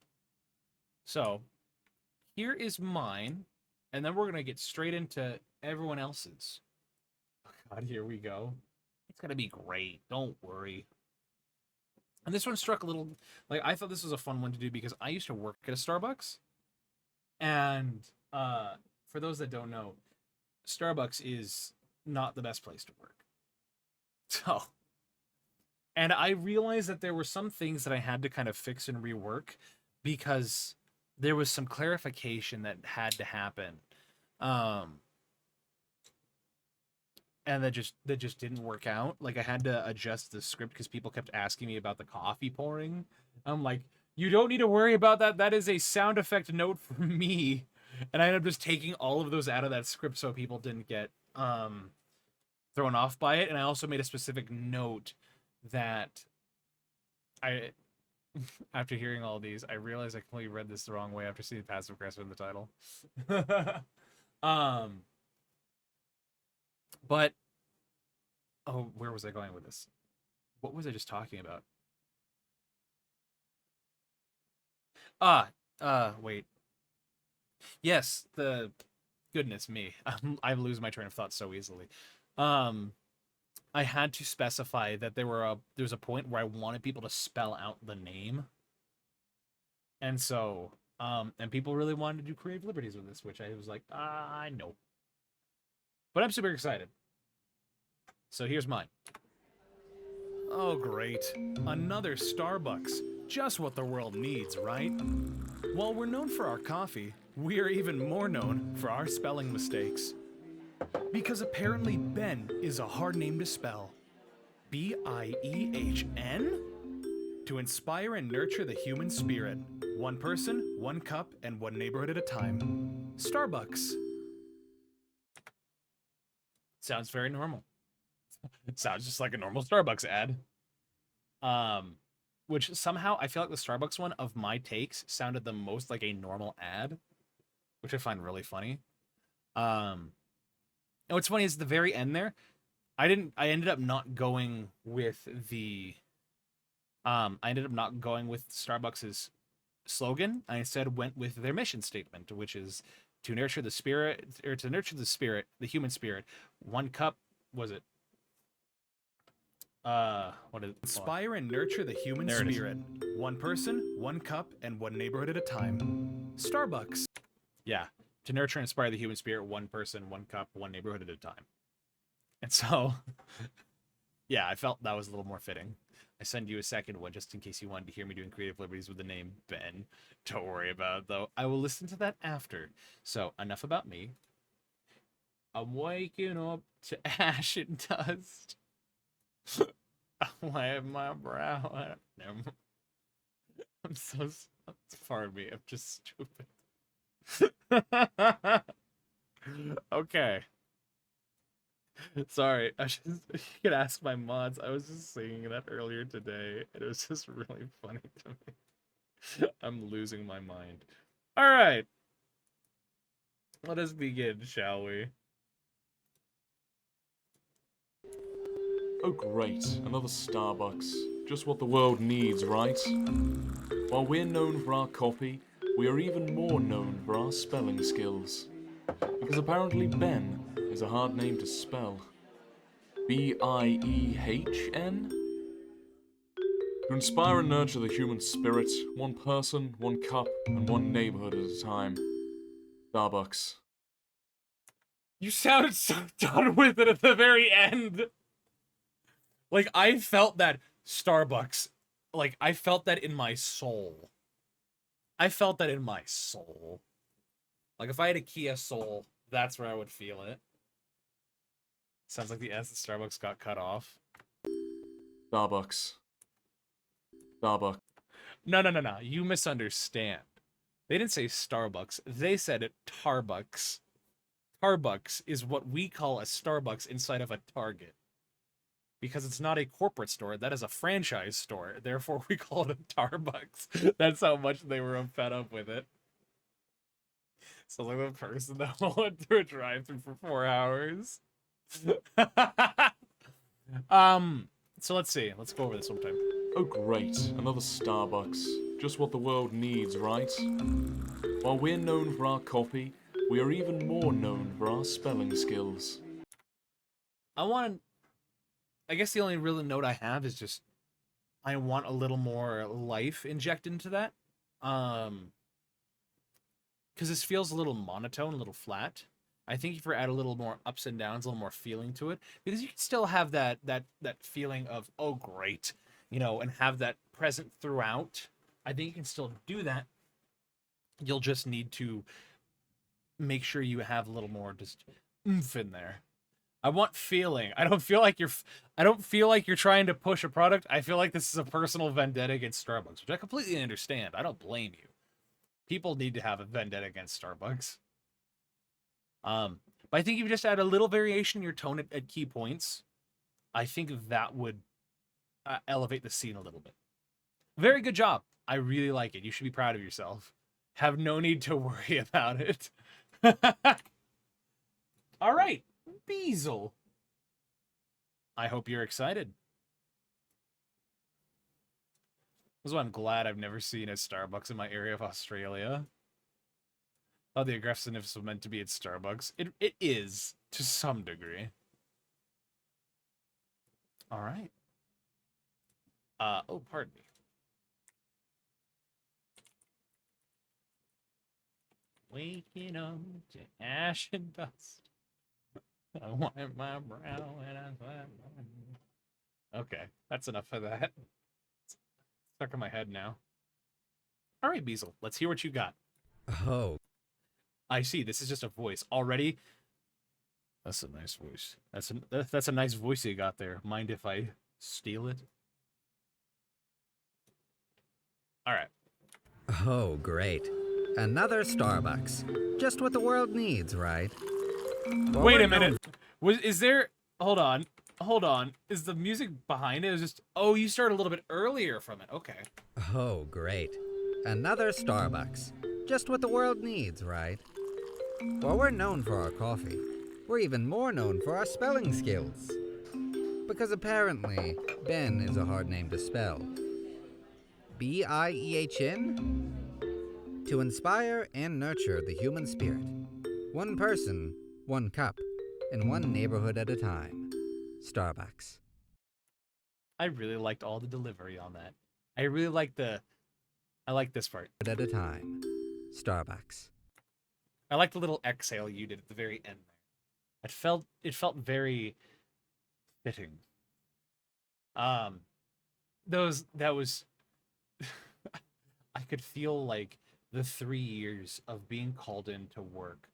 So here is mine, and then we're gonna get straight into everyone else's. Oh God, here we go. It's gonna be great. Don't worry. And this one struck a little, like, I thought this was a fun one to do because I used to work at a Starbucks. And for those that don't know, Starbucks is not the best place to work. So, and I realized that there were some things that I had to kind of fix and rework because there was some clarification that had to happen. And that just didn't work out. Like, I had to adjust the script because people kept asking me about the coffee pouring. I'm like, you don't need to worry about that. That is a sound effect note for me. And I ended up just taking all of those out of that script so people didn't get thrown off by it. And I also made a specific note that after hearing all these, I realized I completely read this the wrong way after seeing passive aggressive in the title. But, oh, where was I going with this? What was I just talking about? Wait. Yes, goodness me. I lose my train of thought so easily. I had to specify that there was a point where I wanted people to spell out the name. And so, and people really wanted to do creative liberties with this, which I was like, I know. But I'm super excited. So here's mine.
Oh, great. Another Starbucks. Just what the world needs, right? While we're known for our coffee, we are even more known for our spelling mistakes. Because apparently Ben is a hard name to spell. B-I-E-H-N? To inspire and nurture the human spirit. One person, one cup, and one neighborhood at a time. Starbucks.
Sounds very normal. It sounds just like a normal Starbucks ad. Which somehow I feel like the Starbucks one of my takes sounded the most like a normal ad, which I find really funny. And what's funny is the very end there, I ended up not going with the Starbucks's slogan. I instead went with their mission statement, which is to nurture the human spirit, one cup, was it? What is it?
Inspire and nurture the human
There it is.
spirit. One person, one cup, and one neighborhood at a time. Starbucks.
Yeah. To nurture and inspire the human spirit, one person, one cup, one neighborhood at a time. And so, yeah, I felt that was a little more fitting. I send you a second one just in case you wanted to hear me doing creative liberties with the name Ben. Don't worry about it, though. I will listen to that after. So, enough about me. I'm waking up to ash and dust. I wipe my brow. I'm so... Pardon me, I'm just stupid. Okay. Sorry, you could ask my mods. I was just singing that earlier today, and it was just really funny to me. I'm losing my mind. Alright. Let us begin, shall we?
Oh great, another Starbucks. Just what the world needs, right? While we're known for our coffee, we are even more known for our spelling skills. Because apparently Ben is a hard name to spell. B-I-E-H-N? To inspire and nurture the human spirit, one person, one cup, and one neighborhood at a time. Starbucks.
You sounded so done with it at the very end. Like, I felt that Starbucks. Like, I felt that in my soul. I felt that in my soul. Like, if I had a Kia Soul, that's where I would feel it. Sounds like the S at Starbucks got cut off.
Starbucks. Starbucks.
No. You misunderstand. They didn't say Starbucks. They said it Tarbucks. Tarbucks is what we call a Starbucks inside of a Target. Because it's not a corporate store, that is a franchise store. Therefore, we call it a Tarbucks. That's how much they were fed up with it. So like the person that went through a drive-thru for 4 hours. So let's see. Let's go over this one time.
Oh great, another Starbucks. Just what the world needs, right? While we're known for our coffee, we are even more known for our spelling skills.
I guess the only real note I have is just I want a little more life injected into that. Because this feels a little monotone, a little flat. I think if we add a little more ups and downs, a little more feeling to it, because you can still have that feeling of, oh great, you know, and have that present throughout. I think you can still do that. You'll just need to make sure you have a little more just oomph in there. I want feeling. I don't feel like you're trying to push a product. I feel like this is a personal vendetta against Starbucks, which I completely understand. I don't blame you. People need to have a vendetta against Starbucks. But I think if you just add a little variation in your tone at key points, I think that would elevate the scene a little bit. Very good job. I really like it. You should be proud of yourself. Have no need to worry about it. All right. Beazle. I hope you're excited. This is why I'm glad I've never seen a Starbucks in my area of Australia. Oh, the aggressiveness was meant to be at Starbucks. It is, to some degree. Alright. Oh, pardon me. Waking up to ash and dust. I wipe my brow and I slap my... Okay, that's enough of that. It's stuck in my head now. Alright, Beazle, let's hear what you got.
Oh.
I see, this is just a voice. Already? That's a nice voice. That's a nice voice you got there. Mind if I steal it? Alright.
Oh, great. Another Starbucks. Just what the world needs, right? Well,
Wait a minute. Is there? Hold on. Hold on. Is the music behind it? It was just. Oh, you started a little bit earlier from it. Okay.
Oh, great. Another Starbucks. Just what the world needs, right? While we're known for our coffee, we're even more known for our spelling skills. Because apparently, Ben is a hard name to spell. B-I-E-H-N? To inspire and nurture the human spirit. One person, one cup, and one neighborhood at a time. Starbucks.
I really liked all the delivery on that. I really like I like this part.
At a time. Starbucks.
I like the little exhale you did at the very end there. It felt very fitting. That was I could feel like the 3 years of being called in to work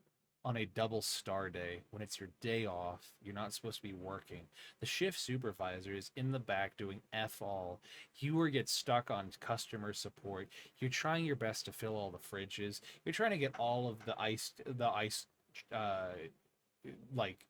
on a double star day when it's your day off. You're not supposed to be working. The shift supervisor is in the back doing F all. You get stuck on customer support. You're trying your best to fill all the fridges. You're trying to get all of the ice, like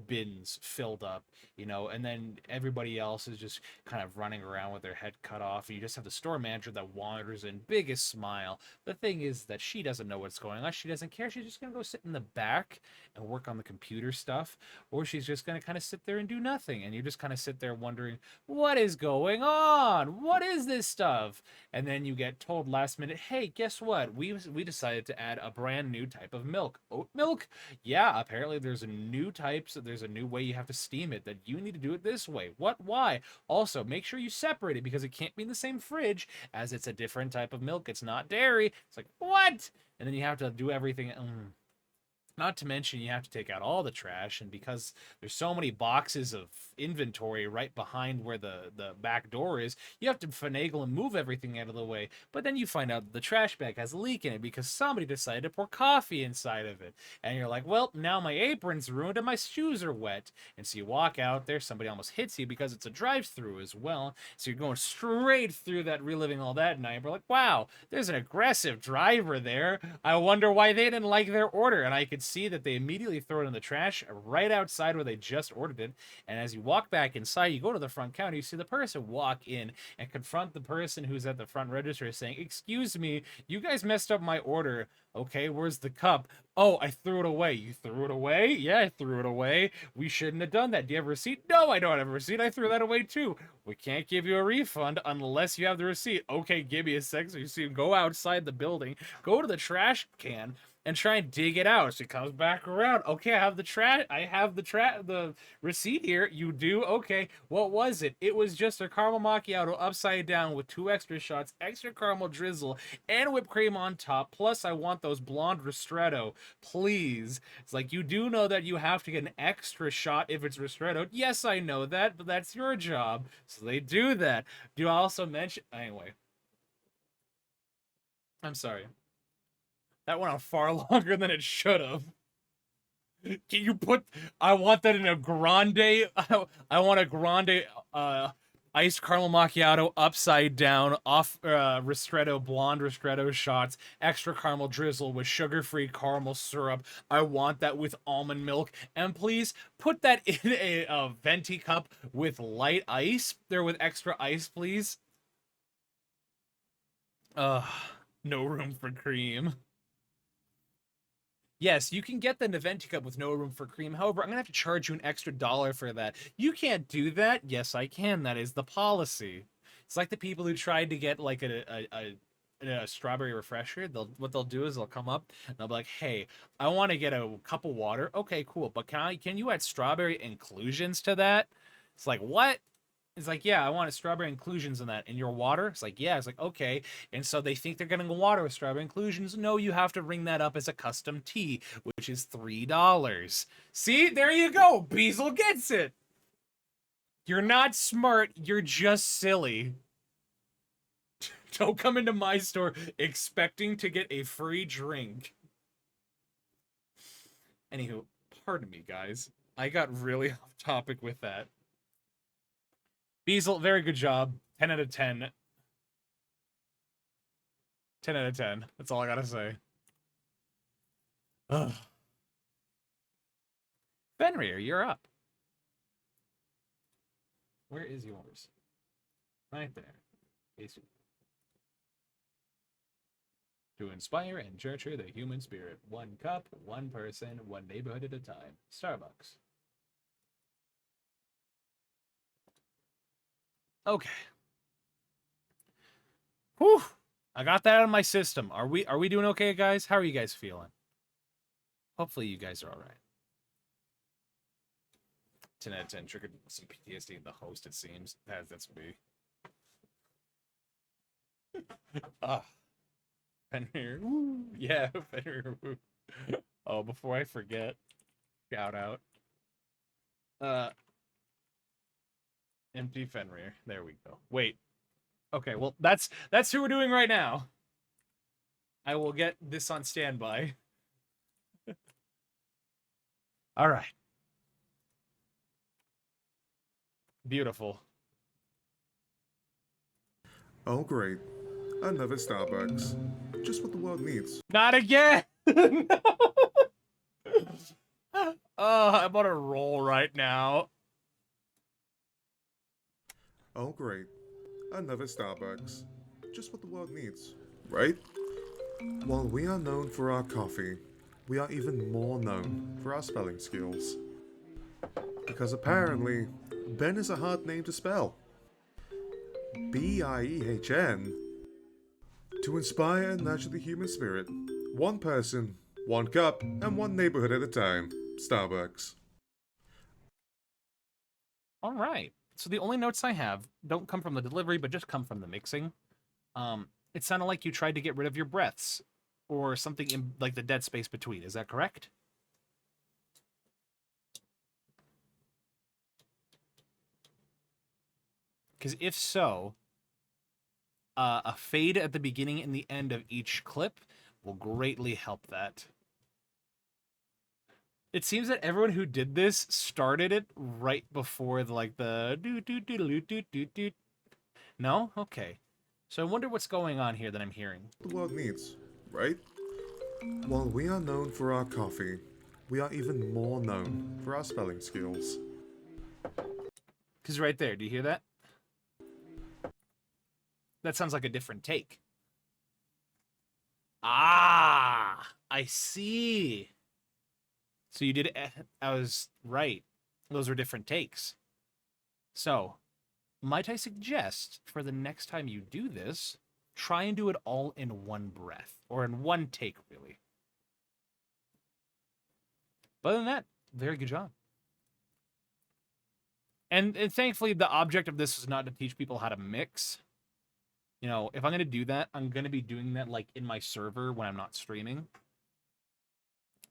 bins filled up, and then everybody else is just kind of running around with their head cut off, and you just have the store manager that wanders in, biggest smile. The thing is that she doesn't know what's going on. She doesn't care. She's just gonna go sit in the back and work on the computer stuff, or she's just gonna kind of sit there and do nothing, and you just kind of sit there wondering, what is going on? What is this stuff? And then you get told last minute, hey, guess what, we decided to add a brand new type of milk. Oat milk? Yeah, apparently there's a new type, so there's a new way you have to steam it, that you need to do it this way. What? Why? Also, make sure you separate it, because it can't be in the same fridge, as it's a different type of milk. It's not dairy. It's like, what? And then you have to do everything. Not to mention, you have to take out all the trash, and because there's so many boxes of inventory right behind where the back door is, you have to finagle and move everything out of the way. But then you find out that the trash bag has a leak in it because somebody decided to pour coffee inside of it. And you're like, well, now my apron's ruined and my shoes are wet. And so you walk out there, somebody almost hits you because it's a drive-through as well. So you're going straight through that, reliving all that night. We're like, wow, there's an aggressive driver there. I wonder why they didn't like their order. And I could see that they immediately throw it in the trash right outside where they just ordered it. And as you walk back inside, you go to the front counter, you see the person walk in and confront the person who's at the front register saying, excuse me, you guys messed up my order. Okay, where's the cup? Oh, I threw it away. You threw it away? Yeah, I threw it away. We shouldn't have done that. Do you have a receipt? No, I don't have a receipt. I threw that away too. We can't give you a refund unless you have the receipt. Okay, give me a sec. So you see him go outside the building, go to the trash can, and try and dig it out. So he comes back around. Okay, I have the receipt here. You do? Okay. What was it? It was just a caramel macchiato upside down with 2 extra shots, extra caramel drizzle, and whipped cream on top. Plus, I want those blonde ristretto, please. It's like, you do know that you have to get an extra shot if it's ristretto. Yes, I know that, but that's your job. So they do that. Do I also mention... Anyway. I'm sorry. That went on far longer than it should have. Can you put... I want that in a grande... I want a grande iced caramel macchiato upside down, off ristretto, blonde ristretto shots, extra caramel drizzle with sugar-free caramel syrup. I want that with almond milk. And please put that in a venti cup with light ice. There with extra ice, please. No room for cream. Yes, you can get the Naventi cup with no room for cream. However, I'm going to have to charge you an extra $1 for that. You can't do that. Yes, I can. That is the policy. It's like the people who tried to get like a strawberry refresher. What they'll do is they'll come up and they'll be like, hey, I want to get a cup of water. Okay, cool. But can you add strawberry inclusions to that? It's like, what? It's like, yeah, I want strawberry inclusions in that. In your water? It's like, yeah. It's like, okay. And so they think they're getting water with strawberry inclusions. No, you have to ring that up as a custom tea, which is $3. See? There you go. Beazle gets it. You're not smart. You're just silly. Don't come into my store expecting to get a free drink. Anywho, pardon me, guys. I got really off topic with that. Beazle, very good job. 10 out of 10. 10 out of 10. That's all I gotta say. Ugh.
Fenrir, you're up. Where is yours? Right there. To inspire and nurture the human spirit. One cup, one person, one neighborhood at a time. Starbucks. Okay. Whew. I got that out of my system. Are we doing okay, guys? How are you guys feeling? Hopefully you guys are all right. 10 out of 10 triggered some PTSD in the host, it seems. That's me. Ah. Fenrir. Woo. Yeah, Fenrir. Woo. Oh, before I forget, shout out. Empty Fenrir. There we go. Wait. Okay, well, that's who we're doing right now. I will get this on standby. All right. Beautiful.
Oh, great. Another Starbucks. Just what the world needs.
Not again! No! Oh, I'm on a roll right now.
Oh, great. Another Starbucks. Just what the world needs, right? While we are known for our coffee, we are even more known for our spelling skills. Because apparently, Ben is a hard name to spell. B-I-E-H-N. To inspire and nurture the human spirit, one person, one cup, and one neighborhood at a time. Starbucks.
All right. So the only notes I have don't come from the delivery, but just come from the mixing. It sounded like you tried to get rid of your breaths, or something in like the dead space between. Is that correct? Because if so, a fade at the beginning and the end of each clip will greatly help that. It seems that everyone who did this started it right before the do. No? Okay. So I wonder what's going on here that I'm hearing.
The world needs, right? While we are known for our coffee, we are even more known for our spelling skills.
Because right there, do you hear that? That sounds like a different take. Ah, I see. So you did, I was right. Those were different takes. So, might I suggest for the next time you do this, try and do it all in one breath, or in one take, really. But other than that, very good job. And thankfully, the object of this is not to teach people how to mix. You know, if I'm going to do that, I'm going to be doing that like in my server when I'm not streaming.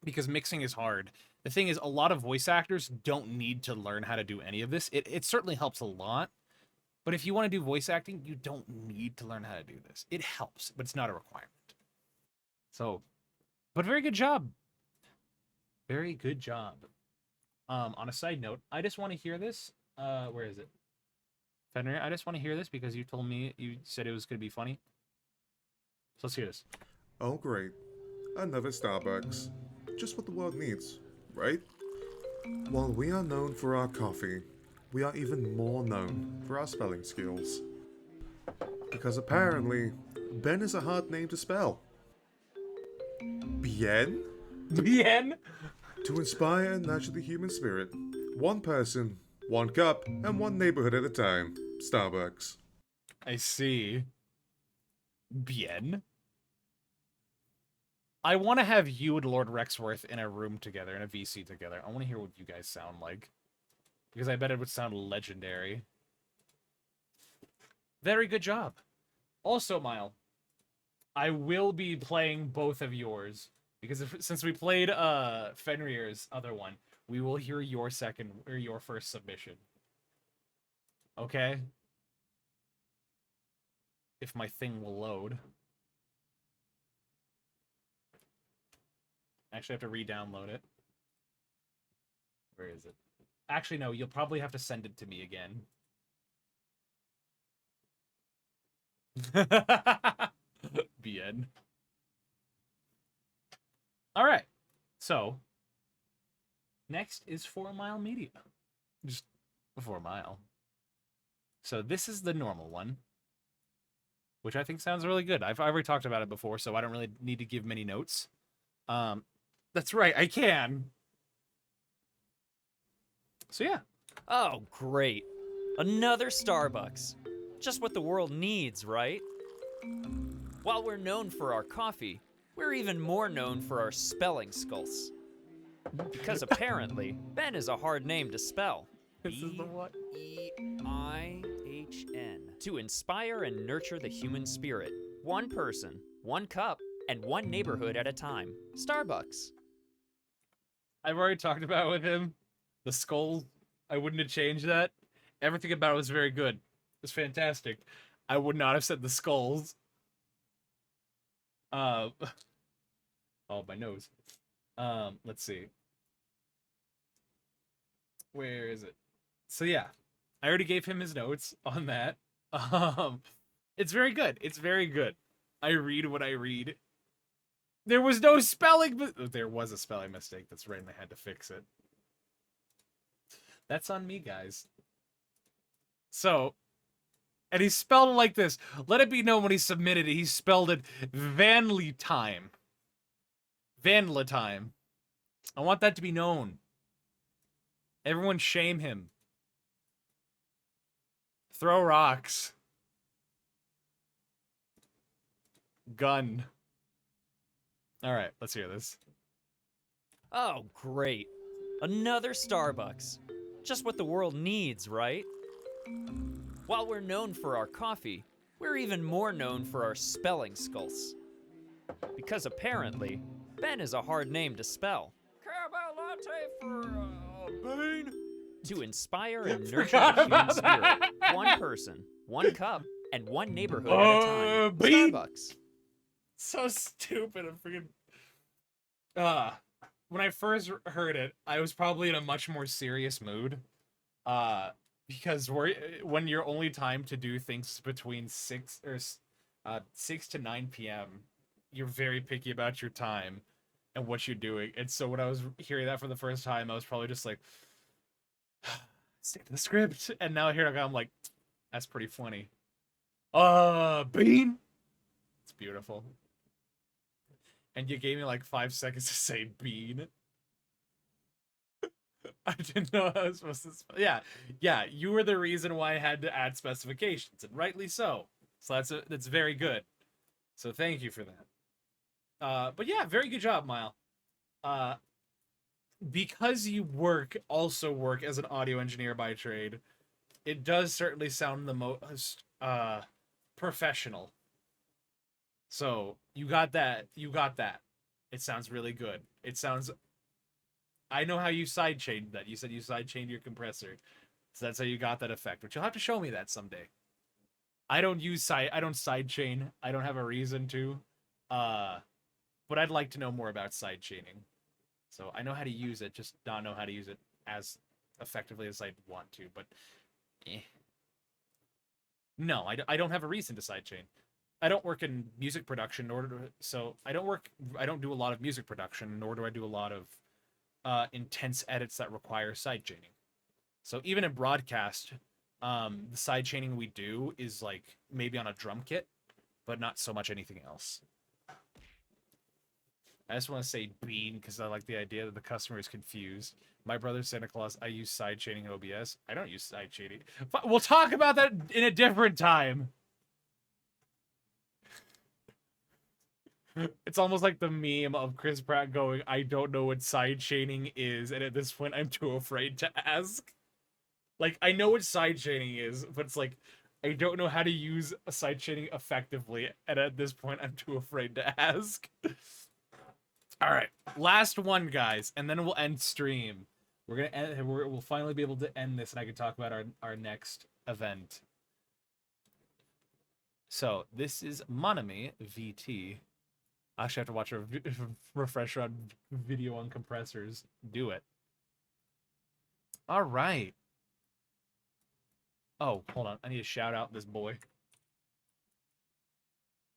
Because mixing is hard. The thing is, a lot of voice actors don't need to learn how to do any of this. It certainly helps a lot. But if you want to do voice acting, you don't need to learn how to do this. It helps, but it's not a requirement. So, but very good job. Very good job. On a side note, I just want to hear this. Where is it? Fenrir, I just want to hear this because you told me, you said it was going to be funny. So let's hear this.
Oh, great. Another Starbucks. Just what the world needs, right? While we are known for our coffee, we are even more known for our spelling skills. Because apparently, Ben is a hard name to spell. Bien?
Bien?
To inspire and nurture the human spirit, one person, one cup, and one neighborhood at a time. Starbucks.
I see. Bien? I want to have you and Lord Rexworth in a room together, in a VC together. I want to hear what you guys sound like. Because I bet it would sound legendary. Very good job. Also, Mile, I will be playing both of yours. Because since we played Fenrir's other one, we will hear your second, or your first submission. Okay? If my thing will load. Actually, I have to re-download it. Where is it? Actually, no, you'll probably have to send it to me again. Bien. All right. So, Next is 4 Mile Media. Just 4 Mile. So this is the normal one, which I think sounds really good. I've already talked about it before, so I don't really need to give many notes. That's right, I can. So yeah.
Oh, great. Another Starbucks. Just what the world needs, right? While we're known for our coffee, we're even more known for our spelling skulls. Because apparently, Ben is a hard name to spell.
This is the what?
B-E-I-H-N. To inspire and nurture the human spirit. One person, one cup, and one neighborhood at a time. Starbucks.
I've already talked about it with him. The skull, I wouldn't have changed that. Everything about it was very good. It was fantastic. I would not have said the skulls. Oh, my nose. Let's see. Where is it? So yeah, I already gave him his notes on that. It's very good. It's very good. I read what I read. There was no spelling. There was a spelling mistake. That's right, and I had to fix it. That's on me, guys. So, and he spelled it like this. Let it be known when he submitted it, he spelled it Vanly time. Vanla time. I want that to be known. Everyone shame him. Throw rocks. Gun. All right, let's hear this.
Oh, great. Another Starbucks. Just what the world needs, right? While we're known for our coffee, we're even more known for our spelling skulls. Because apparently, Ben is a hard name to spell. Caramel latte for Bean. To inspire and nurture the human spirit. One person, one cup, and one neighborhood at a time.
Bean.
Starbucks.
So stupid. I'm freaking. When I first heard it, I was probably in a much more serious mood. Because when your only time to do things between 6 to 9 p.m., you're very picky about your time and what you're doing. And so when I was hearing that for the first time, I was probably just like, stick to the script. And now here I'm like, that's pretty funny. Bean. It's beautiful. And you gave me like 5 seconds to say bean. I didn't know I was supposed to. Yeah. You were the reason why I had to add specifications, and rightly so. So that's very good. So thank you for that. But yeah, very good job, Mile. Because you also work as an audio engineer by trade, it does certainly sound the most professional. So you got that. It sounds really good. It sounds. I know how you sidechained that. You said you sidechained your compressor, so that's how you got that effect. But you'll have to show me that someday. I don't sidechain. I don't have a reason to. But I'd like to know more about sidechaining. So I know how to use it, just not know how to use it as effectively as I'd want to. But, no, I don't have a reason to sidechain. I don't work in music production, so I don't do a lot of music production, nor do I do a lot of intense edits that require sidechaining. So even in broadcast, the sidechaining we do is like maybe on a drum kit, but not so much anything else. I just want to say bean because I like the idea that the customer is confused. My brother Santa Claus, I use sidechaining OBS. I don't use sidechaining. We'll talk about that in a different time. It's almost like the meme of Chris Pratt going, I don't know what sidechaining is, and at this point I'm too afraid to ask. Like, I know what sidechaining is, but it's like, I don't know how to use a sidechaining effectively, and at this point I'm too afraid to ask. Alright, last one, guys, and then we'll end stream. We'll finally be able to end this, and I can talk about our next event. So, this is Monami VT. I actually have to watch a refresher on video on compressors. Do it. All right. Oh, hold on. I need to shout out this boy.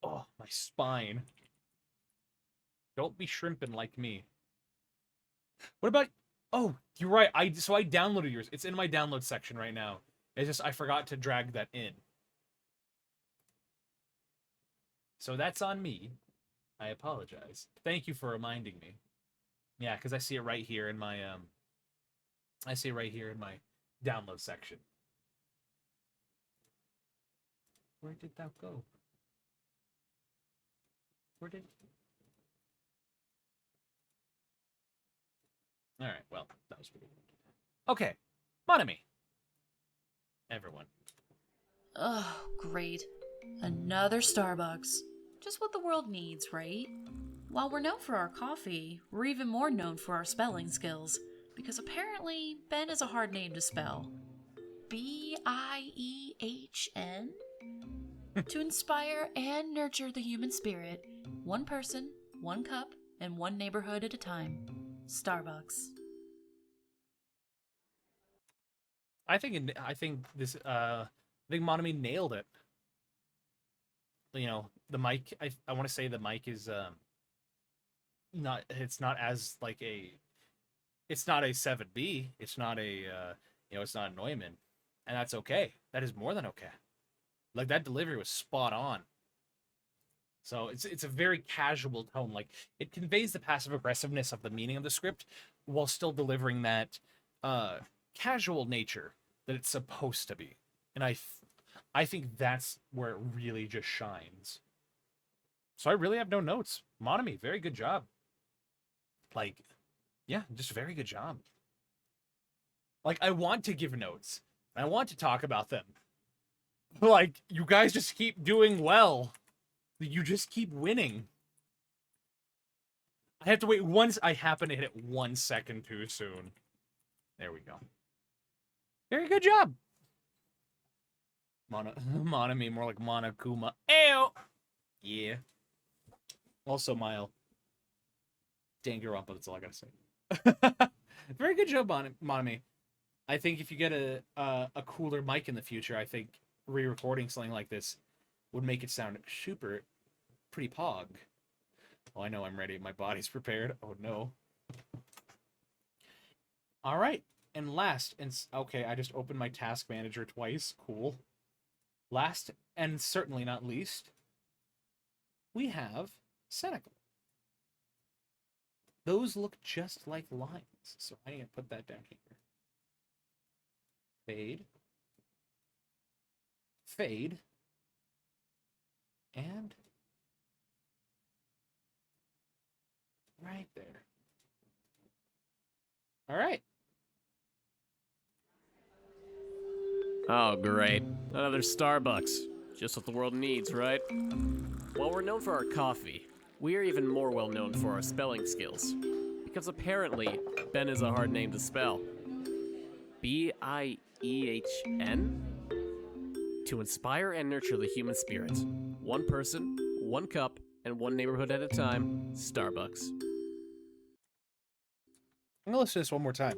Oh, my spine. Don't be shrimping like me. What about
Oh, you're right. So I downloaded yours. It's in my download section right now. It's just I forgot to drag that in. So that's on me. I apologize. Thank you for reminding me. Yeah, because I see it right here in my I see it right here in my download section. Where did that go? Where did? All right. Well, that was pretty good. Okay, Monami. Everyone.
Oh, great. Another Starbucks. Just what the world needs, right? While we're known for our coffee, we're even more known for our spelling skills. Because apparently, Ben is a hard name to spell. B-I-E-H-N? To inspire and nurture the human spirit, one person, one cup, and one neighborhood at a time. Starbucks.
I think Monami nailed it. You know, the mic. I want to say the mic is not. It's not as like a. It's not a 7B. It's not a. It's not a Neumann, and that's okay. That is more than okay. Like that delivery was spot on. So it's a very casual tone. Like it conveys the passive aggressiveness of the meaning of the script, while still delivering that casual nature that it's supposed to be. And I think that's where it really just shines. So I really have no notes. Monami, very good job. Like, yeah, just very good job. Like, I want to give notes. I want to talk about them. Like, you guys just keep doing well. You just keep winning. I have to wait once. I happen to hit it 1 second too soon. There we go. Very good job. Monami, more like Monokuma. Ew! Yeah. Also, Mile. Danganronpa, that's all I gotta say. Very good job, Monami. I think if you get a cooler mic in the future, I think re-recording something like this would make it sound pretty pog. Oh, I know I'm ready. My body's prepared. Oh, no. All right. And last, okay, I just opened my task manager twice. Cool. Last, and certainly not least, we have Senecal. Those look just like lines, so I'm going to put that down here. Fade. Fade. And right there. All right.
Oh, great. Another Starbucks. Just what the world needs, right? While we're known for our coffee, we are even more well known for our spelling skills. Because apparently, Ben is a hard name to spell. B-I-E-H-N? To inspire and nurture the human spirit. One person, one cup, and one neighborhood at a time. Starbucks.
I'm gonna listen to this one more time.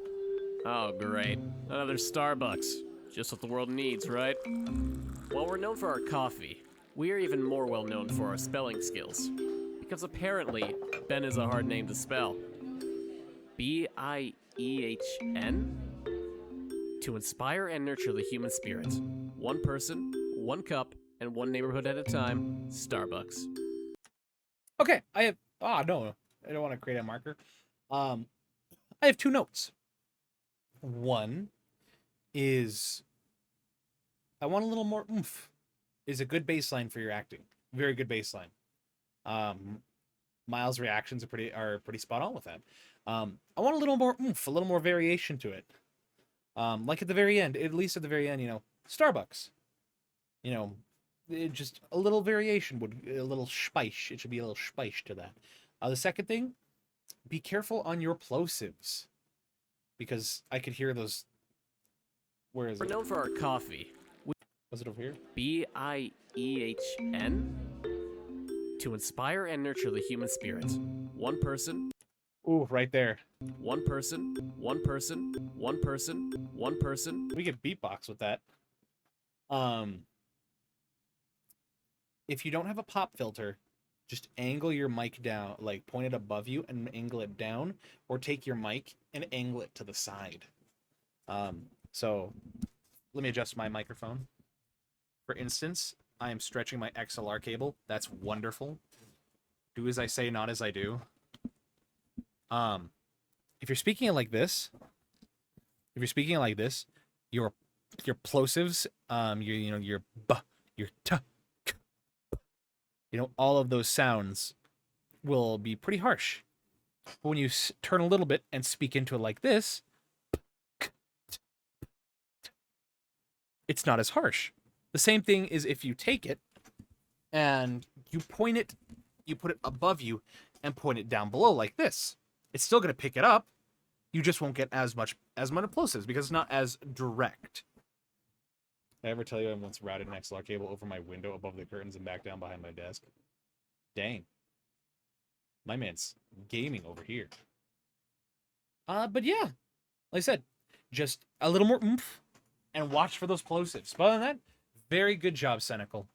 Oh, great. Another Starbucks. Just what the world needs, right? While we're known for our coffee, we are even more well known for our spelling skills. Because apparently, Ben is a hard name to spell. B-I-E-H-N? To inspire and nurture the human spirit. One person, one cup, and one neighborhood at a time. Starbucks.
Okay, I have... Ah, no. I don't want to create a marker. I have 2 notes. One is... I want a little more oomph. Is a good baseline for your acting. Very good baseline. Miles' reactions are pretty spot on with that. I want a little more oomph, a little more variation to it. Like at the very end, at least at the very end, you know, Starbucks. You know, just a little variation a little spice. It should be a little spice to that. The second thing, be careful on your plosives. Because I could hear those. Where is it?
We're known for our coffee.
Was it over here?
B-I-E-H-N? To inspire and nurture the human spirit. One person.
Ooh, right there.
One person, one person, one person, one person.
We could beatbox with that. If you don't have a pop filter, just angle your mic down, like point it above you and angle it down, or take your mic and angle it to the side. So let me adjust my microphone. For instance, I am stretching my XLR cable. That's wonderful. Do as I say, not as I do. If you're speaking like this, your plosives, your b, your t, k, all of those sounds will be pretty harsh. But when you turn a little bit and speak into it like this, it's not as harsh. The same thing is if you take it and you point it, you put it above you and point it down below like this. It's still going to pick it up. You just won't get as much plosives because it's not as direct. Did I ever tell you I once routed an XLR cable over my window above the curtains and back down behind my desk? Dang. My man's gaming over here. But yeah, like I said, just a little more oomph and watch for those plosives. But other than that, very good job, Senecal.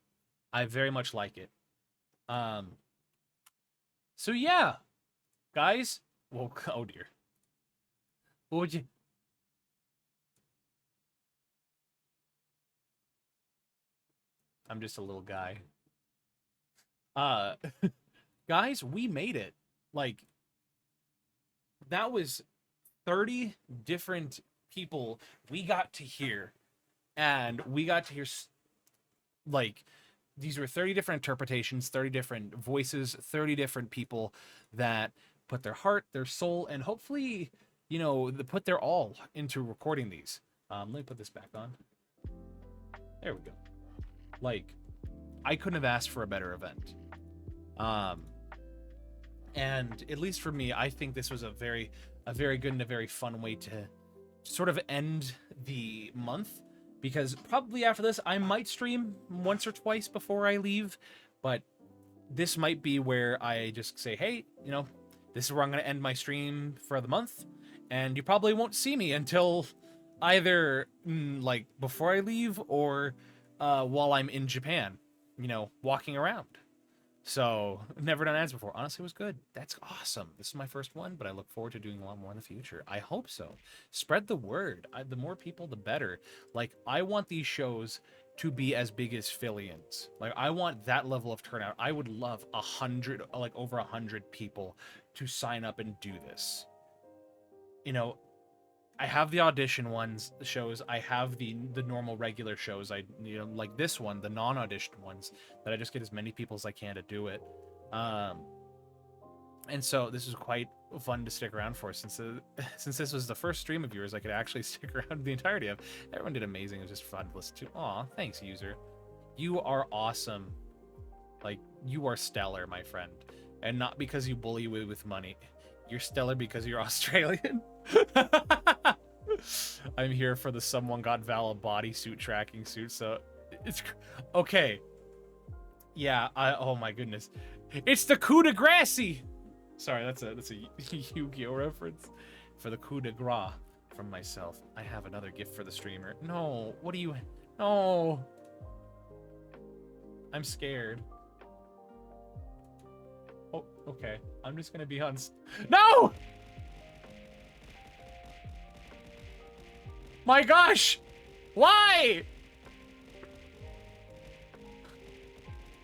I very much like it. So yeah, guys. Well, oh dear. What would you? I'm just a little guy. Guys, we made it. Like, that was 30 different people we got to hear. And we got to hear, like, these were 30 different interpretations, 30 different voices, 30 different people that put their heart, their soul, and hopefully, put their all into recording these. Let me put this back on. There we go. Like, I couldn't have asked for a better event. And at least for me, I think this was a very good and a very fun way to sort of end the month, because probably after this, I might stream once or twice before I leave, but this might be where I just say, hey, this is where I'm going to end my stream for the month, and you probably won't see me until either, like, before I leave or while I'm in Japan, walking around. So, never done ads before. Honestly, it was good. That's awesome. This is my first one, but I look forward to doing a lot more in the future. I hope so. Spread the word. The more people, the better. Like, I want these shows to be as big as Phillians. Like, I want that level of turnout. I would love over 100 people to sign up and do this. I have the audition shows. I have the normal regular shows. Like this one, the non-auditioned ones, that I just get as many people as I can to do it. And so this is quite fun to stick around for, since this was the first stream of yours I could actually stick around the entirety of. Everyone did amazing. It was just fun to listen to. Aw, thanks, user. You are awesome. Like, you are stellar, my friend. And not because you bully me with money. You're stellar because you're Australian. I'm here for the someone got Val a bodysuit tracking suit, so it's okay. Yeah, oh my goodness. It's the coup de grace! Sorry, that's a Yu-Gi-Oh reference. For the coup de grace from myself. I have another gift for the streamer. No, what do you... No. I'm scared. Oh, okay. I'm just gonna be on... No! My gosh! Why?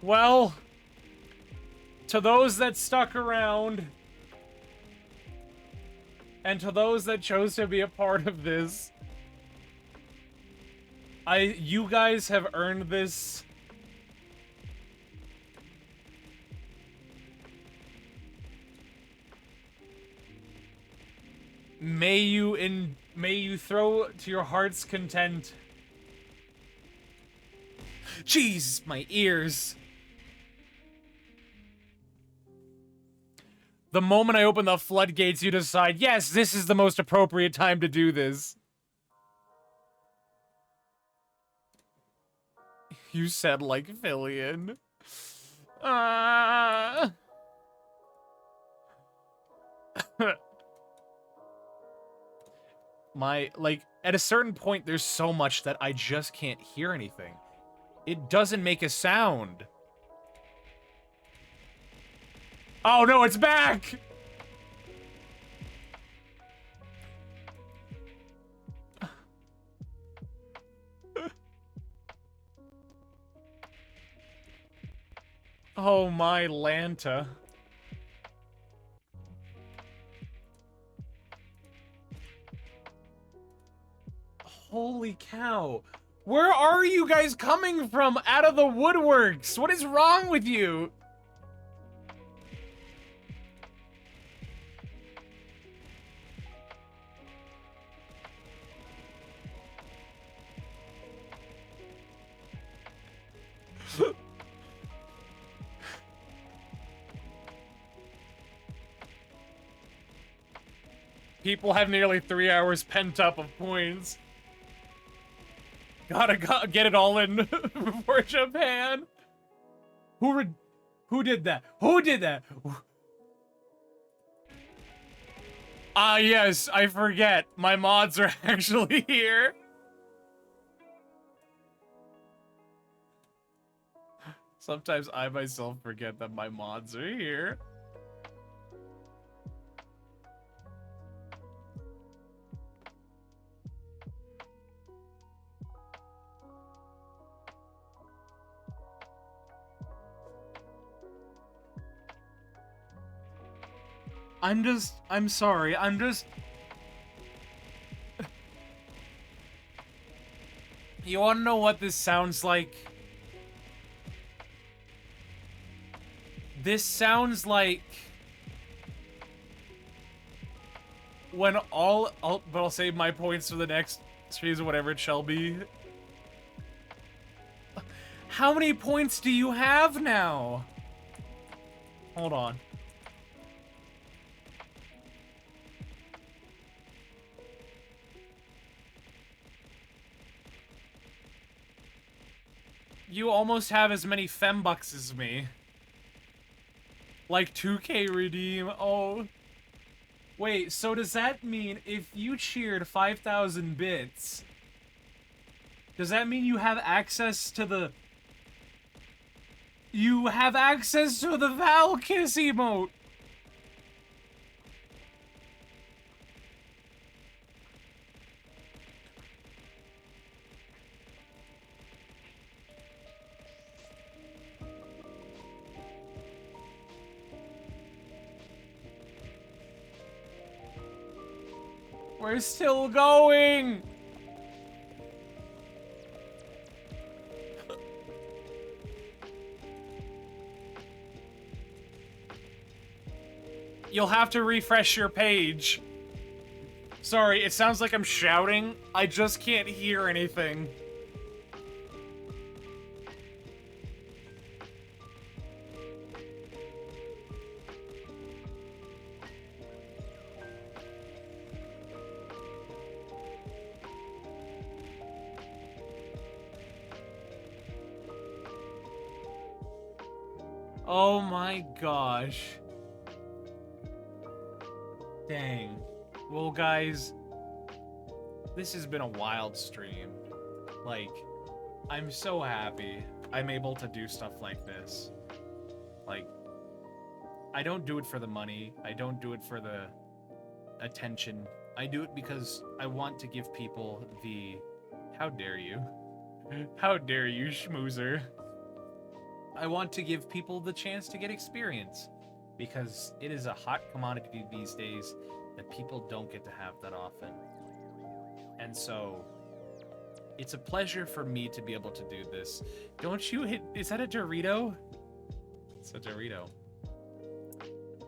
Well, to those that stuck around, and to those that chose to be a part of this, you guys have earned this. May you throw to your heart's content. Jeez, my ears. The moment I open the floodgates, you decide, yes, this is the most appropriate time to do this. You said like Fillion. At a certain point, there's so much that I just can't hear anything. It doesn't make a sound. Oh no, it's back! Oh my Lanta. Holy cow. Where are you guys coming from out of the woodworks? What is wrong with you? People have nearly 3 hours pent up of points. Gotta get it all in before Japan. Who did that? Who did that? Ah, yes, I forget. My mods are actually here. Sometimes I myself forget that my mods are here. I'm sorry, You wanna know what this sounds like? This sounds like... when but I'll save my points for the next series or whatever it shall be. How many points do you have now? Hold on. You almost have as many fembucks as me. Like 2K redeem. Oh. Wait, so does that mean if you cheered 5,000 bits, does that mean you have access to the... You have access to the Val Kiss emote? We're still going! You'll have to refresh your page. Sorry, it sounds like I'm shouting. I just can't hear anything. Oh my gosh. Dang. Well, guys, this has been a wild stream. Like, I'm so happy I'm able to do stuff like this. Like, I don't do it for the money. I don't do it for the attention. I do it because I want to give people the... How dare you? How dare you, schmoozer? I want to give people the chance to get experience, because it is a hot commodity these days that people don't get to have that often. And so, it's a pleasure for me to be able to do this. Don't you hit... Is that a Dorito? It's a Dorito.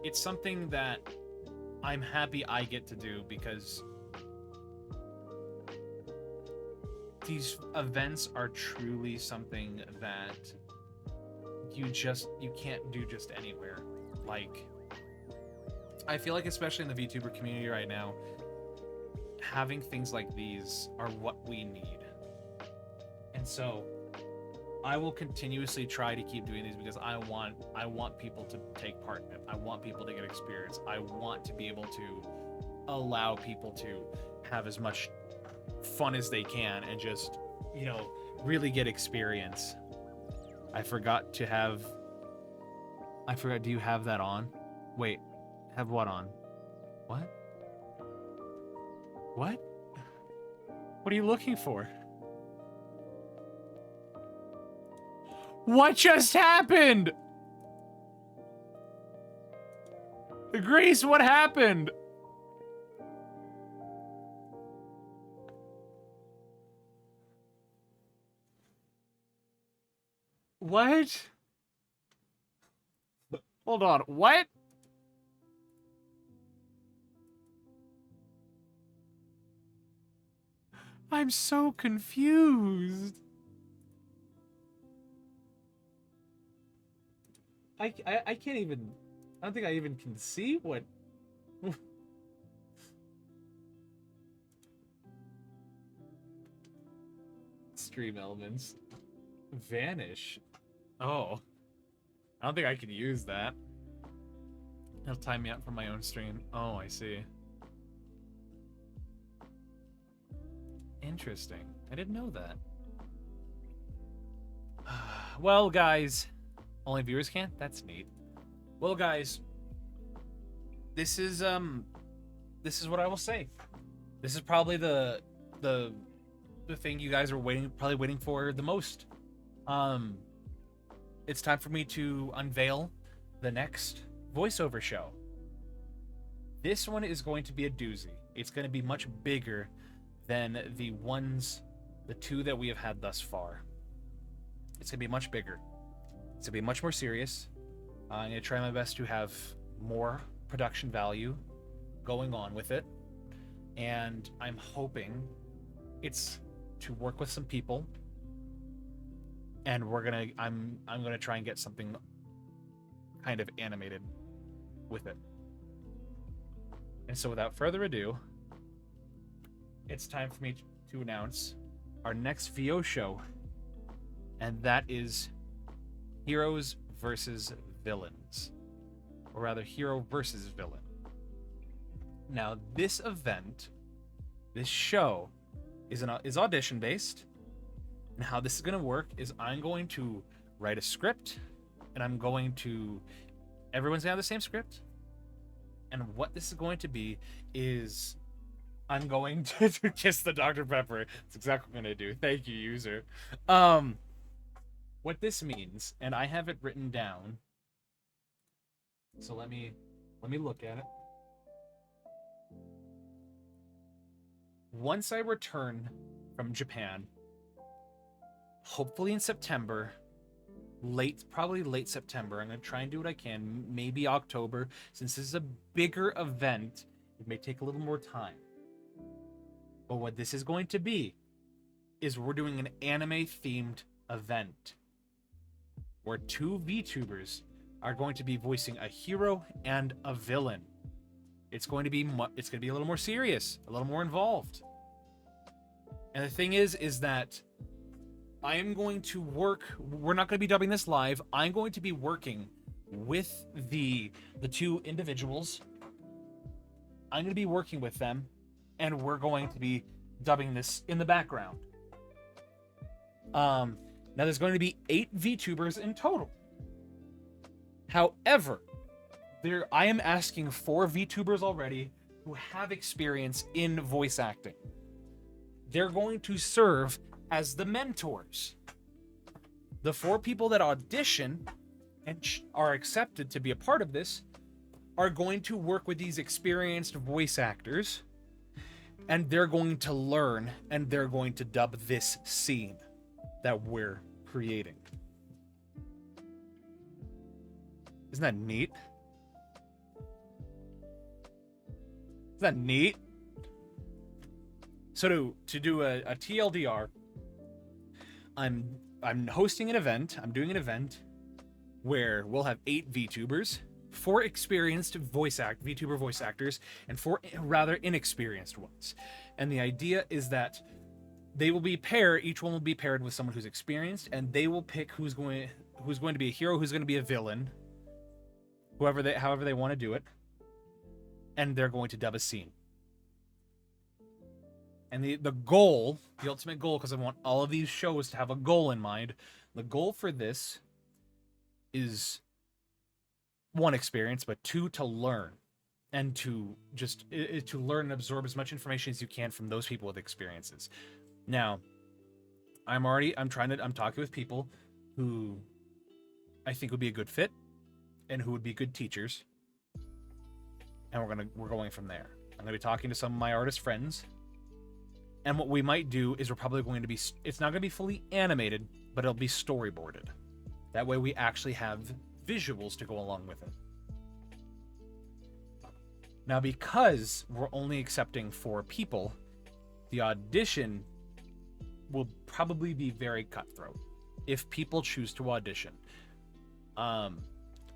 It's something that I'm happy I get to do, because these events are truly something that you can't do just anywhere. Like, I feel like especially in the VTuber community right now, having things like these are what we need. And so I will continuously try to keep doing these because I want people to take part in it. I want people to get experience. I want to be able to allow people to have as much fun as they can and just, you know, really get experience. I forgot, do you have that on?
Wait, have what on? What? What? What are you looking for? What just happened? Grace, what happened? What? Hold on, what? I'm so confused. I can't even... I don't think I even can see what... Stream elements. Vanish. Oh. I don't think I can use that. It'll time me out from my own stream. Oh, I see. Interesting. I didn't know that. Well, guys... Only viewers can? That's neat. Well, guys, this is what I will say. This is probably the thing you guys are probably waiting for the most. It's time for me to unveil the next voiceover show. This one is going to be a doozy. It's going to be much bigger than the two that we have had thus far. It's going to be much bigger. It's going to be much more serious. I'm going to try my best to have more production value going on with it. And I'm hoping it's to work with some people. And I'm going to try and get something kind of animated with it. And so without further ado, it's time for me to announce our next VO show. And that is Heroes versus Villains. Or rather, Hero versus Villain. Now, this event, this show, is audition based. And how this is going to work is I'm going to write a script, and everyone's going to have the same script. And what this is going to be is I'm going to kiss the Dr. Pepper. That's exactly what I'm going to do. Thank you, user. What this means, and I have it written down. So let me look at it. Once I return from Japan, hopefully in September, probably late September, I'm going to try and do what I can, maybe October. Since this is a bigger event, it may take a little more time. But what this is going to be is we're doing an anime-themed event where two VTubers are going to be voicing a hero and a villain. It's going to be a little more serious, a little more involved. And the thing is that I am going to work. We're not going to be dubbing this live. I'm going to be working with the two individuals. I'm going to be working with them, and we're going to be dubbing this in the background. Now there's going to be 8 VTubers in total. However, I am asking 4 VTubers already who have experience in voice acting. They're going to serve as the mentors. The 4 people that audition and are accepted to be a part of this are going to work with these experienced voice actors, and they're going to learn, and they're going to dub this scene that we're creating. Isn't that neat? Isn't that neat? So to do a TLDR, I'm hosting an event. I'm doing an event where we'll have 8 VTubers, 4 experienced VTuber voice actors, and 4 rather inexperienced ones. And the idea is that they will be paired. Each one will be paired with someone who's experienced, and they will pick who's going to be a hero, who's going to be a villain, however they want to do it, and they're going to dub a scene. And the goal, the ultimate goal, because I want all of these shows to have a goal in mind, the goal for this is
one, experience, but two, to learn. And to just to learn and absorb as much information as you can from those people with experiences. Now, I'm talking with people who I think would be a good fit and who would be good teachers. And we're going from there. I'm gonna be talking to some of my artist friends. And what we might do is we're probably going to be, it's not gonna be fully animated, but it'll be storyboarded. That way we actually have visuals to go along with it. Now, because we're only accepting 4 people, the audition will probably be very cutthroat if people choose to audition. I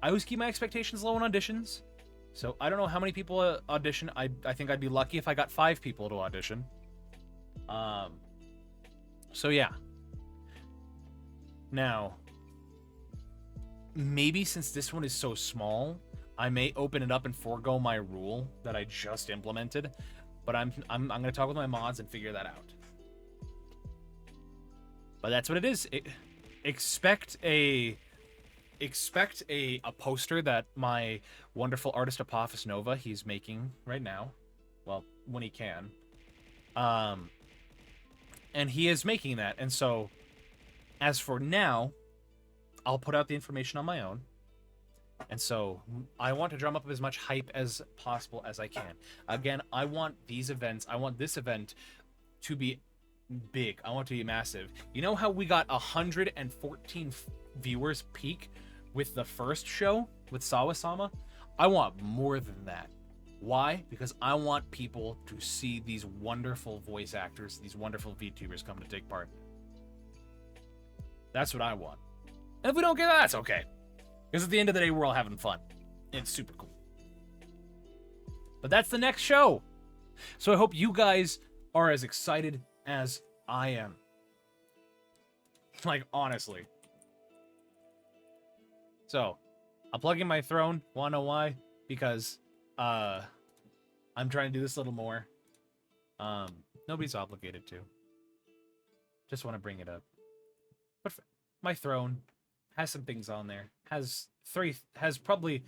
always keep my expectations low on auditions, so I don't know how many people audition. I think I'd be lucky if I got 5 people to audition. So yeah. Now, maybe since this one is so small, I may open it up and forego my rule that I just implemented, but I'm gonna talk with my mods and figure that out. But that's what it is. Expect a poster that my wonderful artist Apophis Nova, he's making right now. Well, when he can. And he is making that. And so, as for now, I'll put out the information on my own. And so, I want to drum up as much hype as possible as I can. Again, I want these events, I want this event to be big. I want it to be massive. You know how we got 114 viewers peak with the first show with Sawa-sama? I want more than that. Why? Because I want people to see these wonderful voice actors, these wonderful VTubers come to take part. That's what I want. And if we don't get that, that's okay. Because at the end of the day, we're all having fun. It's super cool. But that's the next show. So I hope you guys are as excited as I am. Like, honestly. So, I'm plugging my throne. Wanna know why? Because, I'm trying to do this a little more. Nobody's obligated to. Just want to bring it up. But my throne has some things on there. Has probably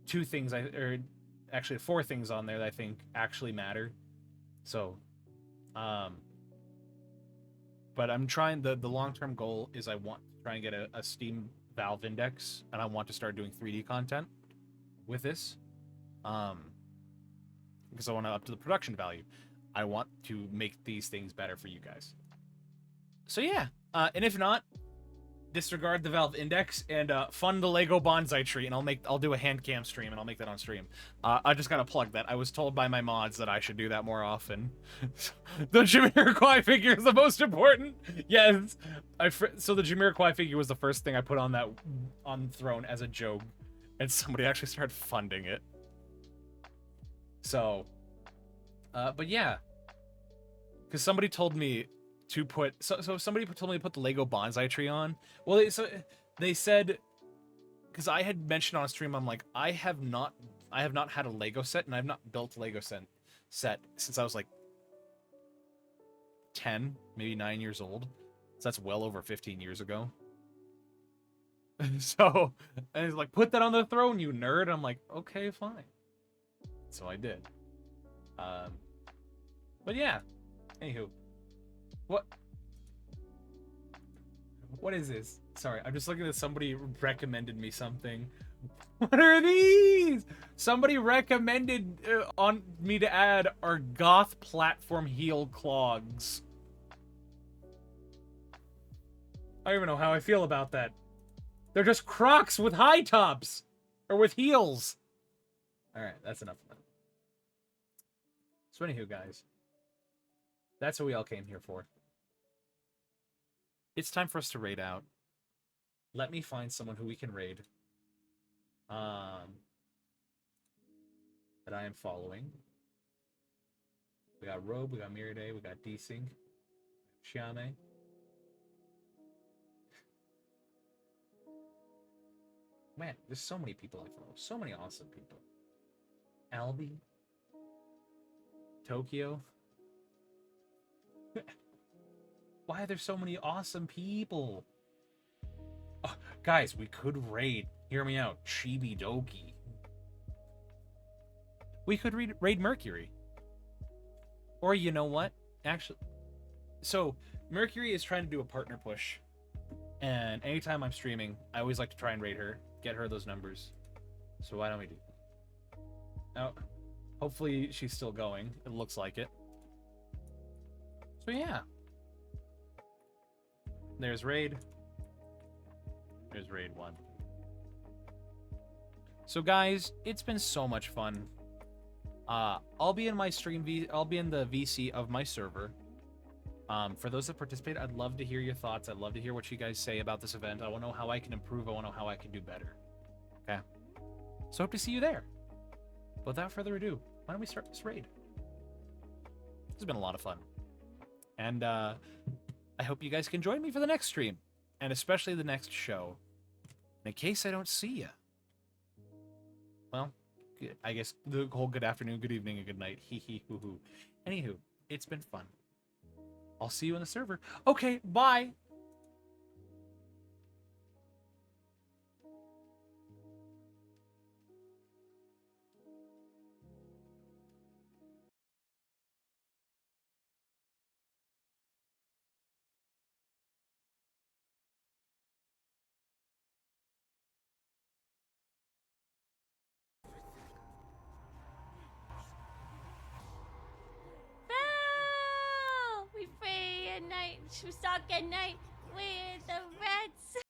2 things, or actually 4 things on there that I think actually matter. So, but I'm trying, the long-term goal is I want to try and get a Steam Valve Index, and I want to start doing 3D content with this. Because I want to up to the production value. I want to make these things better for you guys. So yeah, and if not, disregard the Valve Index and fund the Lego bonsai tree, and I'll do a hand cam stream, and I'll make that on stream. I just gotta plug that. I was told by my mods that I should do that more often. The Jamiroquai figure is the most important. Yes, so the Jamiroquai figure was the first thing I put on Throne as a joke, and somebody actually started funding it. So, but yeah, because somebody told me to put, so somebody told me to put the Lego bonsai tree on. Well, they said, because I had mentioned on stream, I'm like, I have not had a Lego set, and I've not built a Lego set since I was like 10, maybe 9 years old. So that's well over 15 years ago. So, and he's like, put that on the throne, you nerd. I'm like, okay, fine. So I did. But yeah. Anywho. What is this? Sorry, I'm just looking at somebody recommended me something. What are these? Somebody recommended on me to add our goth platform heel clogs. I don't even know how I feel about that. They're just Crocs with high tops. Or with heels. Alright, that's enough of that. So anywho, guys. That's what we all came here for. It's time for us to raid out. Let me find someone who we can raid. That I am following. We got Robe, we got Mirade, we got Desync, Shiame. Man, there's so many people I follow. So many awesome people. Albie. Tokyo. Why are there so many awesome people? Oh, guys, we could raid. Hear me out. Chibi Doki. We could raid Mercury. Or you know what? Actually, so Mercury is trying to do a partner push. And anytime I'm streaming, I always like to try and raid her. Get her those numbers. So why don't we do that? Oh, hopefully she's still going. It looks like it. So yeah. There's raid. There's raid 1. So guys, it's been so much fun. I'll be in my I'll be in the VC of my server. For those that participate, I'd love to hear your thoughts. I'd love to hear what you guys say about this event. I want to know how I can improve. I want to know how I can do better. Okay? So hope to see you there. Without further ado, why don't we start this raid? This has been a lot of fun. And I hope you guys can join me for the next stream. And especially the next show. And in case I don't see you. Well, I guess the whole good afternoon, good evening, and good night. Hee hee hoo hoo. Anywho, it's been fun. I'll see you in the server. Okay, bye.
We free at night, we stalk at night with the rats.